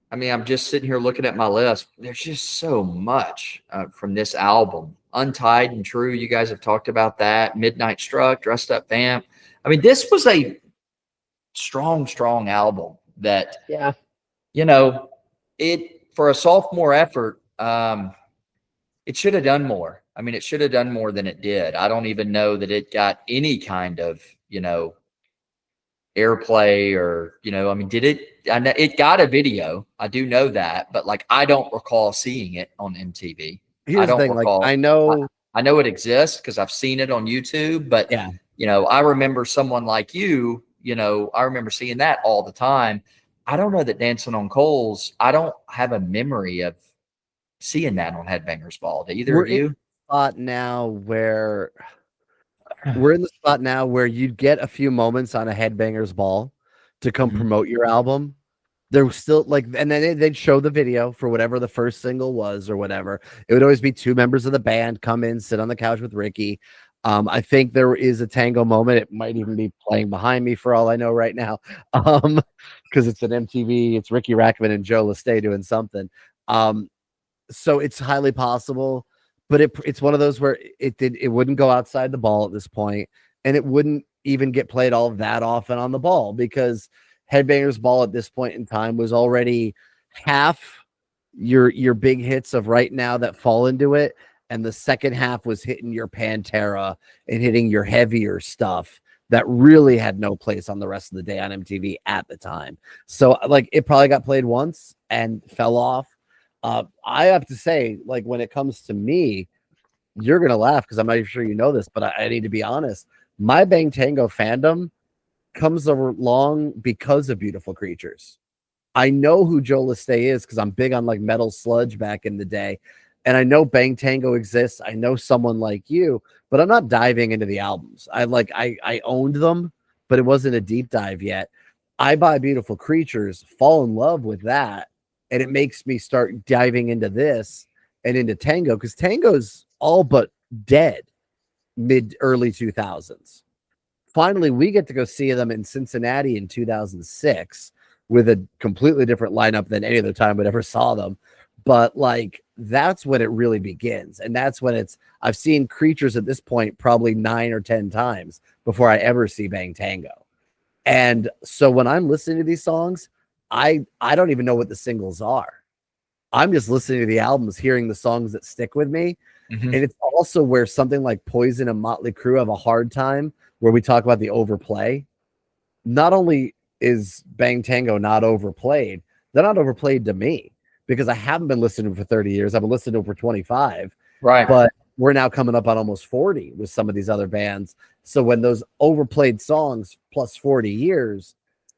I mean, I'm just sitting here looking at my list. There's just so much from this album. Untied and True, you guys have talked about that. Midnight Struck, Dressed Up Vamp. I mean, this was a strong album that, yeah, you know, for a sophomore effort, it should have done more. I mean, it should have done more than it did. I don't even know that it got any kind of, you know, airplay or, you know, I mean, did it? I know it got a video. I do know that, but like, I don't recall seeing it on MTV. Here's the thing, recall. Like, I know it exists because I've seen it on YouTube, but yeah, you know, I remember someone like you know, I remember seeing that all the time. I don't know that Dancing on Coals, I don't have a memory of seeing that on Headbangers Ball. Do either of you? We're in the spot now where you'd get a few moments on a Headbangers Ball to come promote your album. There was still like, and then they'd show the video for whatever the first single was or whatever. It would always be 2 members of the band come in, sit on the couch with Ricky. I think there is a tango moment. It might even be playing behind me for all I know right now. Because it's an MTV, it's Ricky Rackman and Joe Lesté doing something. So it's highly possible, but it's one of those where it wouldn't go outside the ball at this point, and it wouldn't even get played all that often on the ball because Headbangers Ball at this point in time was already half your big hits of right now that fall into it, and the second half was hitting your Pantera and hitting your heavier stuff that really had no place on the rest of the day on MTV at the time. So like it probably got played once and fell off. I have to say, like, when it comes to me, you're going to laugh because I'm not even sure you know this, but I need to be honest. My Bang Tango fandom comes along because of Beautiful Creatures. I know who Joe Lesté is because I'm big on like metal sludge back in the day. And I know Bang Tango exists. I know someone like you, but I'm not diving into the albums. I owned them, but it wasn't a deep dive yet. I buy Beautiful Creatures, fall in love with that. And it makes me start diving into this and into tango because tango's all but dead early 2000s. Finally, we get to go see them in Cincinnati in 2006 with a completely different lineup than any other time we ever saw them. But like, that's when it really begins. And that's when I've seen Creatures at this point probably 9 or 10 times before I ever see Bang Tango. And so when I'm listening to these songs, I don't even know what the singles are. I'm just listening to the albums, hearing the songs that stick with me. And it's also where something like Poison and Motley Crue have a hard time, where we talk about the overplay. Not only is Bang Tango not overplayed, they're not overplayed to me because I haven't been listening for 30 years. I've been listening to them for 25. Right. But we're now coming up on almost 40 with some of these other bands. So when those overplayed songs plus 40 years,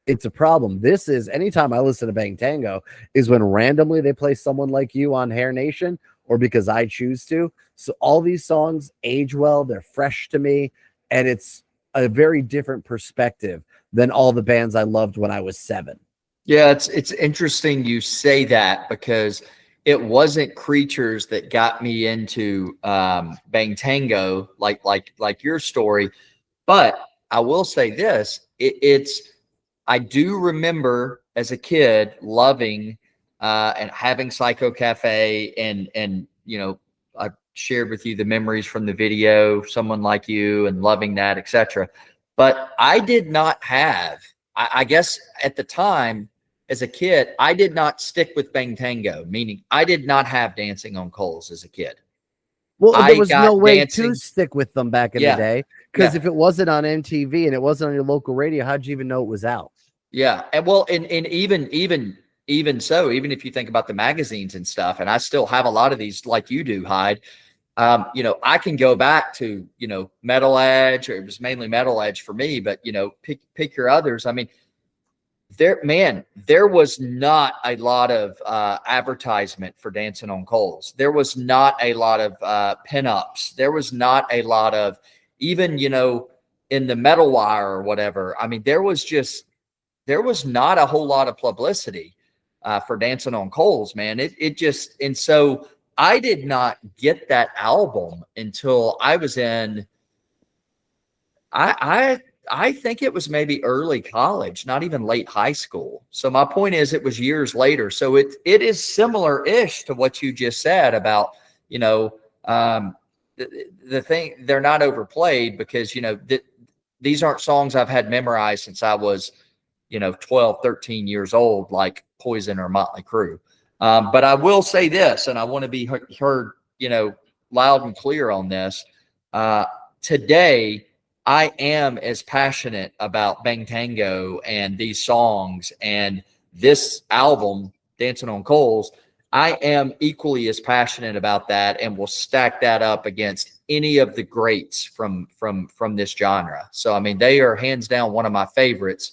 it's a problem. This is anytime I listen to Bang Tango is when randomly they play Someone Like You on Hair Nation or because I choose to. So all these songs age well, they're fresh to me, and it's a very different perspective than all the bands I loved when I was 7. Yeah, it's interesting you say that, because it wasn't Creatures that got me into Bang Tango, like your story. But I will say this: it's I do remember as a kid loving and having Psycho Cafe, and I shared with you the memories from the video, Someone Like You, and loving that, etc. But I did not have, I guess at the time as a kid, I did not stick with Bang Tango, meaning I did not have Dancing on Coals as a kid. Well, there I was no got way dancing. to stick with them back in the Yeah, day, because yeah. if it wasn't on MTV and it wasn't on your local radio, how'd you even know it was out? Yeah, and well, and even so, even if you think about the magazines and stuff, and I still have a lot of these, like you do, Hyde. I can go back to Metal Edge, or it was mainly Metal Edge for me, but pick your others. I mean, there was not a lot of advertisement for Dancing on Coals. There was not a lot of pinups. There was not a lot of, even in the Metal Wire or whatever. I mean, there was not a whole lot of publicity for Dancing on Coals, man. It just, and so I did not get that album until I was in, I think it was maybe early college, not even late high school. So my point is, it was years later. So it is similar-ish to what you just said about, the thing, they're not overplayed, because, these aren't songs I've had memorized since I was 12, 13 years old, like Poison or Motley Crue. But I will say this, and I want to be heard, loud and clear on this. Today, I am as passionate about Bang Tango and these songs and this album, Dancing on Coals. I am equally as passionate about that, and will stack that up against any of the greats from this genre. So, I mean, they are hands down one of my favorites.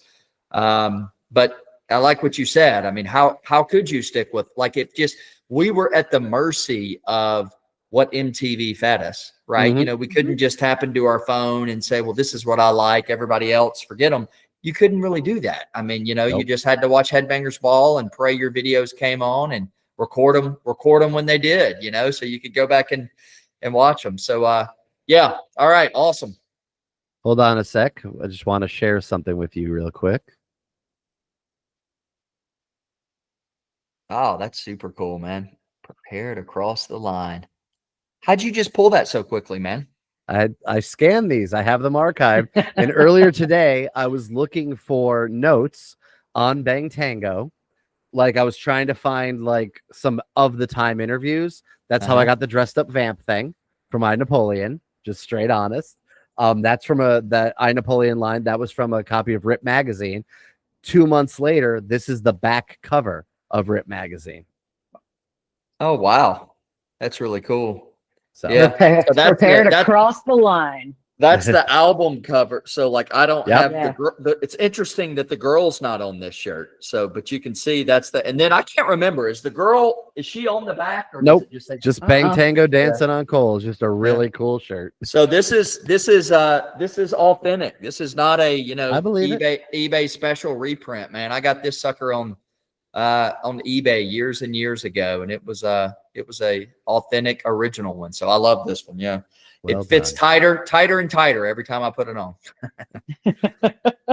But I like what you said. I mean, how could you stick with, like, if just we were at the mercy of what MTV fed us, right? Mhm. We couldn't just tap into our phone and say, well, this is what I like, everybody else, forget them. You couldn't really do that. I mean, you Nope. just had to watch Headbangers Ball and pray your videos came on, and record them when they did, so you could go back and watch them. So, yeah. All right. Awesome. Hold on a sec. I just want to share something with you real quick. Oh, that's super cool, man. Prepare to cross the line. How'd you just pull that so quickly, man? I scanned these. I have them archived. And earlier today, I was looking for notes on Bang Tango. Like, I was trying to find like some of the time interviews. That's how I got the dressed up vamp thing from I Napoleon. Just straight honest. That's from that I Napoleon line. That was from a copy of Rip magazine. 2 months later, this is the back cover of Rip magazine. Oh, wow. That's really cool. So yeah, Prepare to cross the line. That's the album cover. So, like, I don't Yep. have it's interesting that the girl's not on this shirt. So, but you can see that's and then I can't remember, is she on the back, or nope, does it just Bang Tango Dancing on Coals. Just a really cool shirt. So this is authentic. This is not a I believe eBay special reprint, man. I got this sucker on eBay years and years ago, and it was a authentic original one. So I love this one. Yeah. Well it fits done. tighter and tighter every time I put it on.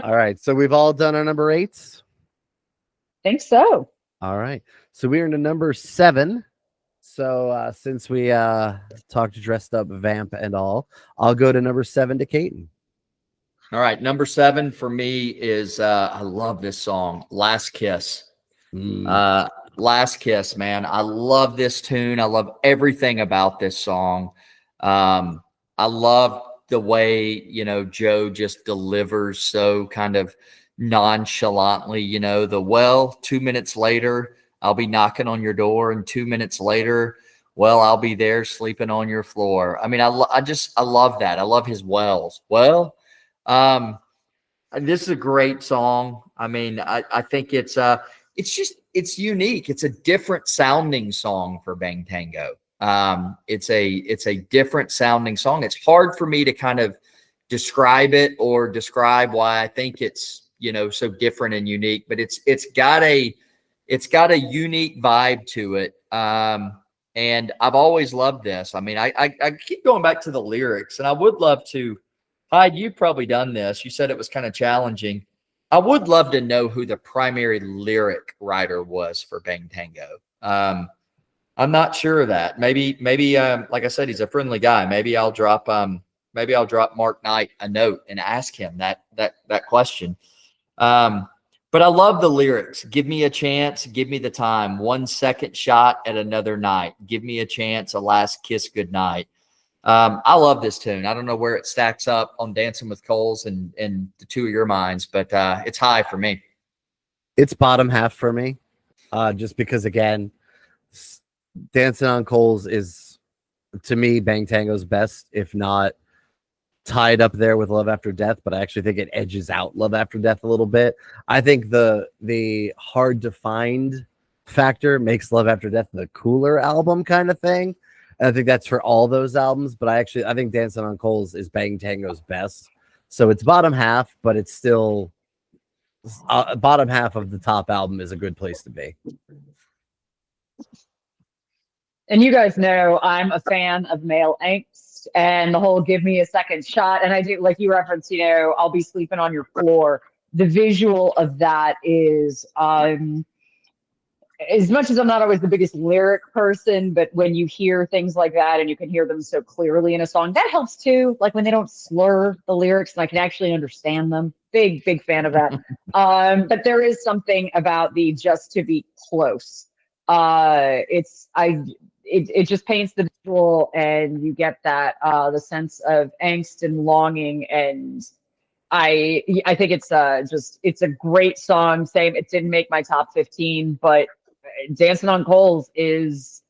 All right. So we've all done our number 8s. Think so. All right. So we're into number 7. So since we talked dressed up vamp and all, I'll go to number 7 to Caton. All right. Number 7 for me is I love this song, Last Kiss. Last Kiss, man. I love this tune. I love everything about this song. I love the way, Joe just delivers so kind of nonchalantly, 2 minutes later, I'll be knocking on your door, and 2 minutes later, well, I'll be there sleeping on your floor. I mean, I love that. I love his wells. Well, this is a great song. I mean, I think it's unique. It's a different sounding song for Bang Tango. It's a different sounding song. It's hard for me to kind of describe it or describe why I think it's, you know, so different and unique, but it's got a unique vibe to it. And I've always loved this. I mean, I keep going back to the lyrics, and I would love to, Hyde, you've probably done this. You said it was kind of challenging. I would love to know who the primary lyric writer was for Bang Tango. I'm not sure of that. Maybe, like I said, he's a friendly guy. Maybe I'll drop Mark Knight a note and ask him that question. But I love the lyrics. Give me a chance. Give me the time. 1 second shot at another night. Give me a chance. A last kiss goodnight. I love this tune. I don't know where it stacks up on Dancing with Coles and the two of your minds, but it's high for me. It's bottom half for me, just because, again, Dancing on Coles is, to me, Bang Tango's best, if not tied up there with Love After Death, but I actually think it edges out Love After Death a little bit. I think the hard to find factor makes Love After Death the cooler album kind of thing. And I think that's for all those albums, but I think Dancing on Coles is Bang Tango's best. So it's bottom half, but it's still bottom half of the top album is a good place to be. And you guys know I'm a fan of male angst and the whole give me a second shot. And I do, like you referenced, you know, I'll be sleeping on your floor. The visual of that is, as much as I'm not always the biggest lyric person, but when you hear things like that and you can hear them so clearly in a song, that helps too. Like when they don't slur the lyrics and I can actually understand them. Big fan of that. But there is something about the just to be close. It just paints the visual and you get that the sense of angst and longing, and I think it's a great song. Same, it didn't make my top 15, but Dancing on Coles is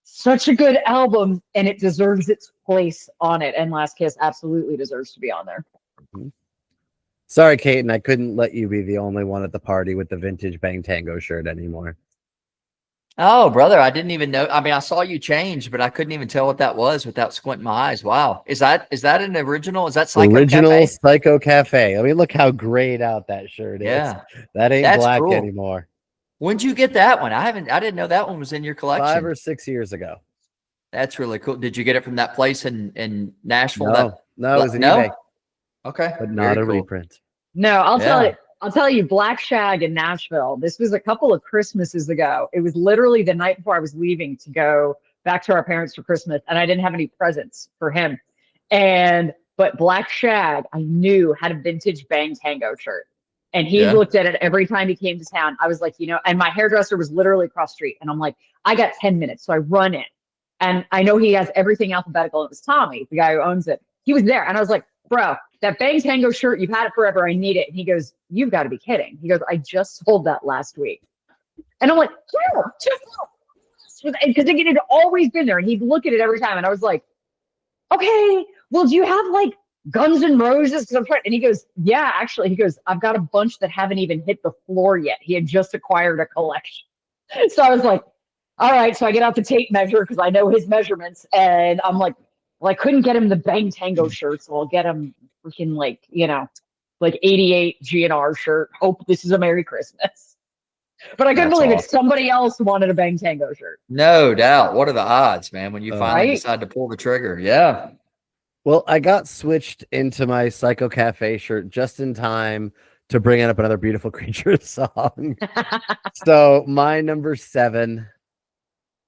such a good album and it deserves its place on it, and Last Kiss absolutely deserves to be on there. Mm-hmm. Sorry, Kate, I couldn't let you be the only one at the party with the vintage Bang Tango shirt anymore. Oh, brother, I didn't even know. I mean, I saw you change, but I couldn't even tell what that was without squinting my eyes. Wow. Is that an original? Is that Psycho original Cafe? Psycho Cafe? I mean, look how grayed out that shirt is. Yeah. That's black cool anymore. When'd you get that one? I didn't know that one was in your collection. 5 or 6 years ago. That's really cool. Did you get it from that place in Nashville? No, it was an eBay. Okay. But not a reprint. No, I'll tell you, Black Shag in Nashville. This was a couple of Christmases ago. It was literally the night before I was leaving to go back to our parents for Christmas, and I didn't have any presents for him. But Black Shag, I knew, had a vintage Bang Tango shirt. And he looked at it every time he came to town. I was like, you know, and my hairdresser was literally across the street. And I'm like, I got 10 minutes. So I run in. And I know he has everything alphabetical. It was Tommy, the guy who owns it. He was there. And I was like, bro, that Bang Tango shirt, you've had it forever. I need it. And he goes, you've got to be kidding. He goes, I just sold that last week. And I'm like, yeah, because it had always been there. And he'd look at it every time. And I was like, okay, well, do you have like Guns N' Roses? Because I'm trying. And he goes, yeah, actually. He goes, I've got a bunch that haven't even hit the floor yet. He had just acquired a collection. So I was like, all right. So I get out the tape measure because I know his measurements. And I'm like, well, I couldn't get him the Bang Tango shirt, so I'll get him freaking like 88 GNR shirt. Hope this is a Merry Christmas. But I couldn't believe it. Somebody else wanted a Bang Tango shirt. No doubt. What are the odds, man, when you finally decide to pull the trigger? Yeah. Well, I got switched into my Psycho Cafe shirt just in time to bring up another Beautiful Creature song. So my number 7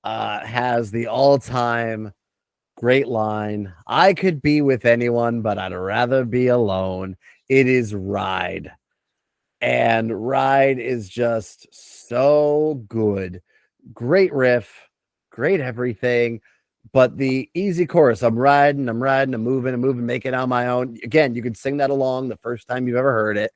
has the all-time great line. I could be with anyone, but I'd rather be alone. It is Ride. And Ride is just so good. Great riff, great everything. But the easy chorus, I'm riding, I'm moving, making it on my own. Again, you could sing that along the first time you've ever heard it.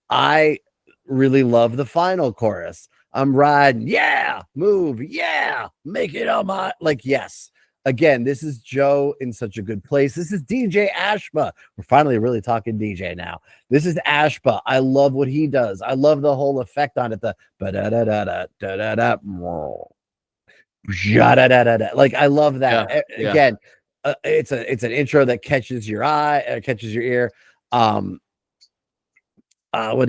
I really love the final chorus. I'm riding, yeah, move, yeah, make it on my, yes. Again, this is Joe in such a good place. This is DJ Ashba. We're finally really talking DJ now. This is Ashba. I love what he does. I love the whole effect on it. The ba-da-da-da-da-da-da-da. Like, I love that. Yeah. Again, it's an intro that catches your eye, catches your ear. What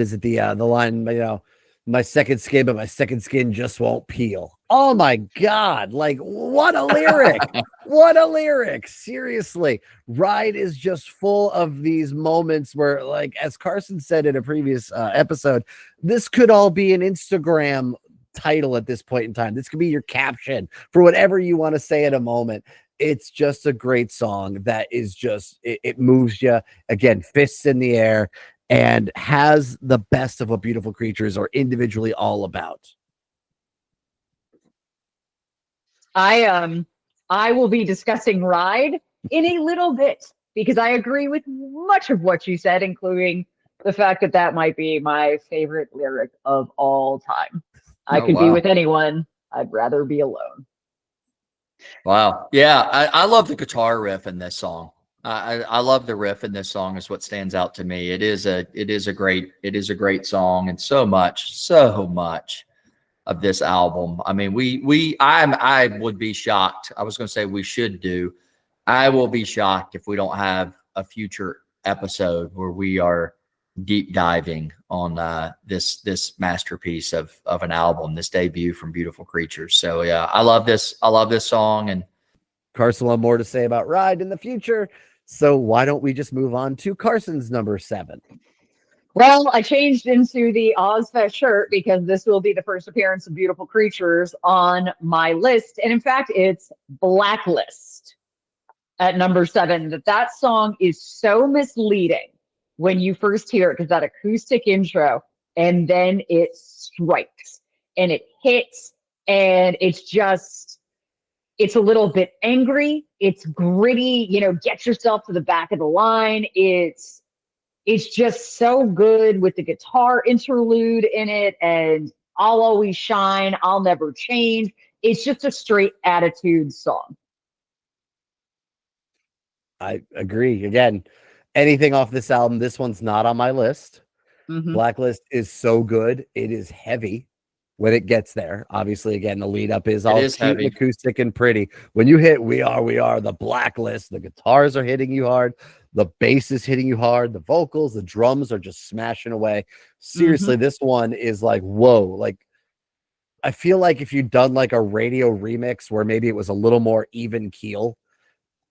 is it? The line, my second skin, but my second skin just won't peel. Oh my God. Like, what a lyric. What a lyric. Seriously. Ride is just full of these moments where, like, as Carson said in a previous episode, this could all be an Instagram title at this point in time. This could be your caption for whatever you want to say at a moment. It's just a great song that is just, it moves you. Again, fists in the air, and has the best of what Beautiful Creatures are individually all about. I will be discussing Ride in a little bit because I agree with much of what you said, including the fact that that might be my favorite lyric of all time. I could be with anyone. I'd rather be alone. Wow. Yeah. I love the guitar riff in this song. I love the riff in this song is what stands out to me. It is a great song, and so much of this album. I mean, I would be shocked. I was going to say we should do. I will be shocked if we don't have a future episode where we are deep diving on this masterpiece of an album, this debut from Beautiful Creatures. So yeah, I love this song. And Carson will have more to say about Ride in the future. So why don't we just move on to Carson's number 7? Well, I changed into the Ozfest shirt because this will be the first appearance of Beautiful Creatures on my list. And in fact, it's Blacklist at number 7. That song is so misleading when you first hear it, because that acoustic intro, and then it strikes and it hits, and it's a little bit angry. It's gritty, get yourself to the back of the line. It's just so good with the guitar interlude in it, and I'll always shine, I'll never change. It's just a straight attitude song. I agree. Again, anything off this album, this one's not on my list. Blacklist is so good. It is heavy when it gets there. Obviously, again, the lead up is all cute and acoustic and pretty. When you hit we are the Blacklist, the guitars are hitting you hard, the bass is hitting you hard, the vocals, the drums are just smashing away. Seriously, this one is like, whoa. Like, I feel like if you'd done like a radio remix where maybe it was a little more even keel,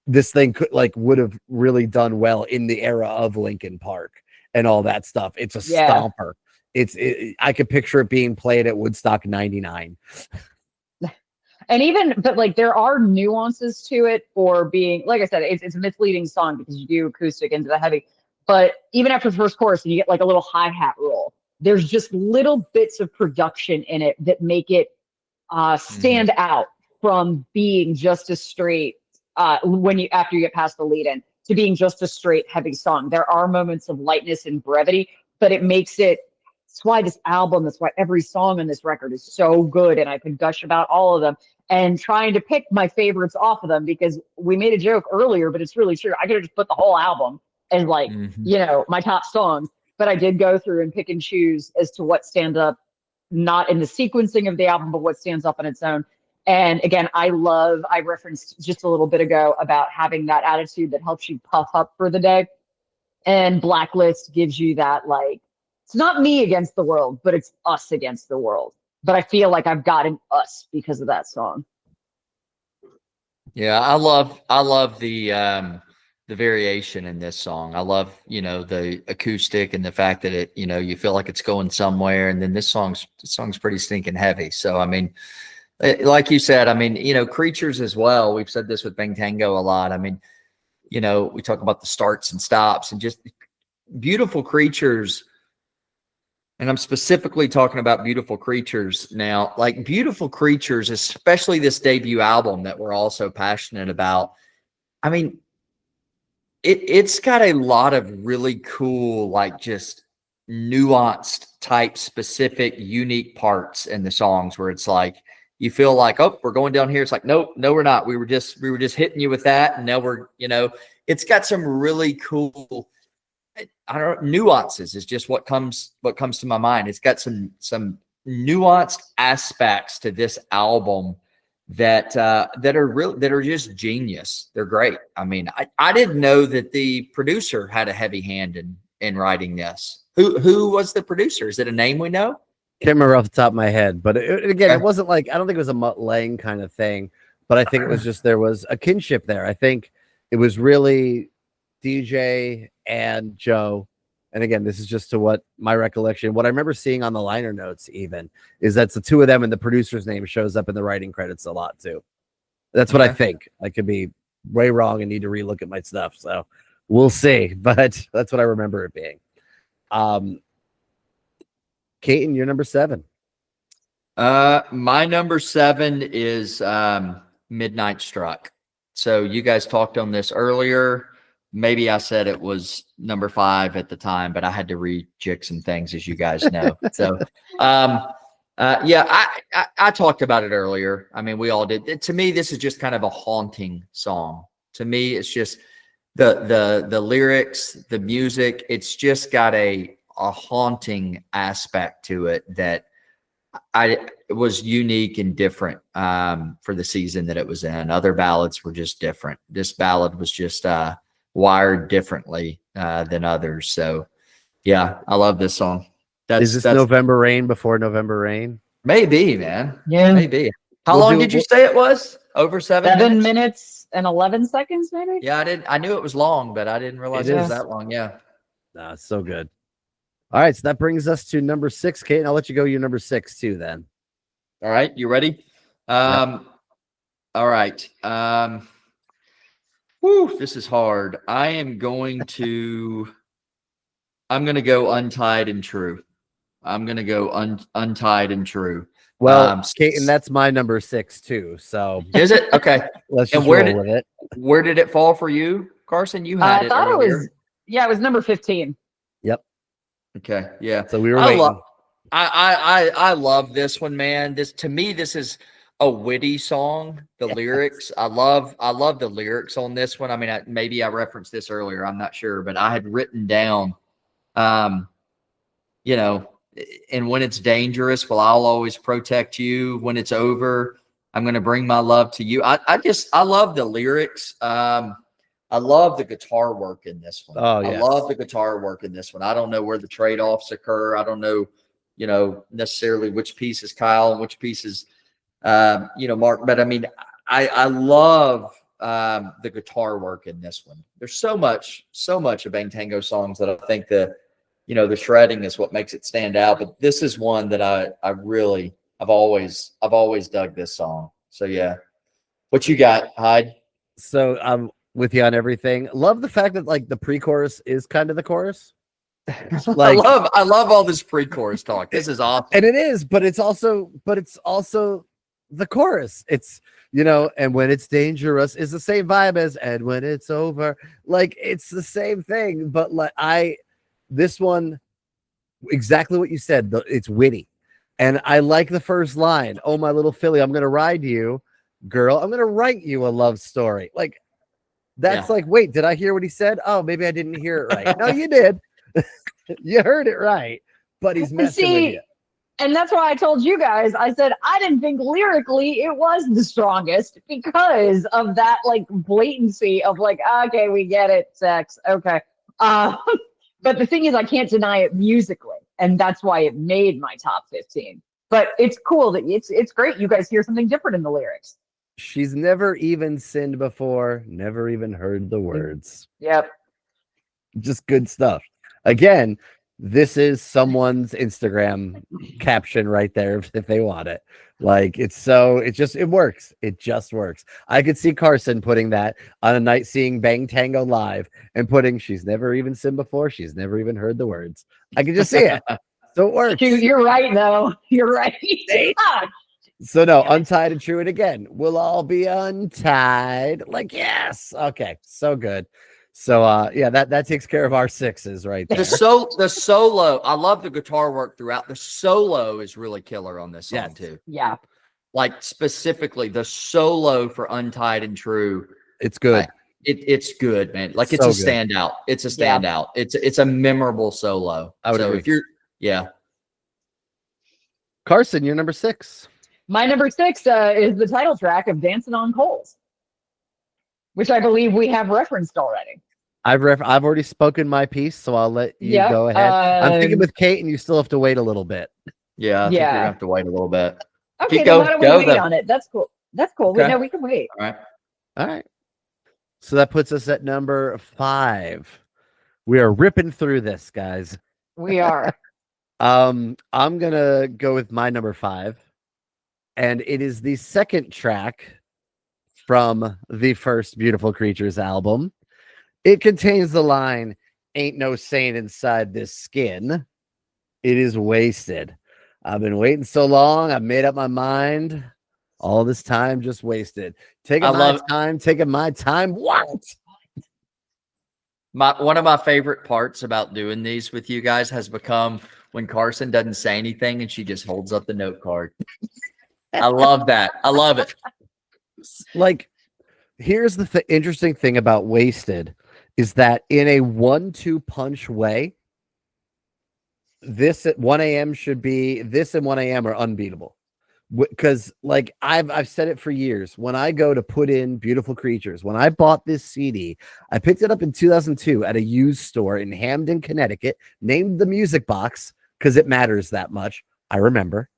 this thing would have really done well in the era of Linkin Park and all that stuff. It's a stomper. I could picture it being played at Woodstock 99. But like, there are nuances to it for being, like I said, it's a misleading song because you do acoustic into the heavy. But even after the first chorus, you get like a little hi-hat roll. There's just little bits of production in it that make it stand out from being just a straight, after you get past the lead in, to being just a straight heavy song. There are moments of lightness and brevity, but it makes it. That's why this album, that's why every song on this record is so good, and I could gush about all of them, and trying to pick my favorites off of them, because we made a joke earlier, but it's really true. I could have just put the whole album as my top songs, but I did go through and pick and choose as to what stands up, not in the sequencing of the album, but what stands up on its own. And again, I referenced just a little bit ago about having that attitude that helps you puff up for the day. And Blacklist gives you that, like, it's not me against the world, but it's us against the world. But I feel like I've gotten us because of that song. Yeah, I love the variation in this song. I love, the acoustic and the fact that it, you feel like it's going somewhere. And then this song's pretty stinking heavy. So, I mean, like you said, I mean, Creatures as well. We've said this with Bang Tango a lot. I mean, we talk about the starts and stops, and just Beautiful Creatures. And I'm specifically talking about Beautiful Creatures now. Like, Beautiful Creatures, especially this debut album that we're all so passionate about. I mean, it's got a lot of really cool, like, just nuanced type, specific, unique parts in the songs where it's like, you feel like, oh, we're going down here. It's like, no, we're not. We were just hitting you with that. And now we're, it's got some really cool, nuances is just what comes to my mind. It's got some nuanced aspects to this album that are just genius. They're great. I mean, I didn't know that the producer had a heavy hand in writing this. Who was the producer? Is it a name we know? Can't remember off the top of my head, but again, Okay. it wasn't like, I don't think it was a Mutt Lang kind of thing, but I think it was just, there was a kinship there. I think it was really DJ and Joe. And again, this is just to what my recollection, what I remember seeing on the liner notes even, is that's the two of them, and the producer's name shows up in the writing credits a lot too. That's what I think. I could be way wrong and need to relook at my stuff. So we'll see, but that's what I remember it being. Caton, you're number 7. My number 7 is Midnight Struck. So you guys talked on this earlier. Maybe I said it was number 5 at the time, but I had to rejig some things, as you guys know. So, yeah, I talked about it earlier. I mean, we all did. To me, this is just kind of a haunting song. To me, it's just the lyrics, the music. It's just got a haunting aspect to it that it was unique and different for the season that it was in. Other ballads were just different. This ballad was just wired differently than others. So yeah, I love this song. Is this November Rain before November Rain? Maybe, man. Yeah. Maybe. How long did you say it was? Over 7 minutes and 11 seconds, maybe? Yeah, I knew it was long, but I didn't realize it was that long. Yeah. Nah, it's so good. All right, so that brings us to number 6, Kate. And I'll let you go your number 6 too then. All right, you ready? All right. This is hard. I'm going to go Untied and True. I'm going to go Untied and True. Well, Kate, and that's my number 6 too. So is it? Okay. Let's just roll with it. Where did it fall for you, Carson? You had I thought it was, it was number 15. Yep. Okay. Yeah. So we were waiting. I love this one, man. To me, this is a witty song. The lyrics, I love the lyrics on this one. I mean, maybe I referenced this earlier. I'm not sure, but I had written down, you know, and when it's dangerous, well, I'll always protect you. When it's over, I'm going to bring my love to you. I love the lyrics. I love the guitar work in this one. Oh, yes. I love the guitar work in this one. I don't know where the trade-offs occur. I don't know, necessarily which piece is Kyle and which piece is, Mark. But I mean, I love the guitar work in this one. There's so much of Bang Tango songs that I think the shredding is what makes it stand out. But this is one that I've always dug this song. So yeah, what you got, Hyde? So I'm with you on everything. Love the fact that like the pre-chorus is kind of the chorus. Like I love all this pre-chorus talk. This is awesome. And it is, but it's also the chorus. It's, and when it's dangerous is the same vibe as and when it's over. Like it's the same thing, but this one, exactly what you said, it's witty. And I like the first line. Oh, my little filly, I'm gonna ride you, girl. I'm gonna write you a love story. Like that's like, wait, did I hear what he said? Oh, maybe I didn't hear it right. No, you did. You heard it right, but he's messing with you. And that's why I told you guys, I said, I didn't think lyrically it was the strongest because of that like blatancy of like, okay, we get it, sex. Okay. But the thing is, I can't deny it musically. And that's why it made my top 15. But it's cool that it's great. You guys hear something different in the lyrics. She's never even sinned before, never even heard the words. Yep. Just good stuff. Again, this is someone's Instagram caption right there if they want it. Like it works. It just works. I could see Carson putting that on a night seeing Bang Tango live and putting she's never even sinned before, she's never even heard the words. I could just see it. So it works. You're right though. You're right. So no, Untied and True. And again, we'll all be untied. Like, yes. Okay. So good. So that takes care of our 6s right there. The solo, I love the guitar work throughout. The solo is really killer on this song too. Yeah. Like specifically the solo for Untied and True. It's good. It's good, man. Like it's a standout. It's a standout. It's a memorable solo. I would agree. Carson, you're number 6. My number 6 is the title track of Dancing on Coals, which I believe we have referenced already. I've already spoken my piece, so I'll let you Yep. go ahead. I'm thinking with Kate, and you still have to wait a little bit. Yeah, I think you're gonna have to wait a little bit. Okay, Keep then why don't we wait then. on it? That's cool. That's cool. Okay. No, we can wait. All right. All right. So that puts us at number 5. We are ripping through this, guys. We are. I'm gonna go with my number 5, and it is the second track from the first Beautiful Creatures album. It contains the line, "Ain't no saint inside this skin." It is Wasted. I've been waiting so long. I've made up my mind. All this time just wasted. Taking my time. What? One of my favorite parts about doing these with you guys has become when Carson doesn't say anything and she just holds up the note card. I love that. I love it. Like, here's the interesting thing about Wasted is that in a 1-2 punch way, this at 1 a.m. should be, this and 1 a.m. are unbeatable. Because like I've said it for years, when I go to put in Beautiful Creatures, when I bought this CD, I picked it up in 2002 at a used store in Hamden, Connecticut, named the Music Box because it matters that much. I remember.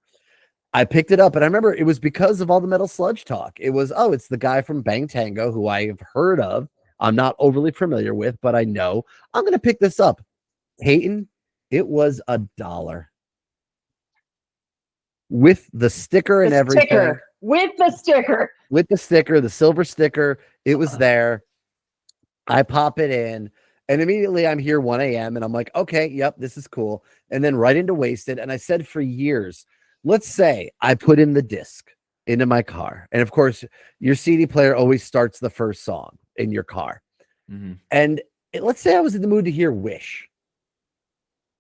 I picked it up, and I remember it was because of all the Metal Sludge talk. It was, oh, it's the guy from Bang Tango who I have heard of. I'm not overly familiar with, but I know. I'm going to pick this up. Hayton, it was $1. With the sticker and everything. With the sticker. The silver sticker. It was there. I pop it in, and immediately I'm here 1 a.m. and I'm like, okay, yep, this is cool. And then right into Wasted. And I said for years, let's say I put in the disc into my car. And of course, your CD player always starts the first song in your car. Mm-hmm. And let's say I was in the mood to hear Wish.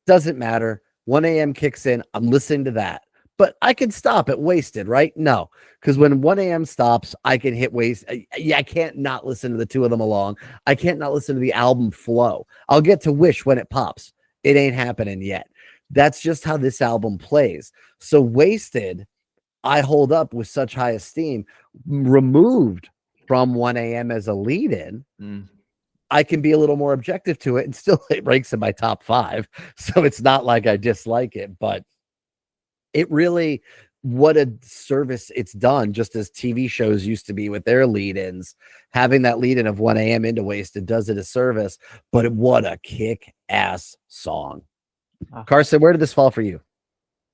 Doesn't matter. 1 a.m. kicks in. I'm listening to that. But I can stop at Wasted, right? No, because when 1 a.m. stops, I can hit Wasted. I can't not listen to the two of them along. I can't not listen to the album flow. I'll get to Wish when it pops. It ain't happening yet. That's just how this album plays. So Wasted, I hold up with such high esteem. Removed from 1 a.m. as a lead-in, I can be a little more objective to it, and still it ranks in my top 5. So it's not like I dislike it, but it really, what a service it's done, just as TV shows used to be with their lead-ins. Having that lead-in of 1 a.m. into Wasted does it a service, but what a kick-ass song. Carson, where did this fall for you?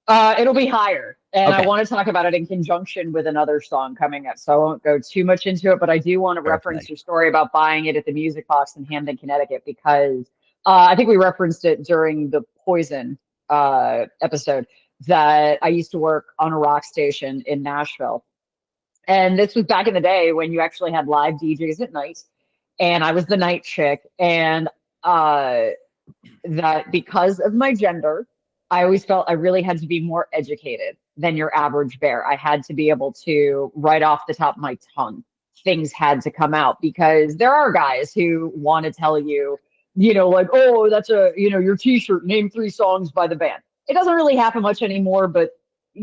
It'll be higher, and okay. I want to talk about it in conjunction with another song coming up, so I won't go too much into it, but I do want to reference your story about buying it at the Music Box in Hamden, Connecticut, because I think we referenced it during the Poison episode, that I used to work on a rock station in Nashville. And this was back in the day when you actually had live DJs at night. And I was the night chick. And that because of my gender, I always felt I really had to be more educated than your average bear. I had to be able to, right off the top of my tongue, things had to come out, because there are guys who want to tell you, like, oh, that's your t-shirt, name 3 songs by the band. It doesn't really happen much anymore, but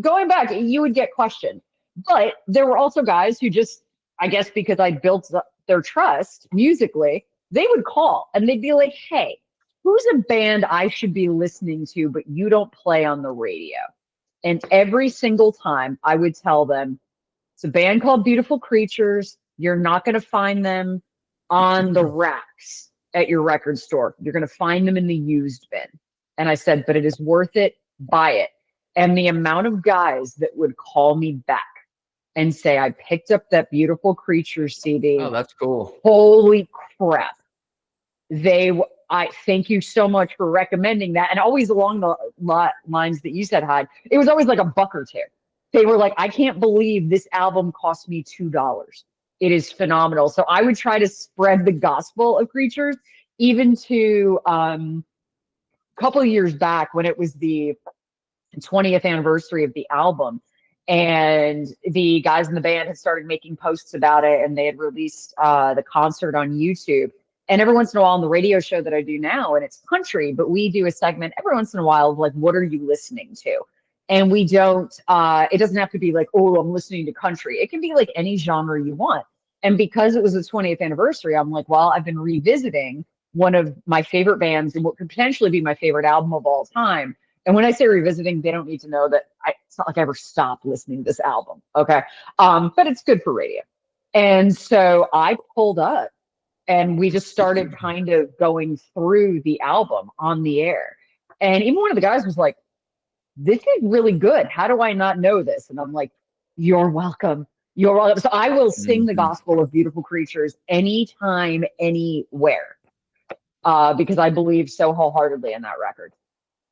going back, you would get questioned. But there were also guys who just, I guess because I built their trust musically, they would call and they'd be like, hey, who's a band I should be listening to, but you don't play on the radio? And every single time I would tell them, it's a band called Beautiful Creatures. You're not going to find them on the racks at your record store. You're going to find them in the used bin. And I said, but it is worth it. Buy it. And the amount of guys that would call me back and say, I picked up that Beautiful Creatures CD. Oh, that's cool. Holy crap. I thank you so much for recommending that. And always along the lines that you said, Hyde, it was always like $1 or $2. They were like, I can't believe this album cost me $2. It is phenomenal. So I would try to spread the gospel of Creatures, even to couple of years back when it was the 20th anniversary of the album, and the guys in the band had started making posts about it, and they had released the concert on YouTube. And every once in a while on the radio show that I do now, and it's country, but we do a segment every once in a while of like, what are you listening to? And we don't, it doesn't have to be like, oh, I'm listening to country. It can be like any genre you want. And because it was the 20th anniversary, I'm like, well, I've been revisiting one of my favorite bands and what could potentially be my favorite album of all time. And when I say revisiting, they don't need to know that it's not like I ever stopped listening to this album. Okay. But it's good for radio. And so I pulled up and we just started kind of going through the album on the air. And even one of the guys was like, this is really good. How do I not know this? And I'm like, you're welcome. You're welcome. So I will sing the gospel of Beautiful Creatures anytime, anywhere, because I believe so wholeheartedly in that record.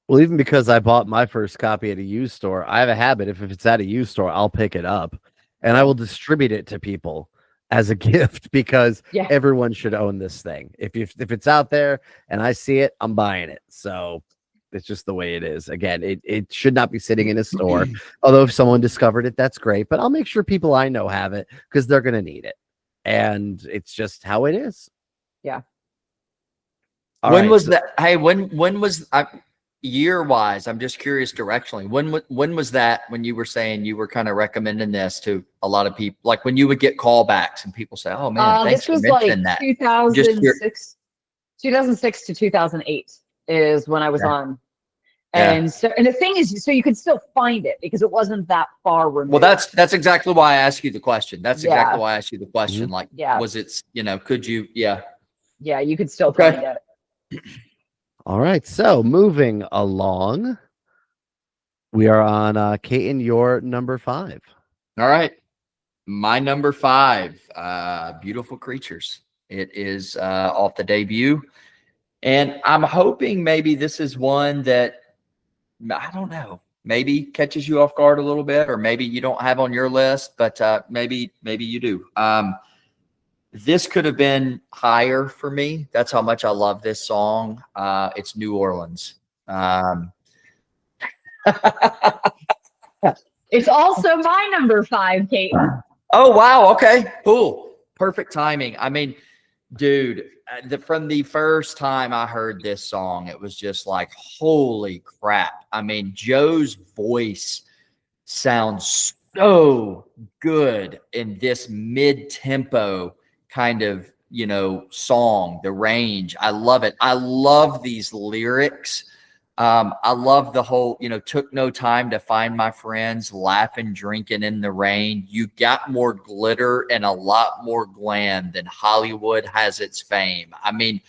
Well, even because I bought my first copy at a used store, I have a habit. If it's at a used store, I'll pick it up and I will distribute it to people as a gift because everyone should own this thing. If it's out there and I see it, I'm buying it. So it's just the way it is. Again, it should not be sitting in a store. Although if someone discovered it, that's great. But I'll make sure people I know have it because they're going to need it. And it's just how it is. Yeah. When was that? Hey, when was year wise? I'm just curious directionally. When was that? When you were saying you were kind of recommending this to a lot of people, like when you would get callbacks and people say, "Oh man, thanks this was for like mentioning that." 2006 to 2008 is when I was on. And so, and the thing is, so you could still find it because it wasn't that far removed. Well, that's exactly why I asked you the question. That's exactly why I asked you the question. Like, was it, could you, yeah, you could still find it. All right. So moving along, we are on Kaiten, your number 5. All right. My number 5, Beautiful Creatures. It is off the debut. And I'm hoping maybe this is one that, I don't know, maybe catches you off guard a little bit, or maybe you don't have on your list, but maybe you do. This could have been higher for me. That's how much I love this song. It's New Orleans. It's also my number 5, Kate. Oh, wow. Okay, cool. Perfect timing. I mean, dude, from the first time I heard this song, it was just like, holy crap. I mean, Joe's voice sounds so good in this mid-tempo kind of, song, the range. I love it. I love these lyrics. I love the whole, took no time to find my friends, laughing, drinking in the rain. You got more glitter and a lot more glam than Hollywood has its fame. I mean,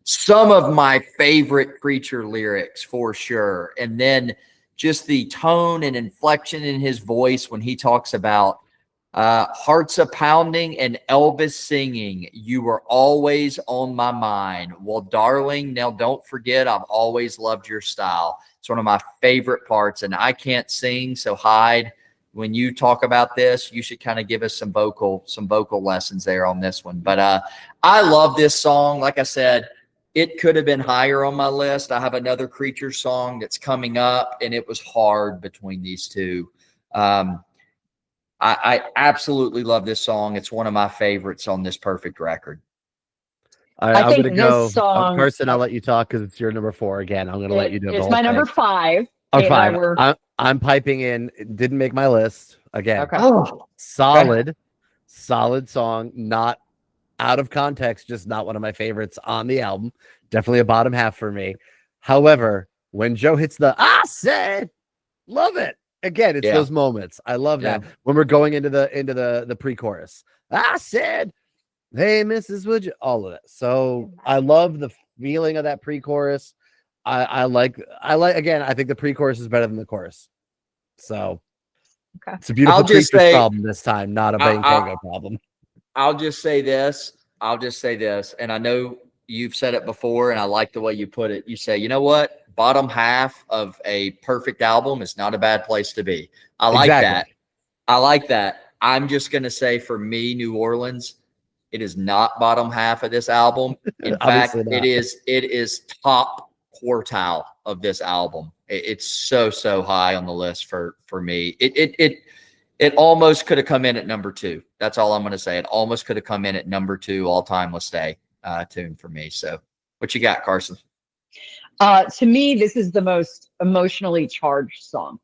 some of my favorite Creature lyrics for sure. And then just the tone and inflection in his voice when he talks about hearts a pounding and Elvis singing, you were always on my mind. Well, darling, now don't forget, I've always loved your style. It's one of my favorite parts, and I can't sing, so Hyde, when you talk about this, you should kind of give us some vocal lessons there on this one. But I love this song. Like I said, it could have been higher on my list. I have another Creature song that's coming up, and it was hard between these two. I absolutely love this song. It's one of my favorites on this perfect record. I'm going to go. Carson, I'll let you talk because it's your number 4 again. I'm going to let you do it. It's my number 5. Oh, 5. I'm piping in. It didn't make my list again. Okay. Oh, solid song. Not out of context. Just not one of my favorites on the album. Definitely a bottom half for me. However, when Joe hits the "I said," love it. Again, it's those moments. I love that when we're going into the pre-chorus. I said, "Hey, Mrs. Would you?" All of it. So I love the feeling of that pre-chorus. I like. Again, I think the pre-chorus is better than the chorus. So it's a beautiful Creatures problem this time, not a Bang Tango problem. I'll just say this. And I know you've said it before, and I like the way you put it. You say, you know what? Bottom half of a perfect album is not a bad place to be. I like that. I like that. I'm just going to say, for me, New Orleans, it is not bottom half of this album. In fact, it is top quartile of this album. It's so high on the list for me. It almost could have come in at number 2. That's all I'm going to say. It almost could have come in at number 2 all-time Lesté tune for me. So what you got, Carson? To me, this is the most emotionally charged song.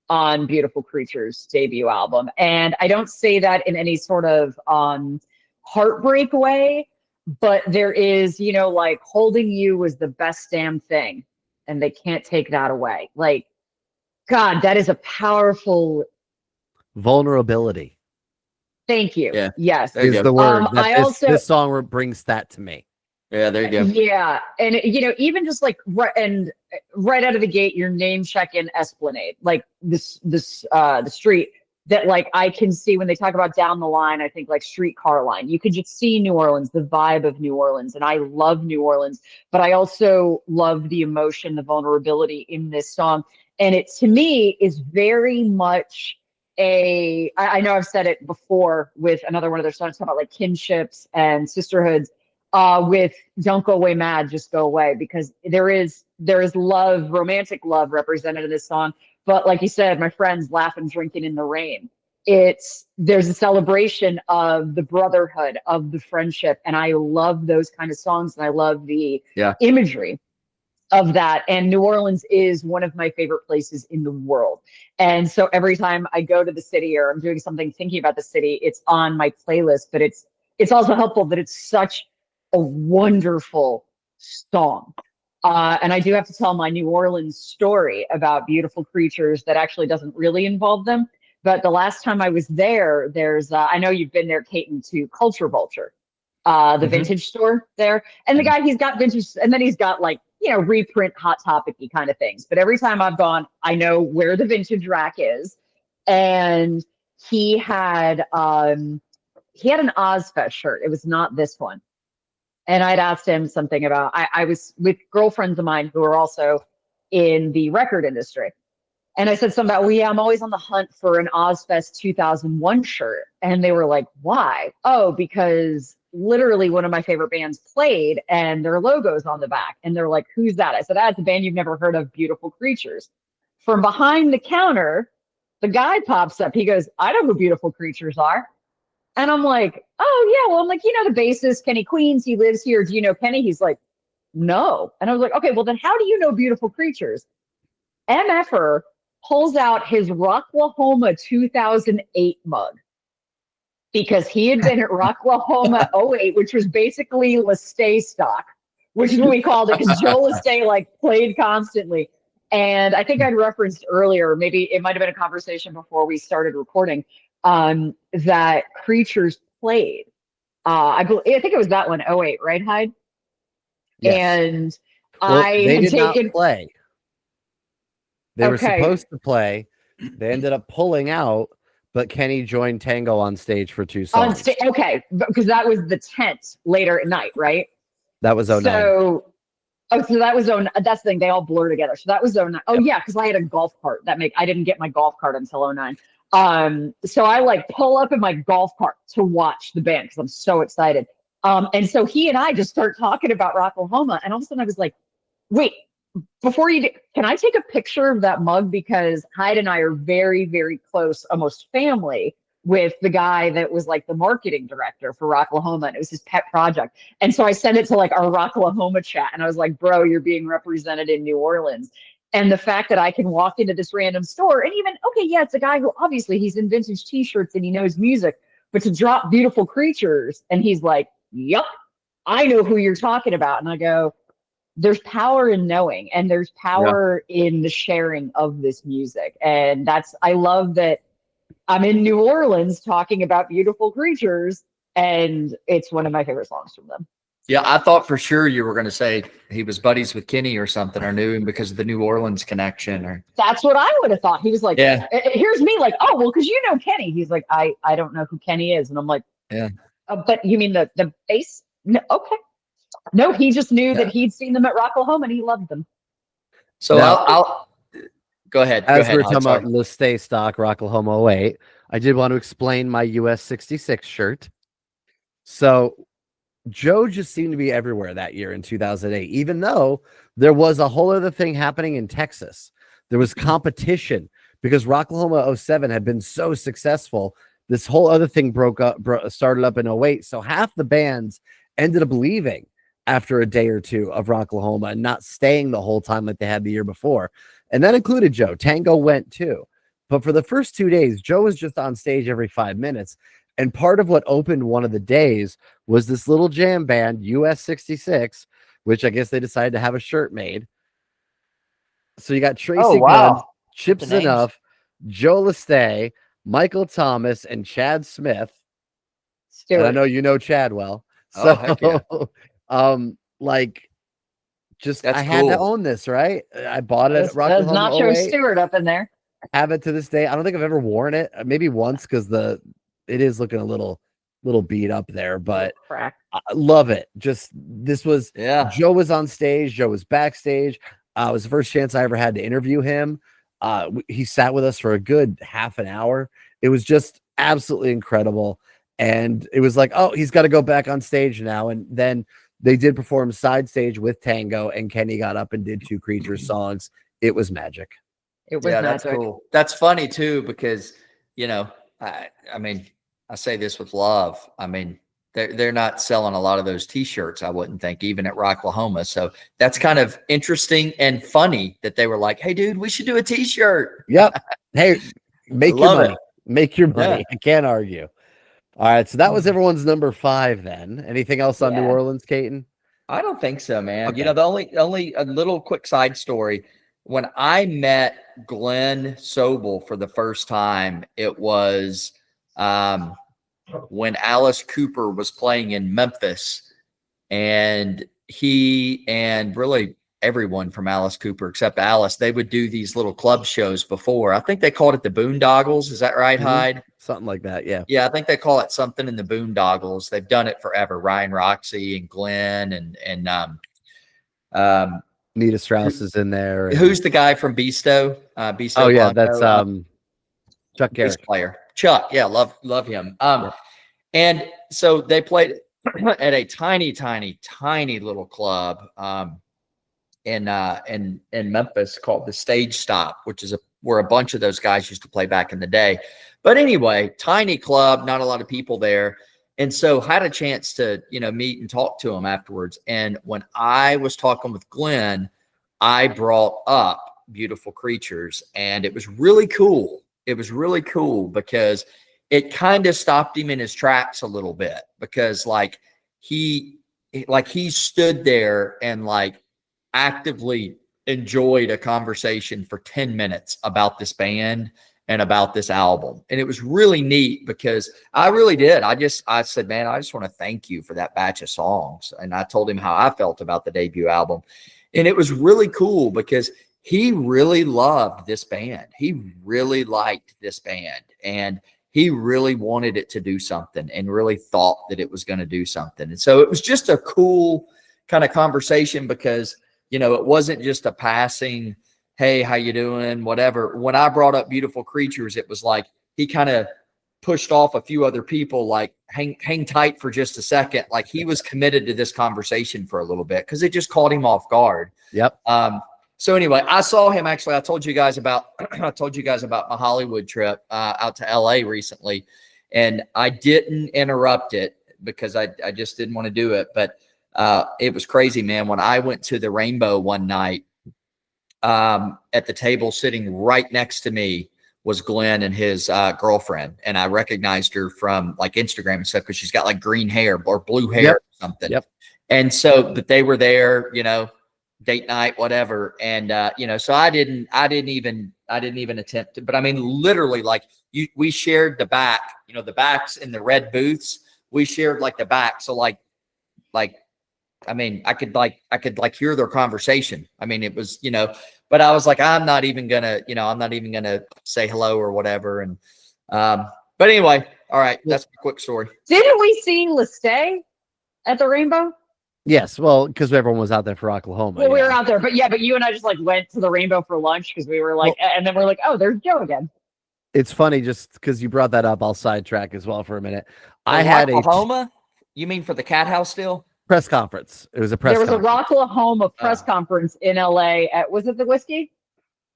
on Beautiful Creatures' debut album. And I don't say that in any sort of heartbreak way, but there is, you know, like Holding You was the best damn thing, and they can't take that away. Like, God, that is a powerful Vulnerability thank you. Yeah. Yes. There you is go. the word. That I this, also this song brings that to me. Yeah, there you go. Yeah, and you know, even just like right out of the gate, you're name checking Esplanade, like the street that like I can see when they talk about down the line. I think like streetcar line. You could just see New Orleans, the vibe of New Orleans, and I love New Orleans, but I also love the emotion, the vulnerability in this song, and it to me is very much I know I've said it before with another one of their songs talking about like kinships and sisterhoods with Don't Go Away Mad, Just Go Away, because there is love, romantic love represented in this song. But like you said, my friends laughing, drinking in the rain. There's a celebration of the brotherhood, of the friendship. And I love those kind of songs. And I love the imagery of that. And New Orleans is one of my favorite places in the world. And so every time I go to the city or I'm doing something thinking about the city, it's on my playlist. But it's also helpful that it's such a wonderful song. And I do have to tell my New Orleans story about Beautiful Creatures that actually doesn't really involve them. But the last time I was there, there's, I know you've been there, Caton, to Culture Vulture, the vintage store there. And the guy, he's got vintage, and then he's got like, you know, reprint Hot Topic-y kind of things. But every time I've gone, I know where the vintage rack is. And he had an Ozfest shirt. It was not this one. And I'd asked him something about, I was with girlfriends of mine who are also in the record industry. And I said something about, well, yeah, I'm always on the hunt for an Ozfest 2001 shirt. And they were like, why? Oh, because literally one of my favorite bands played and their logo's on the back. And they're like, who's that? I said, it's a band you've never heard of, Beautiful Creatures. From behind the counter, the guy pops up. He goes, I know who Beautiful Creatures are. And I'm like, oh, yeah. Well, I'm like, you know, the bassist, Kenny Queens, he lives here. Do you know Kenny? He's like, no. And I was like, okay, well, then how do you know Beautiful Creatures? MFer pulls out his Rocklahoma 2008 mug because he had been at Rocklahoma 08, which was basically Lesté stock, which is what we called it because Joe Lesté like played constantly. And I think I'd referenced earlier, maybe it might have been a conversation before we started recording, that Creatures played. I think it was that one, 08, right, Hyde? Yes. And well, I they had did taken not play. They were supposed to play. They ended up pulling out, but Kenny joined Tango on stage for 2 songs. Okay, because that was the tent later at night, right? That was 09. So that was 09. That's the thing. They all blur together. So that was 09. Oh, yeah, because I had a golf cart. I didn't get my golf cart until 09. So I like pull up in my golf cart to watch the band because I'm so excited. And so he and I just start talking about Rocklahoma, and all of a sudden I was like, wait, before you do, can I take a picture of that mug? Because Hyde and I are very, very close, almost family, with the guy that was like the marketing director for Rocklahoma, and it was his pet project. And so I sent it to like our Rocklahoma chat, and I was like, bro, you're being represented in New Orleans. And the fact that I can walk into this random store and even, okay, yeah, it's a guy who obviously he's in vintage t-shirts and he knows music, but to drop Beautiful Creatures and he's like, yup, I know who you're talking about. And I go, there's power in knowing, and there's power in the sharing of this music. And I love that I'm in New Orleans talking about Beautiful Creatures, and it's one of my favorite songs from them. Yeah, I thought for sure you were going to say he was buddies with Kenny or something, or knew him because of the New Orleans connection. Or that's what I would have thought. He was like, yeah. Here's me like, oh, well, because you know Kenny. He's like, I don't know who Kenny is. And I'm like, yeah. But you mean the bass? No, okay. No, he just knew that he'd seen them at Rocklahoma and he loved them. So now, I'll go ahead. As we're talking about Lesté stock, Rocklahoma 08, I did want to explain my US 66 shirt. So Joe just seemed to be everywhere that year in 2008, even though there was a whole other thing happening in Texas. There was competition because Rocklahoma 07 had been so successful. This whole other thing started up in 08. So half the bands ended up leaving after a day or two of Rocklahoma and not staying the whole time like they had the year before. And that included Joe. Tango went too. But for the first 2 days, Joe was just on stage every 5 minutes. And part of what opened one of the days was this little jam band, US 66, which I guess they decided to have a shirt made. So you got Tracy Gunn, Chip Zanoff, Joe Lesté, Michael Thomas, and Chad Smith. Stewart. And I know you know Chad well. Oh, So, heck yeah. like, just That's I had to cool. own this, right? I bought it There's at Rocklahoma Nacho 08. Stewart up in there. Have it to this day. I don't think I've ever worn it. Maybe once because it is looking a little beat up there, but Crack. I love it. Just this was Joe was on stage, Joe was backstage. It was the first chance I ever had to interview him. He sat with us for a good half an hour. It was just absolutely incredible. And it was like, oh, he's got to go back on stage now. And then they did perform side stage with Tango, and Kenny got up and did 2 Creatures songs. It was magic. It was That's magic. cool. That's funny too, because I mean, I say this with love. I mean, they're not selling a lot of those T-shirts, I wouldn't think, even at Rocklahoma. So that's kind of interesting and funny that they were like, "Hey, dude, we should do a T-shirt." Yep. Hey, make your money. Make your money. Yeah. I can't argue. All right, so that was everyone's number 5. Then, anything else on New Orleans, Caton? I don't think so, man. Okay. The only a little quick side story. When I met Glenn Sobel for the first time, it was when Alice Cooper was playing in Memphis, and he and really everyone from Alice Cooper except Alice, they would do these little club shows before. I think they called it the Boondoggles. Is that right, Hyde? Something like that, yeah. Yeah, I think they call it something in the Boondoggles. They've done it forever. Ryan Roxy and Glenn and Nita Strauss is in there. Who's the guy from Beasto? Beasto. Oh yeah, Blanco? that's Chuck Garrett. Player. Chuck, yeah, love him. And so they played at a tiny little club in Memphis called the Stage Stop, which is where a bunch of those guys used to play back in the day. But anyway, tiny club, not a lot of people there. And so had a chance to, meet and talk to him afterwards. And when I was talking with Glenn, I brought up Beautiful Creatures, and it was really cool. It was really cool because it kind of stopped him in his tracks a little bit, because he stood there and actively enjoyed a conversation for 10 minutes about this band and about this album. And it was really neat because I really did. I said, man, I just want to thank you for that batch of songs. And I told him how I felt about the debut album. And it was really cool because he really loved this band. He really liked this band, and he really wanted it to do something and really thought that it was going to do something. And so it was just a cool kind of conversation because, it wasn't just a passing, hey, how you doing? Whatever. When I brought up Beautiful Creatures, it was like he kind of pushed off a few other people, hang tight for just a second. Like he was committed to this conversation for a little bit because it just caught him off guard. Yep. So anyway, I saw him actually. I told you guys about my Hollywood trip out to LA recently, and I didn't interrupt it because I just didn't want to do it. But it was crazy, man. When I went to the Rainbow one night, at the table sitting right next to me was Glenn and his girlfriend, and I recognized her from Instagram and stuff because she's got green hair or blue hair or something. Yep. And so, but they were there, date night, whatever. And, so I didn't even attempt to, but I mean, literally we shared the back, the backs in the red booths, we shared the back. So I mean, I could hear their conversation. I mean, it was, but I was like, I'm not even gonna say hello or whatever. And, but anyway, all right. That's a quick story. Didn't we see Lesté at the Rainbow? Yes, well, because everyone was out there for Oklahoma. Well, we were out there, but you and I just went to the Rainbow for lunch because we were and then we're like, oh, there's Joe again. It's funny just because you brought that up. I'll sidetrack as well for a minute. I had Oklahoma. You mean for the Cat House still? Press conference. It was a press. There was conference. a Rocklahoma press conference in LA. Was it the Whiskey?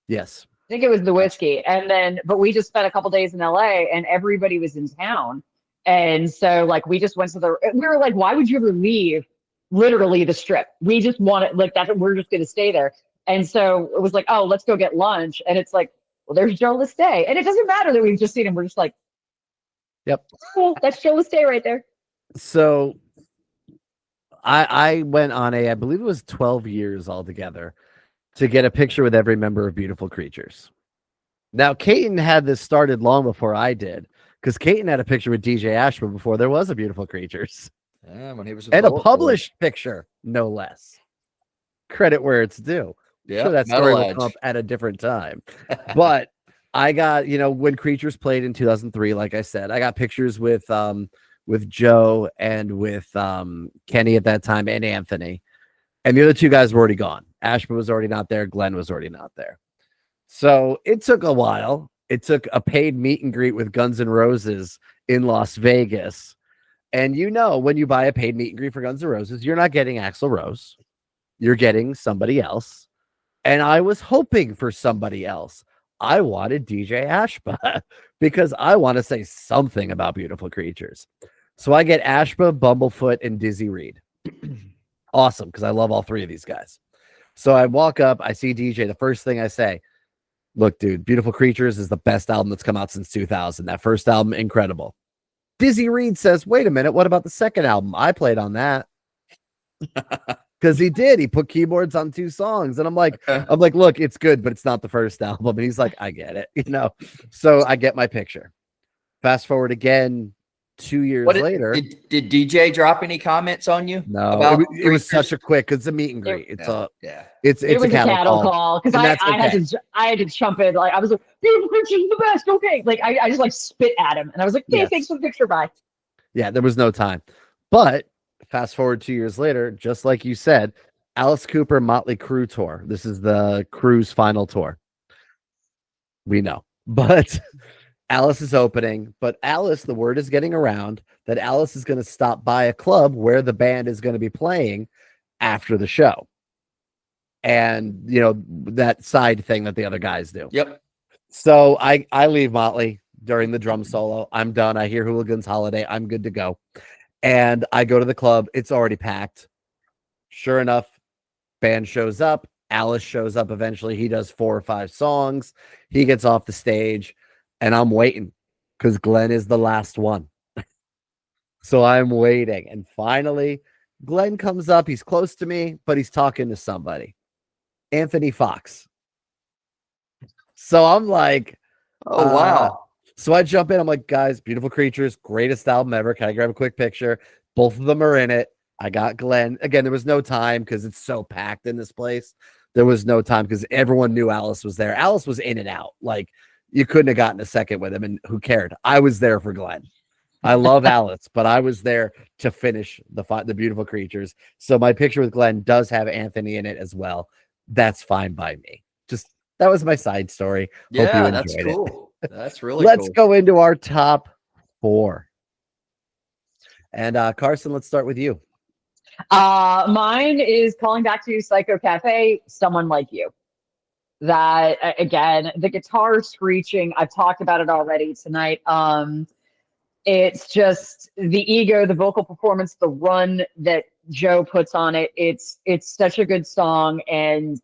Yes, I think it was the Whiskey. And then, but we just spent a couple days in LA, and everybody was in town, and so we just went to we were like, why would you ever leave? Literally the Strip. We just want it that. We're just going to stay there. And so it was like, oh, let's go get lunch. And it's well, there's Joe Lesté. And it doesn't matter that we've just seen him. We're just like, Yep. cool, that's Joe Lesté right there. So I went on I believe it was 12 years altogether to get a picture with every member of Beautiful Creatures. Now, Caton had this started long before I did, because Caton had a picture with DJ Ashman before there was a Beautiful Creatures. Yeah, when he was And a published picture, no less. Credit where it's due. Yeah, Sure, that story will come up at a different time. But I got, when Creatures played in 2003, like I said, I got pictures with Joe and with Kenny at that time and Anthony. And the other two guys were already gone. Ashman was already not there. Glenn was already not there. So it took a while. It took a paid meet and greet with Guns N' Roses in Las Vegas. And when you buy a paid meet and greet for Guns N' Roses, you're not getting Axl Rose. You're getting somebody else. And I was hoping for somebody else. I wanted DJ Ashba because I want to say something about Beautiful Creatures. So I get Ashba, Bumblefoot, and Dizzy Reed. Awesome, because I love all three of these guys. So I walk up, I see DJ. The first thing I say, look, dude, Beautiful Creatures is the best album that's come out since 2000. That first album, incredible. Dizzy Reed says, wait a minute, what about the second album? I played on that. Because he did. He put keyboards on 2 songs. And I'm like, look, it's good, but it's not the first album. And he's like, I get it. So I get my picture. Fast forward again 2 years later. Did DJ drop any comments on you? No, it was such a quick, because it's a meet and greet. It's it was a cattle call because I had to jump in. Like I was like, Beautiful Creatures is the best. Okay. Like I just like spit at him and I was like, hey, thanks for the picture. Bye. Yeah, there was no time. But fast forward 2 years later, just like you said, Alice Cooper Motley Crue tour. This is the Crue's final tour. We know, but Alice is opening. But Alice, the word is getting around that Alice is going to stop by a club where the band is going to be playing after the show. And, that side thing that the other guys do. Yep. So I leave Motley during the drum solo. I'm done. I hear Hooligan's Holiday. I'm good to go. And I go to the club. It's already packed. Sure enough, band shows up. Alice shows up eventually. He does 4 or 5 songs. He gets off the stage, and I'm waiting because Glenn is the last one. So I'm waiting. And finally, Glenn comes up. He's close to me, but he's talking to somebody. Anthony Fox. So I'm like, oh, wow. So I jump in. I'm like, guys, Beautiful Creatures, greatest album ever. Can I grab a quick picture? Both of them are in it. I got Glenn. Again, there was no time because it's so packed in this place. There was no time because everyone knew Alice was there. Alice was in and out. Like, you couldn't have gotten a second with him, and who cared? I was there for Glenn. I love Alice, but I was there to finish the Beautiful Creatures. So my picture with Glenn does have Anthony in it as well. That's fine by me. Just that was my side story. Yeah, Hope you enjoyed that's cool. it. That's really Let's cool. go into our top 4. And Carson, let's start with you. Mine is calling back to Psycho Cafe, Someone Like You. That again, the guitar screeching, I've talked about it already tonight. It's just the ego, the vocal performance, the run that Joe puts on it. It's such a good song. And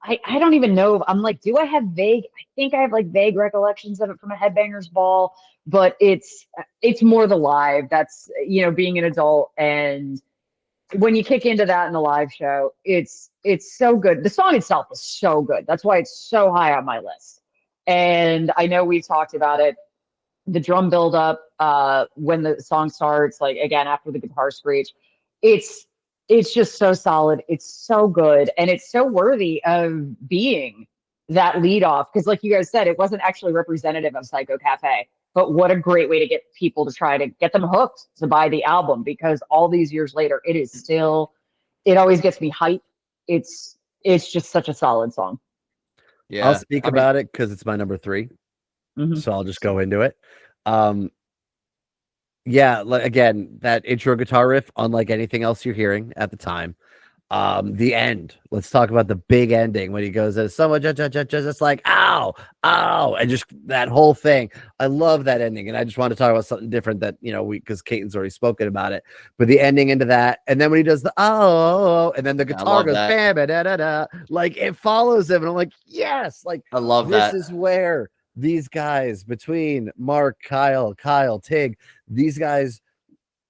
I don't even know. I'm like, do I have I think I have like vague recollections of it from a Headbangers Ball, but it's more the live. That's, being an adult. And when you kick into that in the live show, it's so good. The song itself is so good. That's why it's so high on my list. And I know we've talked about it. The drum build up, when the song starts, like again, after the guitar screech, it's just so solid. It's so good. And it's so worthy of being that lead off. Because like you guys said, it wasn't actually representative of Psycho Cafe, but what a great way to get people to try to get them hooked to buy the album, because all these years later, it always gets me hype. It's just such a solid song. Yeah. I'll speak about it because it's my number 3. Mm-hmm. So I'll just go into it. Yeah, again, that intro guitar riff, unlike anything else you're hearing at the time. The end. Let's talk about the big ending when he goes, someone just like, ow, ow, and just that whole thing. I love that ending, and I just want to talk about something different that because Caton's already spoken about it. But the ending into that, and then when he does the and then the guitar goes bam, da da da, like it follows him, and I'm like, yes, like I love this that. is where these guys between Mark, Kyle, Tig, these guys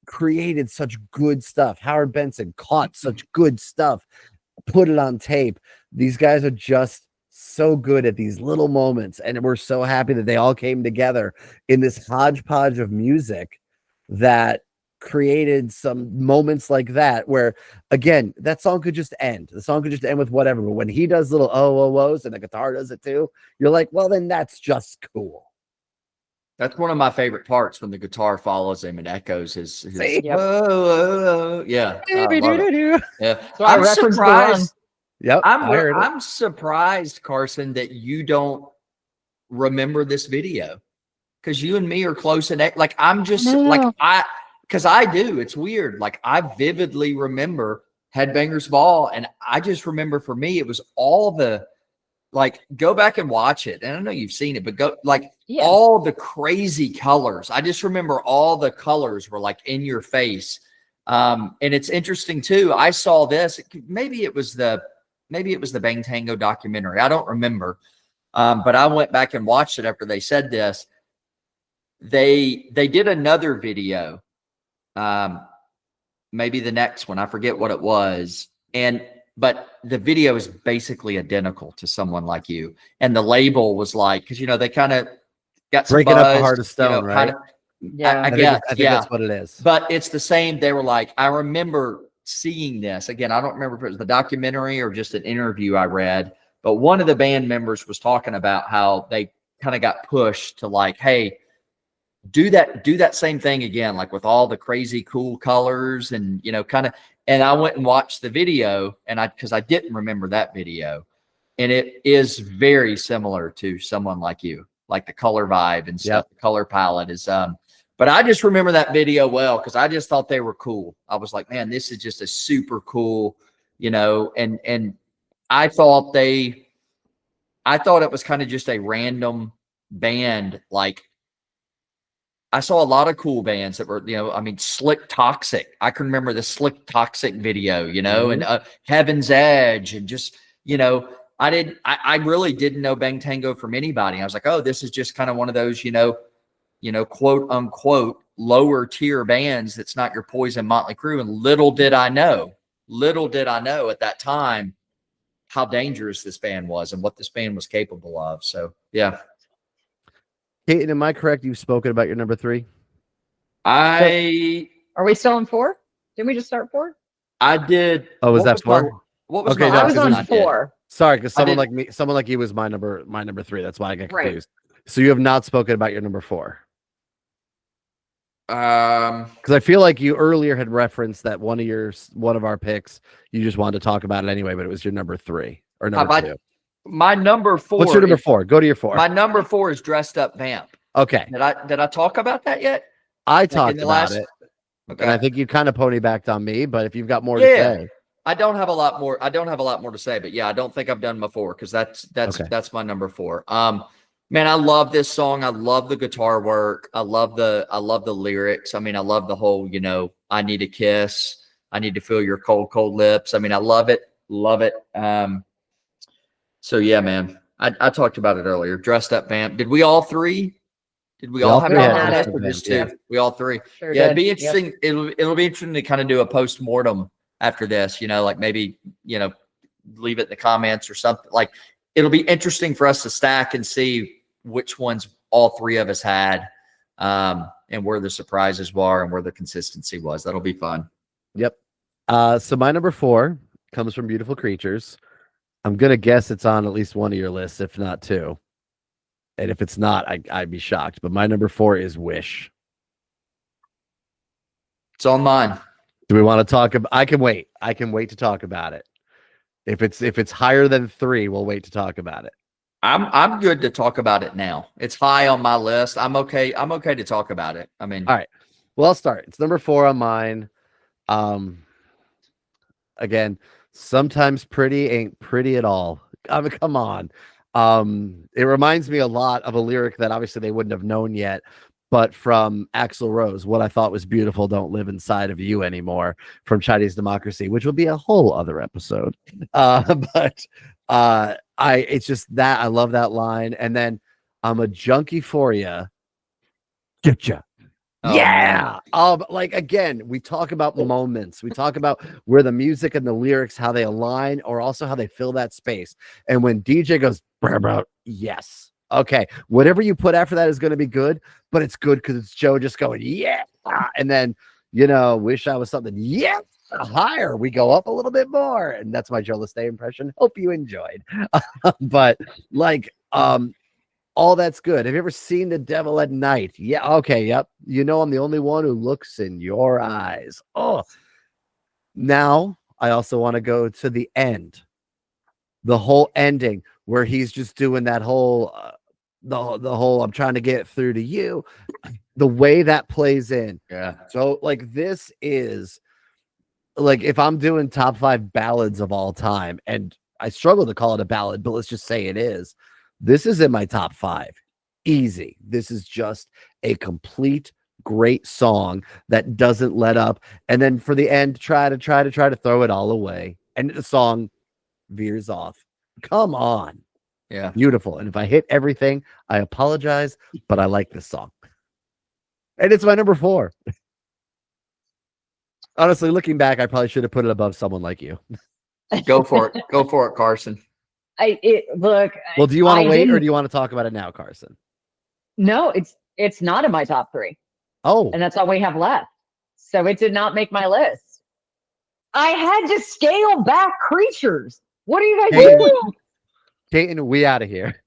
created such good stuff. Howard Benson caught such good stuff, put it on tape. These guys are just so good at these little moments, and we're so happy that they all came together in this hodgepodge of music that created some moments like that where, again, that song could just end. The song could just end with whatever, but when he does little ohs and the guitar does it too, you're like, well, then that's just cool. That's one of my favorite parts when the guitar follows him and echoes his Yep. whoa. Yeah. Yeah. So I I'm referenced surprised. Yep. I'm surprised, Carson, that you don't remember this video. Because you and me are close and like I'm just because I do. It's weird. Like I vividly remember Headbangers Ball, and I just remember for me it was all the go back and watch it. And I know you've seen it, but go all the crazy colors. I just remember all the colors were like in your face. And it's interesting too. I saw this. Maybe it was the Bang Tango documentary. I don't remember. But I went back and watched it after they said this. They did another video. Maybe the next one. I forget what it was. But the video is basically identical to Someone Like You. And the label was like, because, they kind of got some breaking buzz, up a Heart of Stone, right? Yeah. I guess. I think that's what it is. But it's the same. They were like, I remember seeing this. Again, I don't remember if it was the documentary or just an interview I read. But one of the band members was talking about how they kind of got pushed to like, hey, do that same thing again, like with all the crazy cool colors and, kind of. And I went and watched the video, and because I didn't remember that video, and it is very similar to Someone Like You, like the color vibe and stuff. The color palette is but I just remember that video well because I just thought they were cool. I was like, man, this is just a super cool, and I thought it was kind of just a random band. Like I saw a lot of cool bands that were, Slick Toxic. I can remember the Slick Toxic video, and Heaven's Edge, and just, I really didn't know Bang Tango from anybody. I was like, oh, this is just kind of one of those, quote unquote lower tier bands that's not your Poison, Motley Crue. And little did I know at that time how dangerous this band was and what this band was capable of. So yeah. Caton, am I correct? You've spoken about your number 3. Are we still on 4? Didn't we just start 4? I did. Oh, was that 4? What was okay? I was on 4. Sorry, because Someone Like You was my number 3. That's why I got confused. Right. So you have not spoken about your number 4. Because I feel like you earlier had referenced that one of our picks. You just wanted to talk about it anyway, but it was your number 3 or number 2. My number 4. What's your number 4? Go to your 4. My number 4 is Dressed Up Vamp. Okay. Did I talk about that yet? I talked about it. Okay. And I think you kind of ponybacked on me, but if you've got more to say. I don't have a lot more to say, but yeah, I don't think I've done my 4 because that's my number 4. Man, I love this song. I love the guitar work. I love the lyrics. I mean, I love the whole, I need a kiss. I need to feel your cold, cold lips. I mean, I love it. Love it. So yeah, man, I talked about it earlier. Dressed Up Vamp. Did we all 3? Did we all have it on our list or just 2? Yeah. We all 3. Sure It'd be interesting. Yep. It'll be interesting to kind of do a post-mortem after this, like maybe, leave it in the comments or something. Like it'll be interesting for us to stack and see which ones all 3 of us had, and where the surprises were and where the consistency was. That'll be fun. Yep. So my number 4 comes from Beautiful Creatures. I'm going to guess it's on at least one of your lists, if not 2. And if it's not, I'd be shocked. But my number 4 is Wish. It's on mine. Do we want to talk about? I can wait. I can wait to talk about it. If it's higher than 3, we'll wait to talk about it. I'm good to talk about it now. It's high on my list. I'm okay to talk about it. I mean, all right. Well, I'll start. It's number 4 on mine. Again, Sometimes pretty ain't pretty at all. I mean, come on. It reminds me a lot of a lyric that obviously they wouldn't have known yet, but from Axl Rose, what I thought was beautiful don't live inside of you anymore, from Chinese Democracy, which will be a whole other episode. But it's just that I love that line. And then I'm a junkie for you. Getcha. Oh, Yeah. Like again, we talk about moments. We talk about where the music and the lyrics, how they align, or also how they fill that space. And when DJ goes, "Brr, brr," yes. Okay. Whatever you put after that is going to be good, but it's good because it's Joe just going, yeah. And then, wish I was something. Yeah. Higher. We go up a little bit more. And that's my Joe Lesté impression. Hope you enjoyed. But like, all that's good. Have you ever seen The Devil at Night? Yeah. Okay. Yep. I'm the only one who looks in your eyes. Oh, now I also want to go to the end, the whole ending where he's just doing that whole, the whole, I'm trying to get through to you. The way that plays in. Yeah. So like, this is like, if I'm doing top 5 ballads of all time, and I struggle to call it a ballad, but let's just say it is. This is in my top 5. Easy. This is just a complete great song that doesn't let up. And then for the end, try to throw it all away. And the song veers off. Come on. Yeah. Beautiful. And if I hit everything, I apologize, but I like this song. And it's my number 4. Honestly, looking back, I probably should have put it above someone like you. Go for it. Go for it, Carson. Look. Well, do you want to wait or do you want to talk about it now, Carson? No, it's not in my top 3. Oh, and that's all we have left. So it did not make my list. I had to scale back Creatures. What are you guys doing? Dayton, we out of here.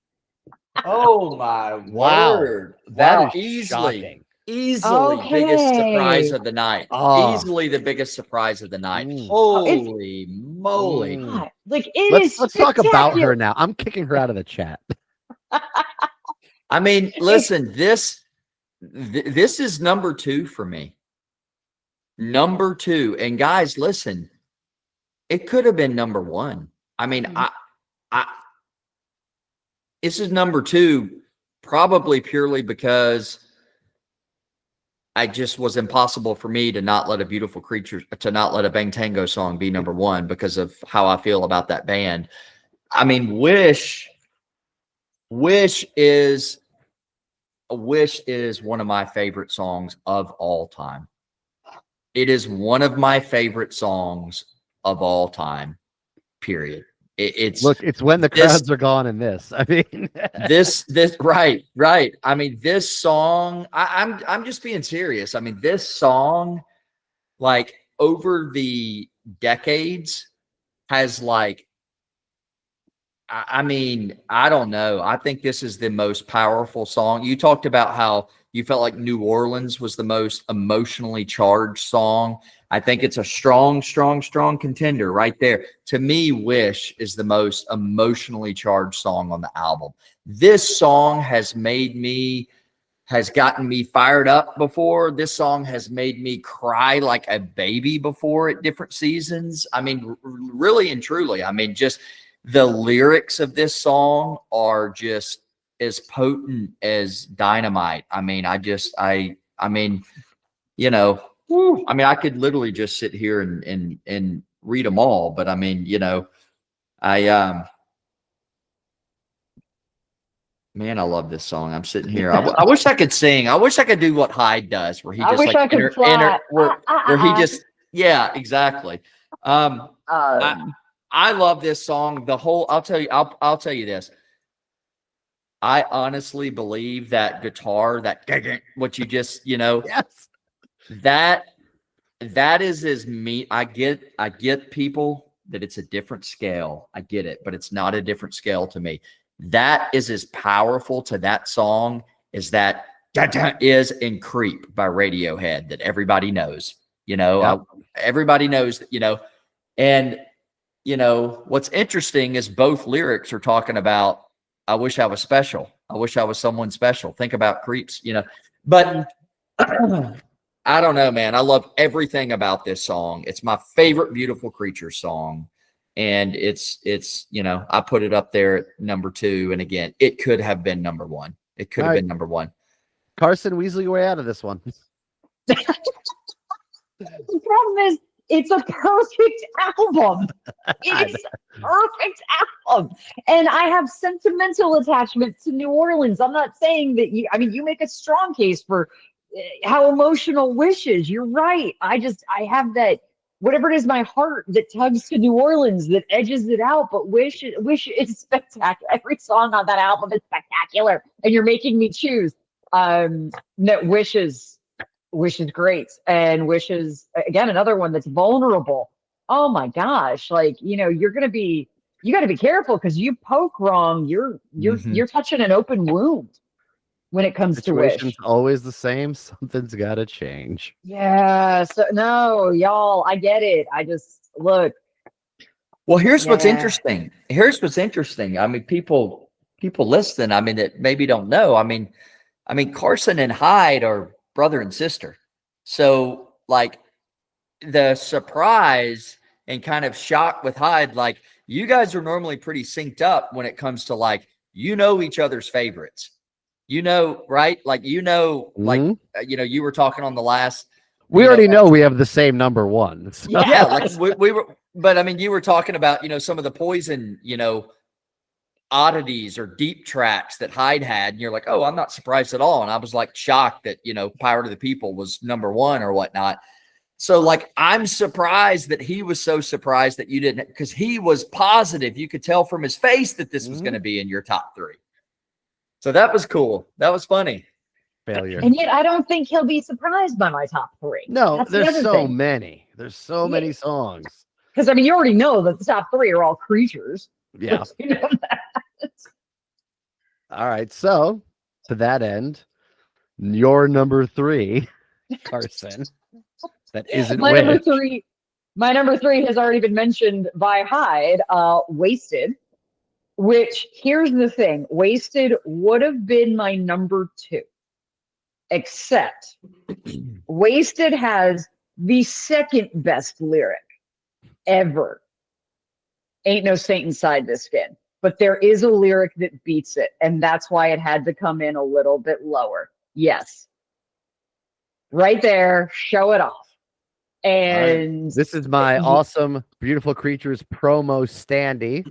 Oh my Wow. word! That is easily, shocking. easily biggest surprise Okay. of the night. Oh. Easily the biggest surprise of the night. Mm. Holy moly! God, like it Let's talk about spectacular. her now. I'm kicking her out of the chat. I mean, listen, this is number 2 for me. Number 2, and guys, listen, it could have been number 1. I mean, this is number 2, probably purely because I just was impossible for me to not let a Bang Tango song be number 1 because of how I feel about that band. I mean, Wish is one of my favorite songs of all time. It is one of my favorite songs of all time, period. It's when the crowds are gone in this. I mean, this right. I mean, this song, I'm just being serious. I mean, this song, like over the decades, has like, I mean, I don't know. I think this is the most powerful song. You talked about how you felt like New Orleans was the most emotionally charged song. I think it's a strong contender right there. To me, Wish is the most emotionally charged song on the album. This song has gotten me fired up before. This song has made me cry like a baby before at different seasons. I mean, really and truly, I mean, just the lyrics of this song are just as potent as dynamite. I mean, I mean, I could literally just sit here and read them all, but I mean, man, I love this song. I'm sitting here. I wish I could sing. I wish I could do what Hyde does, where he just wish I could fly. where he just, yeah, exactly. I love this song. I'll tell you this. I honestly believe that guitar, what you just, yes. that is as mean. I get people that it's a different scale. I get it, but it's not a different scale to me. That is as powerful to that song as that is in Creep by Radiohead that everybody knows, Yep. Everybody knows that, and what's interesting is both lyrics are talking about, I wish I was special. I wish I was someone special. Think about Creeps, but I don't know, man. I love everything about this song. It's my favorite Beautiful Creature song. And it's, I put it up there at number 2. And again, it could have been number 1. It could have been number 1. Carson, weasel your way out of this one. The problem is, it's a perfect album. It's a perfect album. And I have sentimental attachment to New Orleans. I'm not saying that you make a strong case for how emotional Wish is. You're right. I have that, whatever it is, my heart that tugs to New Orleans, that edges it out. But Wish is spectacular. Every song on that album is spectacular. And you're making me choose. That Wish is great. And Wish is, again, another one that's vulnerable. Oh my gosh. Like, you got to be careful, because you poke wrong, you're touching an open wound when it comes to Wish. Situation's always the same. Something's got to change. Yeah. So no, y'all, I get it. I just look. Well, here's what's interesting. I mean, people listen, I mean, that maybe don't know. I mean, Carson and Hyde are brother and sister. So like the surprise and kind of shock with Hyde, like, you guys are normally pretty synced up when it comes to, like, each other's favorites, right? Like, like, you were talking on the last, we already know we have the same number 1. So. Yeah. Like we were, but I mean, you were talking about, some of the Poison, oddities or deep tracks that Hyde had, and you're like, oh, I'm not surprised at all. And I was like shocked that, Pirate of the People was number 1 or whatnot. So like, I'm surprised that he was so surprised that you didn't, because he was positive. You could tell from his face that this was going to be in your top 3. So that was cool. That was funny. Failure. And yet I don't think he'll be surprised by my top 3. No, That's there's so many. There's so many songs. Because you already know that the top 3 are all Creatures. Yeah. You know that. All right. So to that end, your number 3, Carson, that isn't my Wish. number 3 has already been mentioned by Hyde, Wasted, which, here's the thing, Wasted would have been my number 2, except Wasted has the second best lyric ever. Ain't no saint inside this skin. But there is a lyric that beats it, and that's why it had to come in a little bit lower. Yes. Right there, show it off. And this is my awesome Beautiful Creatures promo standee.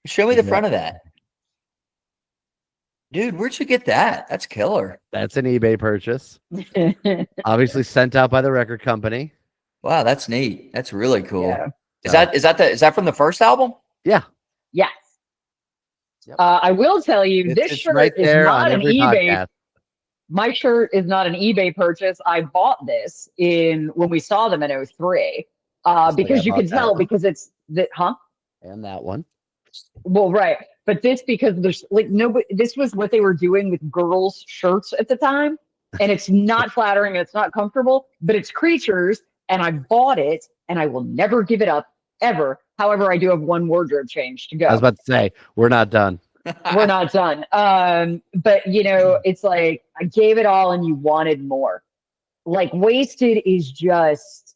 Show me the front of that. Dude, where'd you get that? That's killer. That's an eBay purchase. Obviously sent out by the record company. Wow, that's neat. That's really cool. Yeah. Is that from the first album? Yeah. Yes. Yep. I will tell you, this shirt right is there not on an every eBay. podcast. My shirt is not an eBay purchase. I bought this when we saw them in 03. Because you can tell, because it's that, And that one. Well, right. But because there's like nobody, this was what they were doing with girls' shirts at the time. And it's not flattering and it's not comfortable, but it's Creatures. And I bought it and I will never give it up, ever. However, I do have one wardrobe change to go. I was about to say, we're not done. We're not done. But it's like, I gave it all and you wanted more. Like, Wasted is just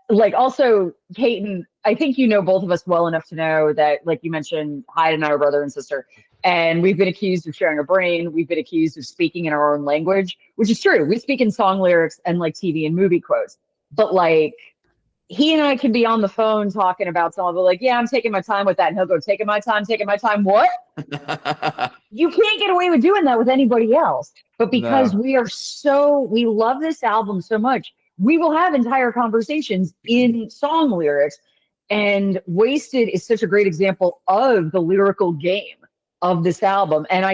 like, also, Peyton, I think both of us well enough to know that, like you mentioned, Hyde and I are brother and sister, and we've been accused of sharing a brain. We've been accused of speaking in our own language, which is true. We speak in song lyrics and like TV and movie quotes, but like, he and I can be on the phone talking about something, but like, yeah, I'm taking my time with that. And he'll go, taking my time. What? You can't get away with doing that with anybody else. But because we love this album so much, we will have entire conversations in song lyrics. And Wasted is such a great example of the lyrical game of this album. And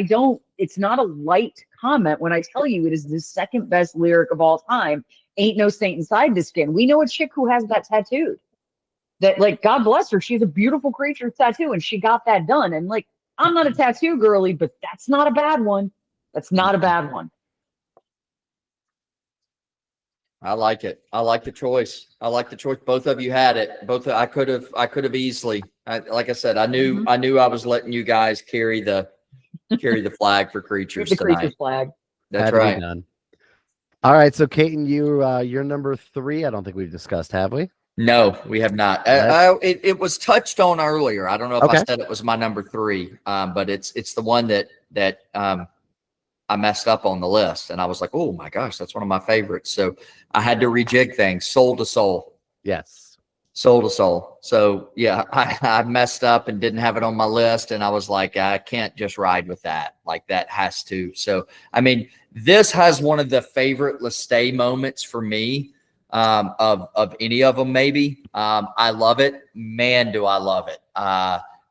it's not a light comment when I tell you it is the second best lyric of all time. Ain't no saint inside this skin. We know a chick who has that tattooed. That, like, God bless her, she has a Beautiful Creature tattoo, and she got that done. And like, I'm not a tattoo girly, but that's not a bad one. That's not a bad one. I like it. I like the choice. Both of you had it. I could have easily. Like I said, I knew I was letting you guys carry the flag for Creatures The tonight. Creatures flag. That's right. All All right, so Kaiten, you're number 3. I don't think we've discussed, have we? No, we have not. It was touched on earlier. I don't know if I Okay. said it was my number 3, but it's the one that I messed up on the list, and I was like, oh my gosh, that's one of my favorites. So I had to rejig things. Soul to Soul. Yes. Soul to Soul. So yeah, I messed up and didn't have it on my list, and I was like, I can't just ride with that. Like that has to. So I mean, this has one of the favorite Lesté moments for me of any of them. Maybe I love it. Man, do I love it.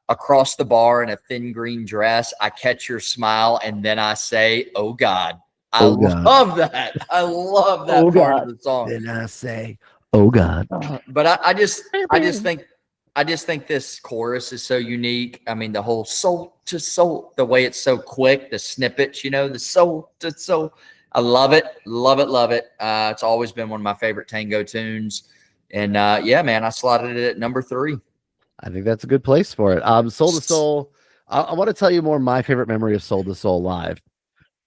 Across the bar in a thin green dress, I catch your smile, and then I say, "Oh God." I love that. I love that part of the song. Then I say, "Oh God." But I just think this chorus is so unique. I mean, the whole soul to soul, the way it's so quick, the snippets, the soul to soul. I love it, love it, love it. It's always been one of my favorite tango tunes. And yeah, man, I slotted it at number 3. I think that's a good place for it. Soul to Soul. I want to tell you more my favorite memory of Soul to Soul live.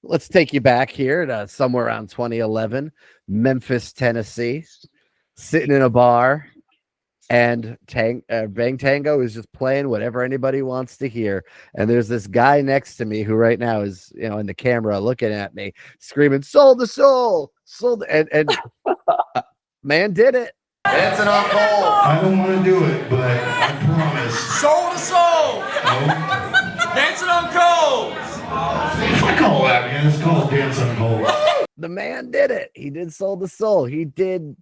Let's take you back here to somewhere around 2011, Memphis, Tennessee, sitting in a bar, and Bang Tango is just playing whatever anybody wants to hear. And there's this guy next to me who right now is, in the camera looking at me, screaming, "Soul to Soul, soul," and man did it. Dancing on coals. I don't want to do it, but I promise. Soul to soul. No. Dancing on coals. Fuck all that, man. It's called Dance on Coals. The man did it. He did Soul to Soul. He did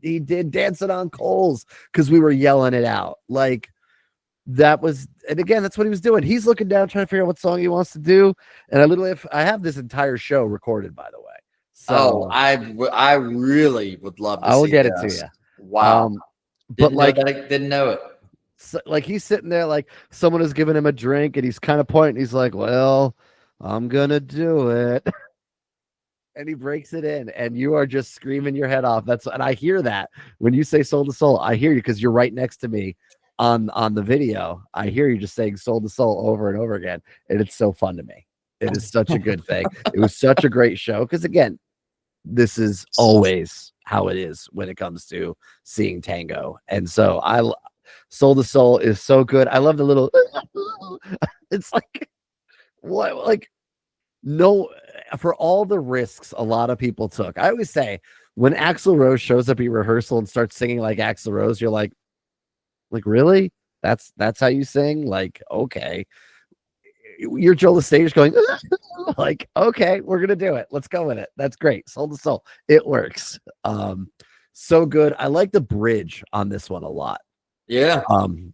Dancing on Coals because we were yelling it out. Like that was, and again, that's what he was doing. He's looking down trying to figure out what song he wants to do. And I have this entire show recorded, by the way. So I really would love to I will see get it this. to you. Wow. But like, I didn't know it. So, like he's sitting there, like someone is giving him a drink, and he's kind of pointing. He's like, "Well, I'm gonna do it," and he breaks it in, and you are just screaming your head off. And I hear that when you say "Soul to Soul," I hear you because you're right next to me on the video. I hear you just saying "Soul to Soul" over and over again, and it's so fun to me. It is such a good thing. It was such a great show because again, this is always how it is when it comes to seeing tango. And so Soul to Soul is so good. I love the little it's like what, like, no, for all the risks a lot of people took. I always say when Axl Rose shows up at rehearsal and starts singing like Axl Rose, you're like really? That's how you sing? Like, okay. You're Joe Lesté just going like, okay, we're gonna do it. Let's go with it. That's great. Soul to Soul. It works. So good. I like the bridge on this one a lot. Yeah.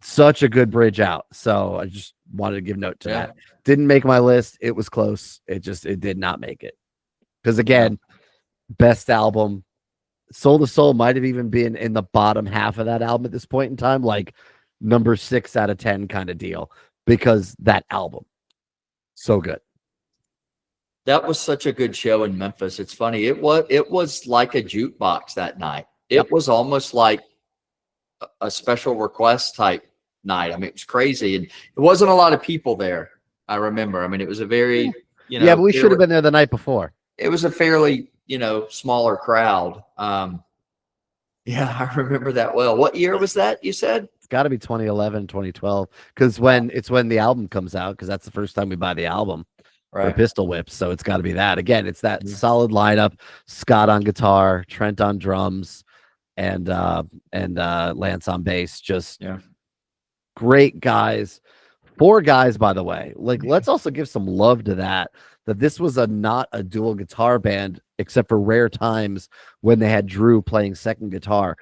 Such a good bridge out. So I just wanted to give note to that. Didn't make my list. It was close. It did not make it. Because again, best album. Soul to Soul might have even been in the bottom half of that album at this point in time, like number 6 out of 10 kind of deal, because that album. So good. That was such a good show in Memphis. It's funny. It was like a jukebox that night. It was almost like a special request type night. I mean, it was crazy. And it wasn't a lot of people there. I remember. I mean, it was a very, but we should have been there the night before. It was a fairly, smaller crowd. Yeah, I remember that well. What year was that, you said? It's got to be 2011, 2012, because when the album comes out, because that's the first time we buy the album for Pistol Whips. So it's got to be that. Again, it's that solid lineup: Scott on guitar, Trent on drums, and Lance on bass. Just great guys. 4 guys, by the way. Like, let's also give some love to that this was not a dual guitar band, except for rare times when they had Drew playing second guitar.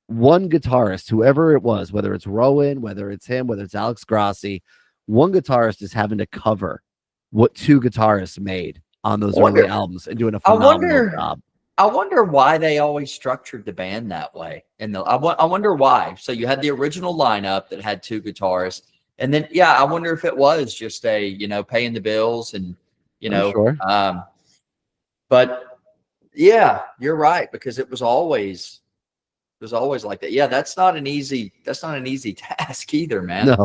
One guitarist, whoever it was, whether it's Rowan, whether it's him, whether it's Alex Grassi, one guitarist is having to cover what 2 guitarists made on those early albums and doing a phenomenal job. I wonder why they always structured the band that way. And I wonder why. So you had the original lineup that had 2 guitarists, and then I wonder if it was just a paying the bills and Sure. But yeah, you're right, because it was always like that. Yeah, that's not an easy task either, man.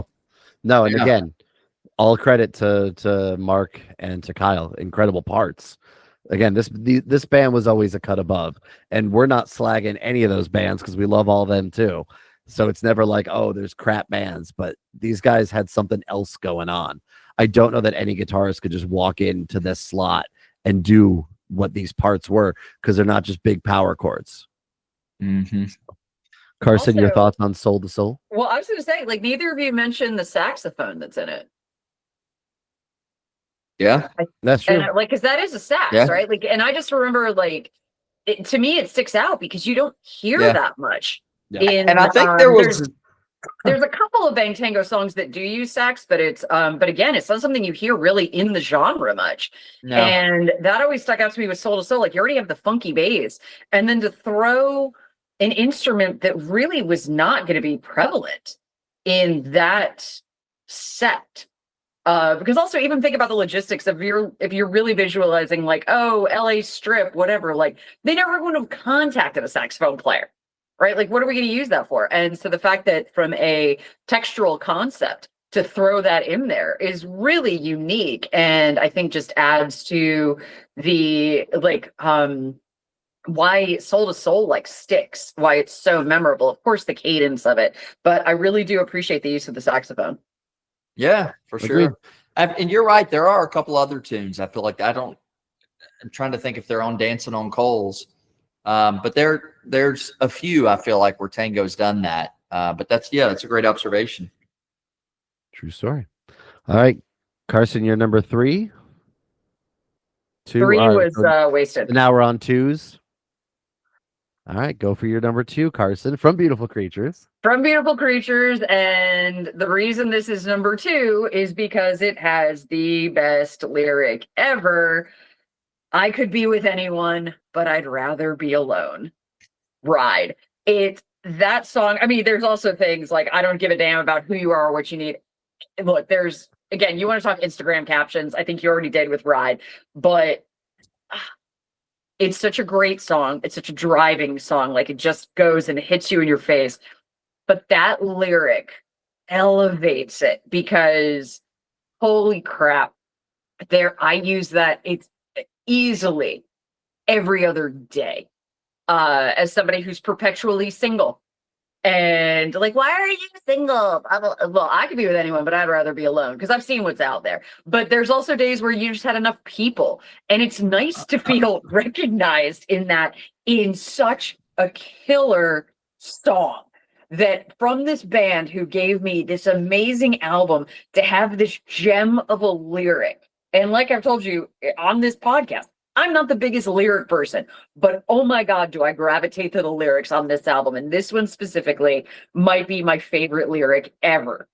No, and again, all credit to Mark and to Kyle. Incredible parts. Again, this band was always a cut above, and we're not slagging any of those bands because we love all of them too. So it's never like, oh, there's crap bands, but these guys had something else going on. I don't know that any guitarist could just walk into this slot and do what these parts were because they're not just big power chords. Mm-hmm. Carson, your Also- thoughts on Soul to Soul? Well, I was going to say, like, neither of you mentioned the saxophone that's in it. Yeah. That's true. And like, because that is a sax, Yeah. right? Like, and I just remember, like, to me, it sticks out because you don't hear Yeah. that much. Yeah. And I think there was there's a couple of Bang Tango songs that do use sax, but but again, it's not something you hear really in the genre much. no. And that always stuck out to me with Soul to Soul. Like, you already have the funky bass, and then to throw an instrument that really was not going to be prevalent in that set. Because also, even think about the logistics of if you're really visualizing, like, oh, LA Strip, whatever, like, they never would have contacted a saxophone player, right? Like, what are we going to use that for? And so the fact that from a textural concept to throw that in there is really unique, and I think just adds to the why Soul to Soul like sticks, why it's so memorable. Of course, the cadence of it, but I really do appreciate the use of the saxophone. Yeah, for Agreed. sure. And you're right. There are a couple other tunes. I feel like I'm trying to think if they're on Dancing on Coals. But there's a few I feel like where Tango's done that. But that's a great observation. True story. All right, Carson, you're number 3. 2. Three All right, was so wasted. now we're on 2s. All right, go for your number 2, Carson, from Beautiful Creatures. From Beautiful Creatures, and the reason this is number 2 is because it has the best lyric ever. I could be with anyone, but I'd rather be alone. Ride. That song. I mean, there's also things like, I don't give a damn about who you are or what you need. Look, again, you want to talk Instagram captions. I think you already did with Ride, but it's such a great song. It's such a driving song. Like, it just goes and hits you in your face. But that lyric elevates it because holy crap. I use that it's easily every other day. As somebody who's perpetually single. And like, why are you single? Well, I could be with anyone, but I'd rather be alone because I've seen what's out there. But there's also days where you just had enough people. And it's nice to feel recognized in such a killer song that from this band who gave me this amazing album to have this gem of a lyric. And like I've told you on this podcast, I'm not the biggest lyric person, but oh my God, do I gravitate to the lyrics on this album. And this one specifically might be my favorite lyric ever.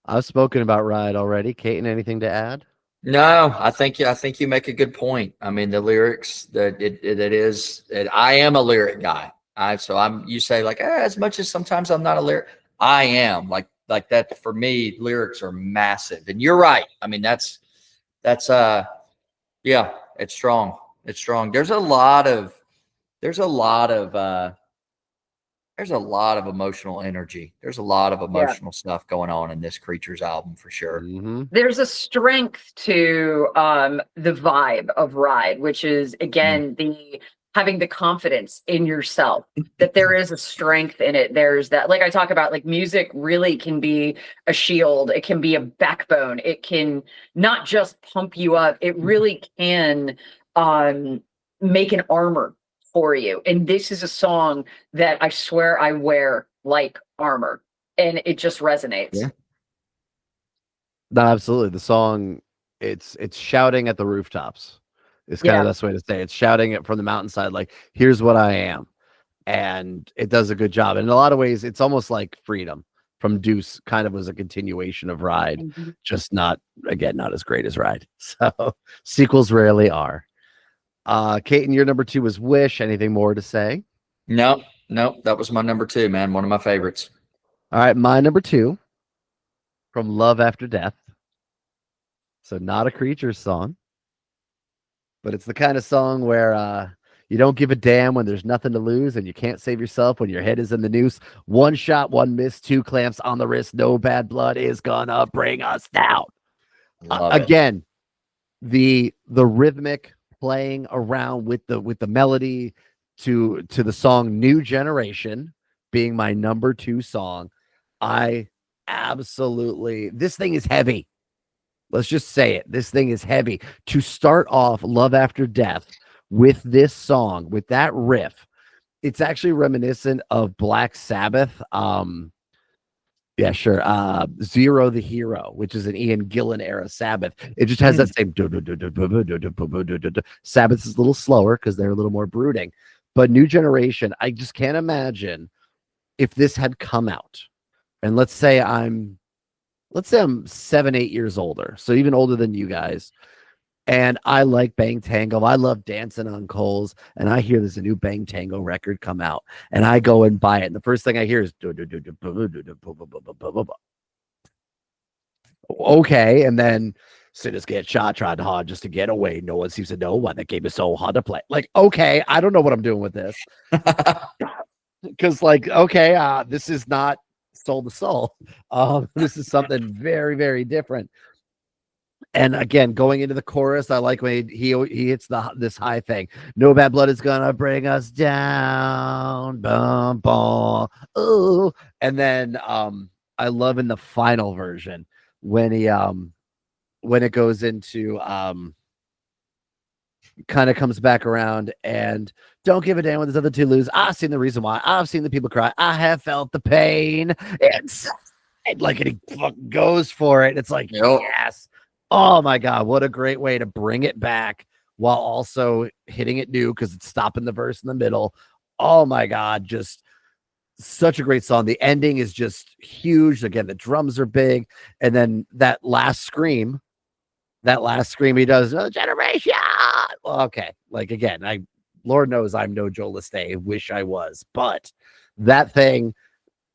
I've spoken about Ride already. Kaiten, anything to add? No, I think you make a good point. I mean, the lyrics I am a lyric guy. You say like, as much as sometimes I'm not a lyric, I am like that. For me, lyrics are massive. And you're right. I mean, it's strong. It's strong. There's a lot of emotional energy. There's a lot of emotional stuff going on in this Creatures album for sure. Mm-hmm. There's a strength to the vibe of Ride, which is again having the confidence in yourself, that there is a strength in it. There's that, like I talk about, like music really can be a shield. It can be a backbone. It can not just pump you up. It really can make an armor for you. And this is a song that I swear I wear like armor, and it just resonates. Yeah. No, absolutely. The song, it's shouting at the rooftops. It's kind of the best way to say it. It's shouting it from the mountainside, like, here's what I am. And it does a good job. And in a lot of ways, it's almost like Freedom from Deuce kind of was a continuation of Ride, just not as great as Ride. So sequels rarely are. Kaiten, your number 2 was Wish. Anything more to say? No, that was my number 2, man. One of my favorites. All right, my number 2 from Love After Death. So not a Creatures song, but it's the kind of song where you don't give a damn when there's nothing to lose and you can't save yourself when your head is in the noose. 1 shot, 1 miss, 2 clamps on the wrist. No bad blood is gonna bring us down. Again, the rhythmic playing around with the melody to the song New Generation being my number 2 song. I absolutely, this thing is heavy. Let's just say it. This thing is heavy. To start off Love After Death with this song, with that riff, it's actually reminiscent of Black Sabbath. Yeah, sure. Zero the Hero, which is an Ian Gillan era Sabbath. It just has that same Sabbath is a little slower because they're a little more brooding. But New Generation, I just can't imagine if this had come out. And let's say I'm 7-8 years older, so even older than you guys. And I like Bang Tango. I love Dancing on Coals. And I hear there's a new Bang Tango record come out. And I go and buy it. And the first thing I hear is okay. And then Sinners Get Shot, tried hard just to get away. No one seems to know why that game is so hard to play. Like, okay, I don't know what I'm doing with this. Because, like, okay, this is not Soul to Soul. This is something very, very different. And again, going into the chorus, I like when he hits this high thing. No bad blood is gonna bring us down. Bum, bum, ooh. And then I love in the final version when he when it goes into kind of comes back around and don't give a damn what these other two lose. I've seen the reason why. I've seen the people cry. I have felt the pain. It's like, and he fucking goes for it. It's like, yes. Oh my God, what a great way to bring it back while also hitting it new because it's stopping the verse in the middle. Oh my God, just such a great song. The ending is just huge. Again, the drums are big. And then that last scream he does, "Oh, generation." Okay, like again, Lord knows I'm no Joe Lesté. Wish I was, but that thing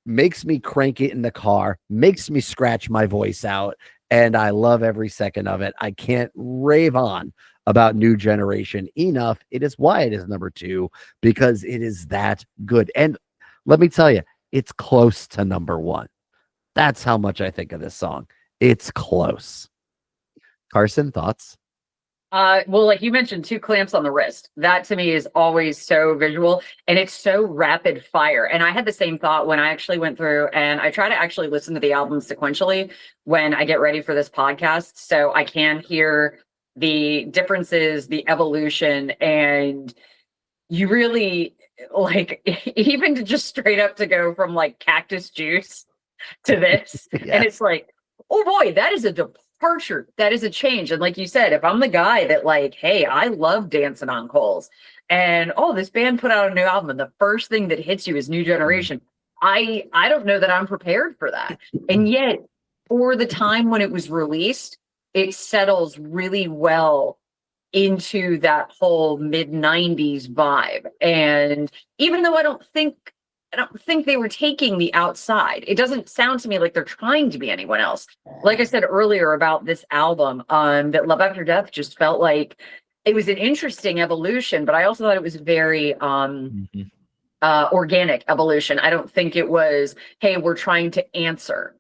makes me crank it in the car, makes me scratch my voice out. And I love every second of it. I can't rave on about New Generation enough. It is why it is number 2, because it is that good. And let me tell you, it's close to number 1. That's how much I think of this song. It's close. Carson, thoughts? Well, like you mentioned, 2 clamps on the wrist. That to me is always so visual and it's so rapid fire. And I had the same thought when I actually went through and I try to actually listen to the album sequentially when I get ready for this podcast. So I can hear the differences, the evolution, and you really like even to just straight up to go from like Cactus Juice to this. Yes. And it's like, oh boy, that is a departure. That is a change. And like you said, if I'm the guy that like, hey, I love Dancing on Coals and this band put out a new album and the first thing that hits you is New Generation. I don't know that I'm prepared for that. And yet for the time when it was released, it settles really well into that whole mid-90s vibe. And even though I don't think they were taking the outside. It doesn't sound to me like they're trying to be anyone else. Like I said earlier about this album, that Love After Death just felt like it was an interesting evolution, but I also thought it was very organic evolution. I don't think it was, hey, we're trying to answer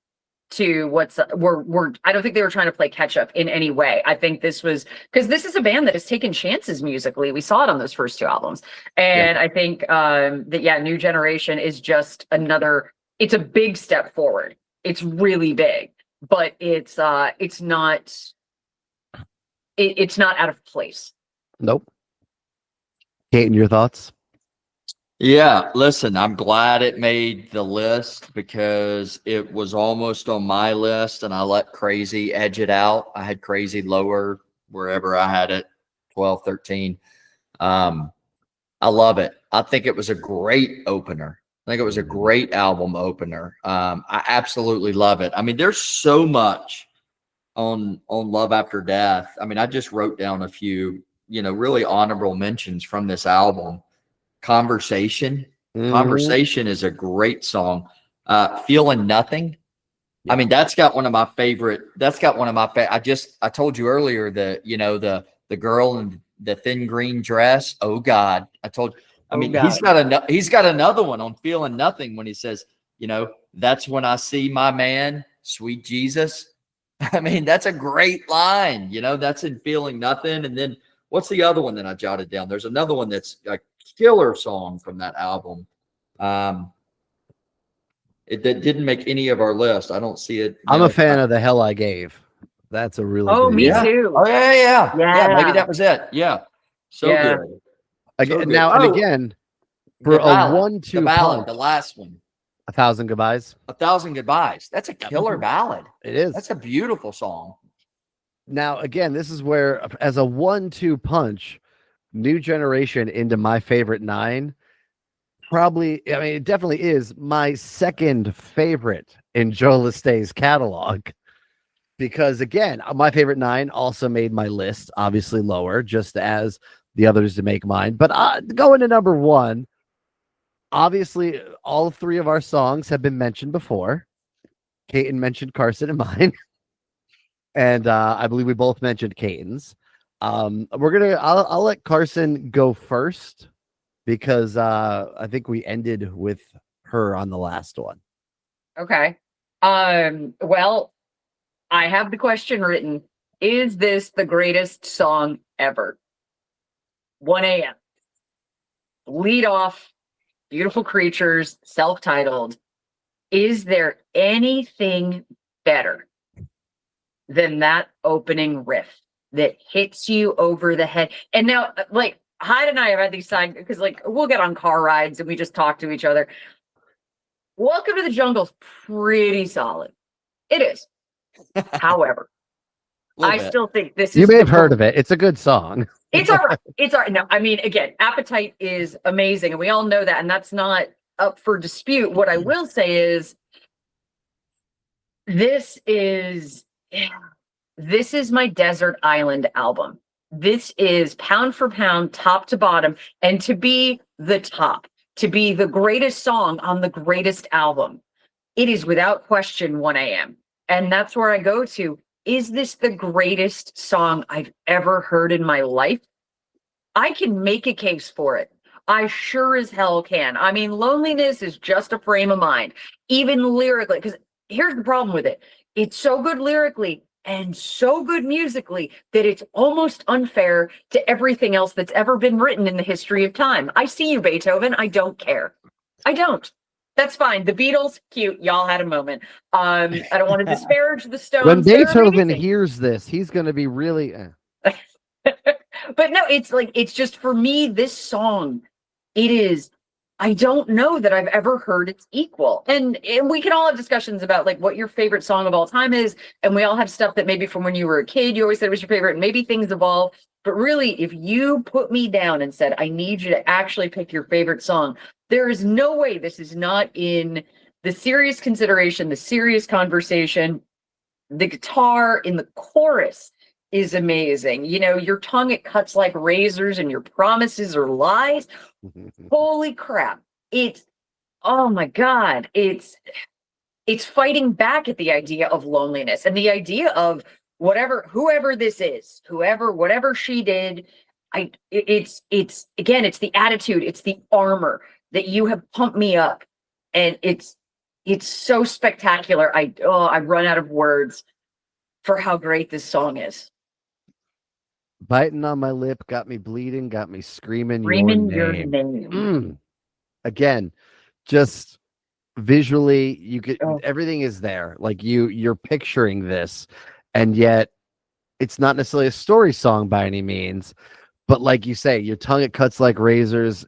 to what's I don't think they were trying to play catch up in any way. I think this was because this is a band that has taken chances musically. We saw it on those first 2 albums. And I think that New Generation is just it's a big step forward. It's really big, but it's not out of place. Nope. Kate, your thoughts? Yeah, listen, I'm glad it made the list because it was almost on my list and I let Crazy edge it out. I had Crazy lower wherever I had it, 12, 13. I love it. I think it was a great opener. I think it was a great album opener. I absolutely love it. I mean, there's so much on Love After Death. I mean, I just wrote down a few, really honorable mentions from this album. Conversation is a great song. Feeling Nothing. I mean, that's got one of my favorite. I told you earlier that, the girl in the thin green dress. Oh God. He's got another one on Feeling Nothing when he says, that's when I see my man, sweet Jesus. I mean, that's a great line. You know, that's in Feeling Nothing. And then what's the other one that I jotted down? There's another one that's a killer song from that album. That didn't make any of our list. I don't see it. I'm a fan of The Hell I Gave. That's a really Oh, good me one. too. Oh, yeah. Maybe Yeah. that was it. Yeah. So Yeah. good. Again, good. now, and again, for The ballad, a 1-2 the ballad, punch, the last one, 1,000 Goodbyes. 1,000 Goodbyes. That's a killer ballad. It is. That's a beautiful song. Now, again, this is where, as a 1-2 punch, New Generation into my favorite 9, probably, I mean, it definitely is my second favorite in Joe Lesté's catalog. Because, again, my favorite 9 also made my list, obviously lower, just as the others to make mine. But going to number 1, obviously, all 3 of our songs have been mentioned before. Caton mentioned Carson and mine. And I believe we both mentioned Caton's. I'll let Carson go first because I think we ended with her on the last one. Okay. Well, I have the question written. Is this the greatest song ever? 1 a.m. Lead off, Beautiful Creatures, self-titled. Is there anything better than that opening riff that hits you over the head? And now, like, Hyde and I have had these side, because, like, we'll get on car rides and we just talk to each other. Welcome to the Jungle's pretty solid. It is. However, I still think this is. You may have heard of it. It's a good song. It's all right. It's all right. No, I mean, again, Appetite is amazing, and we all know that, and that's not up for dispute. What I will say is, this is my Desert Island album. This is pound for pound, top to bottom, and to be the top, to be the greatest song on the greatest album, it is without question 1 a.m. And that's where I go to. Is this the greatest song I've ever heard in my life? I can make a case for it. I sure as hell can. I mean, Loneliness is just a frame of mind, even lyrically, because here's the problem with it. It's so good lyrically and so good musically that it's almost unfair to everything else that's ever been written in the history of time. I see you, Beethoven. I don't care. I don't. That's fine. The Beatles, cute. Y'all had a moment. I don't want to disparage the Stones. When Beethoven hears this, he's going to be really. But no, it's like, it's just, for me, this song, it is. I don't know that I've ever heard its equal. And we can all have discussions about, like, what your favorite song of all time is. And we all have stuff that maybe from when you were a kid, you always said it was your favorite, and maybe things evolve. But really, if you put me down and said, I need you to actually pick your favorite song, there is no way this is not in the serious consideration, the serious conversation. The guitar in the chorus is amazing. You know, your tongue, it cuts like razors, and your promises are lies. Holy crap. It's, oh my God. It's fighting back at the idea of loneliness and the idea of whoever this is, whatever she did. It's again, it's the attitude, it's the armor that you have pumped me up. And it's so spectacular. I run out of words for how great this song is. Biting on my lip, got me bleeding, got me screaming Your name. Again, just visually, you could everything is there. Like you're picturing this, and yet it's not necessarily a story song by any means. But like you say, your tongue, it cuts like razors.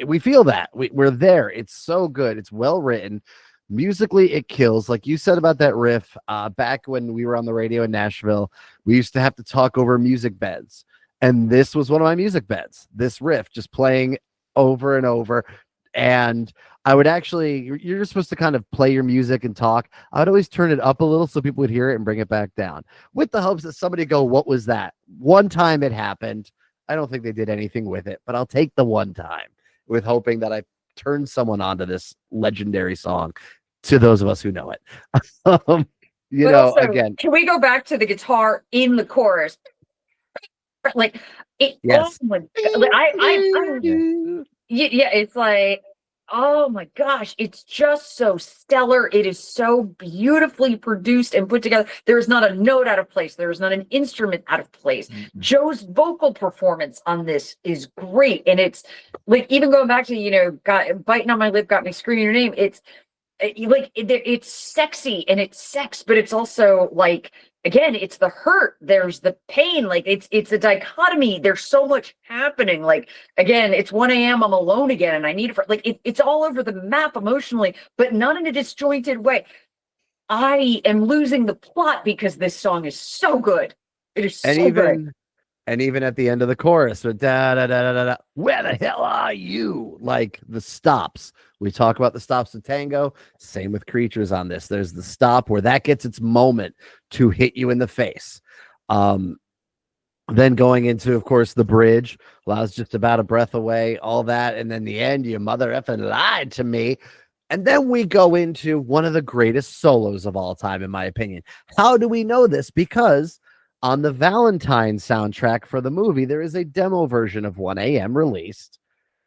We feel that. We're there. It's so good. It's well written. Musically, it kills. Like you said about that riff, back when we were on the radio in Nashville, we used to have to talk over music beds. And this was one of my music beds. This riff just playing over and over. And I would actually, you're supposed to kind of play your music and talk. I would always turn it up a little so people would hear it and bring it back down, with the hopes that somebody go, what was that? One time it happened. I don't think they did anything with it, but I'll take the one time, with hoping that I turn someone onto this legendary song, to those of us who know it. You know, also, again, can we go back to the guitar in the chorus? Like it, yes. yeah, it's like, oh my gosh, it's just so stellar. It is so beautifully produced and put together. There is not a note out of place. There is not an instrument out of place. Joe's vocal performance on this is great. And it's like, even going back to, got biting on my lip, got me screaming your name. It's sexy and it's sex, but it's also like, again, it's the hurt, there's the pain, like it's a dichotomy. There's so much happening. Like, again, it's 1 a.m. I'm alone again and I need it for it's all over the map emotionally, but not in a disjointed way. I am losing the plot because this song is so good. It is so good. And even at the end of the chorus, with da da da da da, where the hell are you? Like the stops. We talk about the stops of tango. Same with Creatures on this. There's the stop where that gets its moment to hit you in the face. Then going into, of course, the bridge, allows just about a breath away, all that. And then the end, you mother effing lied to me. And then we go into one of the greatest solos of all time, in my opinion. How do we know this? Because on the Valentine soundtrack for the movie, there is a demo version of 1 a.m. released,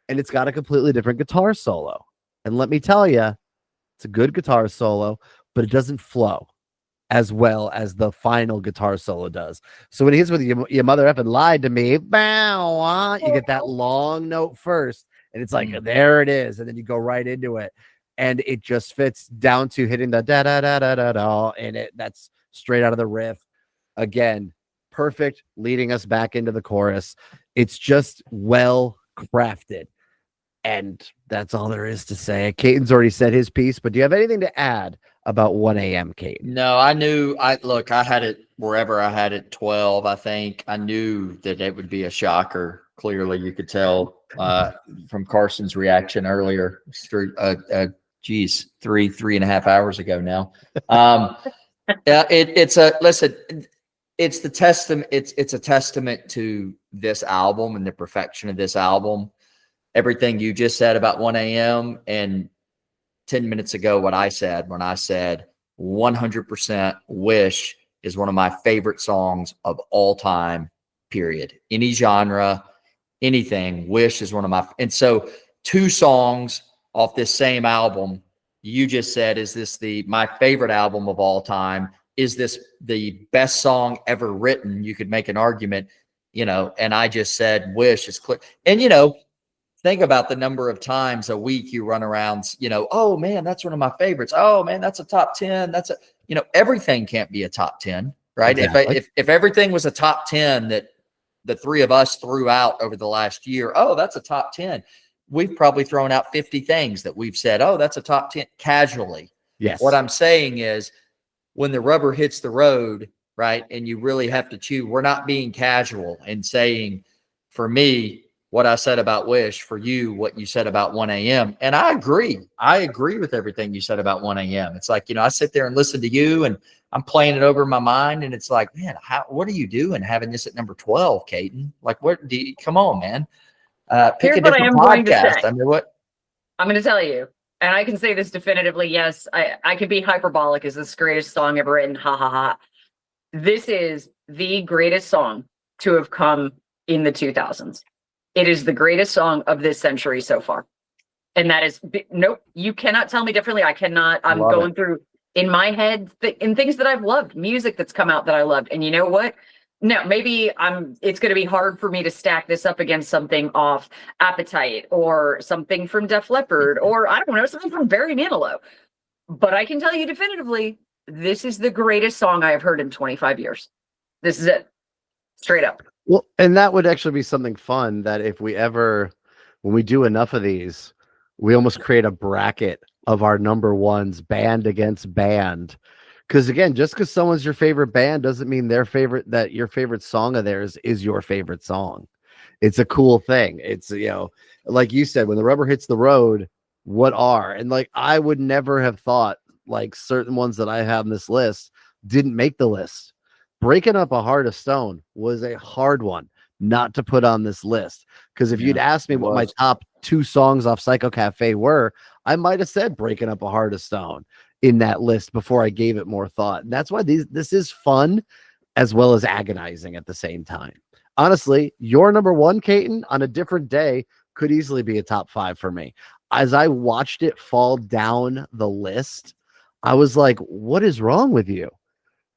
and it's got a completely different guitar solo. And let me tell you, it's a good guitar solo, but it doesn't flow as well as the final guitar solo does. So when he hits with your mother effing lied to me, bow, you get that long note first, and it's like, there it is. And then you go right into it. And it just fits down to hitting the da da da da da da, and that's straight out of the riff. Again, perfect, leading us back into the chorus. It's just well crafted. And that's all there is to say. Caton's already said his piece, but do you have anything to add about 1 a.m., Caton? No, I had it wherever I had it 12, I think. I knew that it would be a shocker. Clearly, you could tell from Carson's reaction earlier. Three and a half hours ago now. It's the testament. It's a testament to this album and the perfection of this album. Everything you just said about 1 a.m. and 10 minutes ago, what I said when I said 100% Wish is one of my favorite songs of all time, period. Any genre, anything, Wish is one of my, and so 2 songs off this same album, you just said, is this my favorite album of all time? Is this the best song ever written? You could make an argument, and I just said, Wish is clear. And, think about the number of times a week you run around, oh man, that's one of my favorites. Oh man, that's a top 10. Everything can't be a top 10, right? Exactly. If everything was a top 10 that the 3 of us threw out over the last year, oh, that's a top 10. We've probably thrown out 50 things that we've said, oh, that's a top 10 casually. Yes. What I'm saying is, when the rubber hits the road, right, and you really have to choose, we're not being casual and saying, for me, what I said about Wish, for you, what you said about 1 a.m. And I agree. I agree with everything you said about 1 a.m. It's like, I sit there and listen to you and I'm playing it over in my mind. And it's like, man, what are you doing having this at number 12, Caton? Like, come on, man. Pick Here's a different podcast. I mean, what? I'm going to tell you. And I can say this definitively. Yes, I could be hyperbolic. Is this the greatest song ever written? Ha ha ha. This is the greatest song to have come in the 2000s. It is the greatest song of this century so far. And that is, nope, you cannot tell me differently. I cannot. I'm going through in my head in things that I've loved, music that's come out that I loved. And you know what? No, maybe it's going to be hard for me to stack this up against something off Appetite or something from Def Leppard or I don't know, something from Barry Manilow. But I can tell you definitively, this is the greatest song I have heard in 25 years. This is it. Straight up. Well, and that would actually be something fun that if we ever, when we do enough of these, we almost create a bracket of our number ones, band against band. Because again, just because someone's your favorite band doesn't mean your favorite song of theirs is your favorite song. It's a cool thing. It's, like you said, when the rubber hits the road, what are? And like, I would never have thought like certain ones that I have on this list didn't make the list. Breaking Up a Heart of Stone was a hard one not to put on this list. Because if you'd asked me what my top 2 songs off Psycho Cafe were, I might have said Breaking Up a Heart of Stone in that list before I gave it more thought. And that's why this is fun as well as agonizing at the same time. Honestly, your number 1, Caton, on a different day could easily be a top 5 for me. as I watched it fall down the list, I was like, what is wrong with you?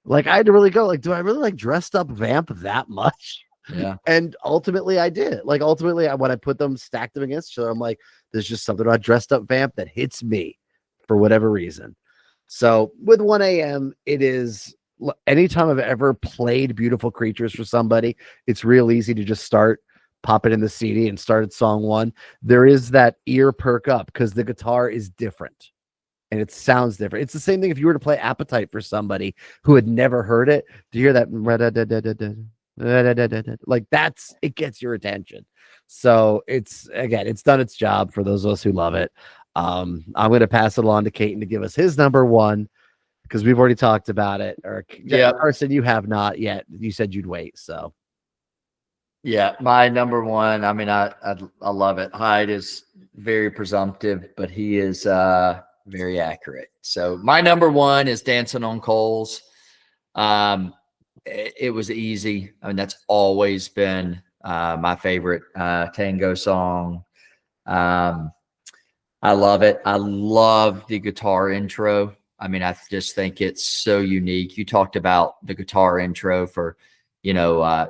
Like, I had to really go, like, do I really like dressed up Vamp that much? Yeah. And ultimately I did. Like, ultimately, when I put them, stacked them against each other, I'm like, there's just something about dressed up Vamp that hits me for whatever reason. So with 1 a.m., it is anytime I've ever played Beautiful Creatures for somebody, it's real easy to just pop it in the CD and start at song 1. There is that ear perk up because the guitar is different and it sounds different. It's the same thing if you were to play Appetite for somebody who had never heard it. To hear that, like, it gets your attention. So it's done its job for those of us who love it. I'm going to pass it along to Caton to give us his number 1 because we've already talked about it. Or Carson, you have not yet. You said you'd wait. So yeah, my number 1. I mean, I love it. Hyde is very presumptive, but he is very accurate. So my number 1 is Dancing on Coals. It was easy. I mean, that's always been my favorite tango song. I love it. I love the guitar intro. I mean, I just think it's so unique. You talked about the guitar intro for,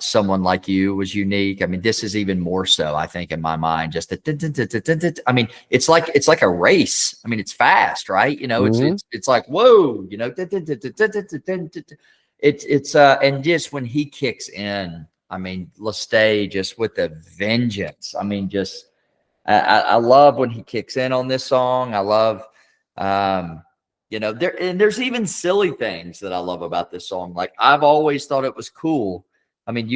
Someone Like You was unique. I mean, this is even more so, I think, in my mind. Just I mean, it's like a race. I mean, it's fast, right? It's like, whoa, it's and just when he kicks in, I mean, Lesté just with the vengeance. I mean, just I love when he kicks in on this song. I love there's even silly things that I love about this song. Like, I've always thought it was cool. I mean,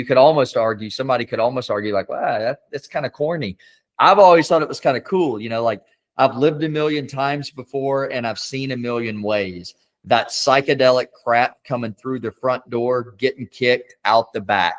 somebody could almost argue like, wow, that's kind of corny. I've always thought it was kind of cool. Like, I've lived a million times before and I've seen a million ways. That psychedelic crap coming through the front door, getting kicked out the back.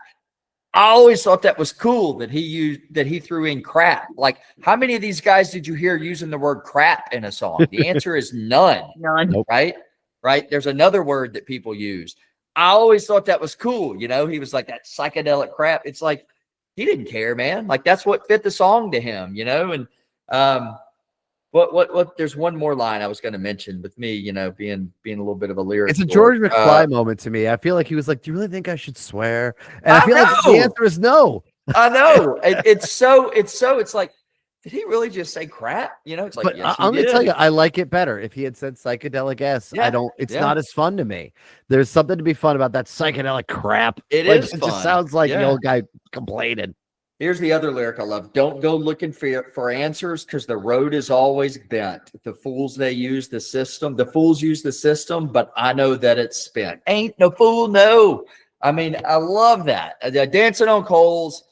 I always thought that was cool that he threw in crap. Like, how many of these guys did you hear using the word crap in a song? The answer is none. None. Right? There's another word that people use. I always thought that was cool. He was like that psychedelic crap. It's like, he didn't care, man. Like, that's what fit the song to him, and what there's one more line I was going to mention with me, being a little bit of a lyric. it's a George McFly moment to me. I feel like he was like, do you really think I should swear? And I feel like the answer is no. I know. It's like, did he really just say crap? It's like, but yes, I'm going to tell you, I like it better. If he had said psychedelic S, it's not as fun to me. There's something to be fun about that psychedelic crap. It like, is It fun. just sounds like the old guy complaining. Here's the other lyric I love. Don't go looking for answers because the road is always bent. The fools use the system, but I know that it's spent. Ain't no fool, no. I mean, I love that. Dancing on Coals,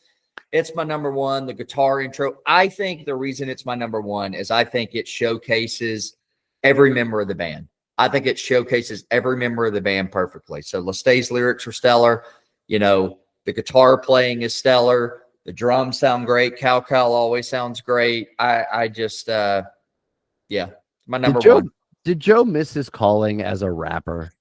it's my number 1. The guitar intro. I think the reason it's my number 1 is I think it showcases every member of the band. I think it showcases every member of the band perfectly. So Lesté's lyrics are stellar. The guitar playing is stellar. The drums sound great. Cow always sounds great. I just, my number 1. Did Joe miss his calling as a rapper?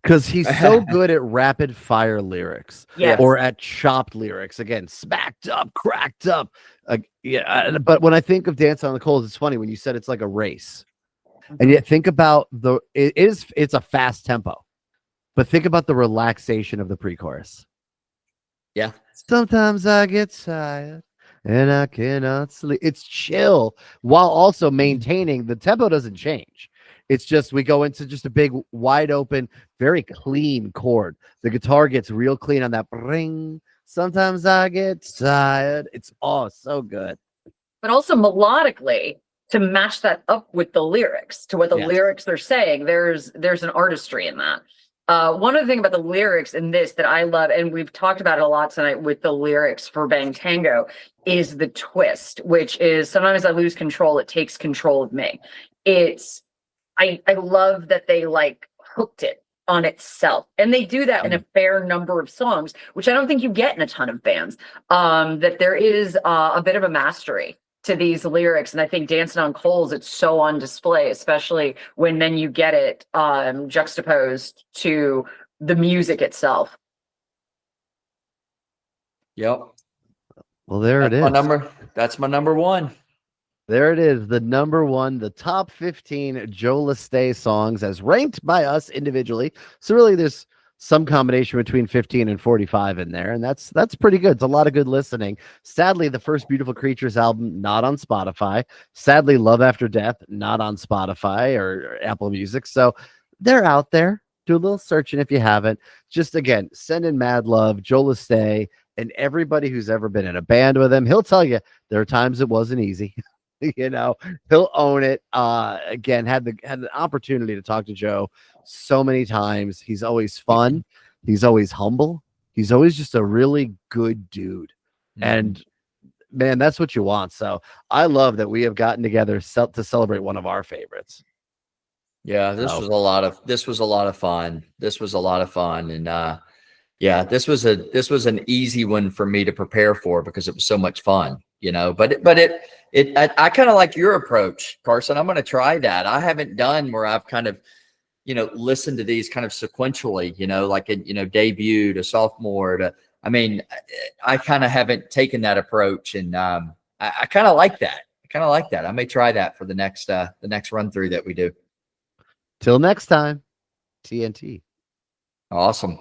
Because he's so good at rapid fire lyrics, or at chopped lyrics. Again, smacked up, cracked up. But when I think of Dance on the Coals, it's funny when you said it's like a race, and yet think about it's a fast tempo, but think about the relaxation of the pre-chorus. Yeah. Sometimes I get tired and I cannot sleep. It's chill while also maintaining the tempo doesn't change. It's just we go into just a big, wide open, very clean chord. The guitar gets real clean on that ring. Sometimes I get tired. It's so good. But also melodically, to match that up with the lyrics, to what the lyrics are saying, there's an artistry in that. One other thing about the lyrics in this that I love, and we've talked about it a lot tonight with the lyrics for Bang Tango, is the twist, which is sometimes I lose control, it takes control of me. I love that they like hooked it on itself. And they do that in a fair number of songs, which I don't think you get in a ton of bands, that there is a bit of a mastery to these lyrics. And I think Dancing on Coals, it's so on display, especially when then you get it juxtaposed to the music itself. Yep. Well, there it is. That's my number 1. There it is, the number one, the top 15 Joe Lesté songs as ranked by us individually. So really, there's some combination between 15 and 45 in there, and that's pretty good. It's a lot of good listening. Sadly, the first Beautiful Creatures album not on Spotify. Sadly, Love After Death not on Spotify or Apple Music. So they're out there. Do a little searching if you haven't. Just again, send in mad love, Joe Lesté, and everybody who's ever been in a band with him. He'll tell you there are times it wasn't easy. You know, he'll own it. Again, had the opportunity to talk to Joe so many times. He's always fun. He's always humble. He's always just a really good dude. And man, that's what you want. So I love that we have gotten together to celebrate one of our favorites. Yeah, this was a lot of fun. This was a lot of fun. And yeah, this was an easy one for me to prepare for because it was so much fun, you know. But I kind of like your approach, Carson. I'm going to try that. I haven't done where I've kind of, you know, listened to these kind of sequentially, you know, like a, you know, debut to sophomore to, I mean, I kind of haven't taken that approach, and I kind of like that. I may try that for the next run through that we do. Till next time, TNT. Awesome.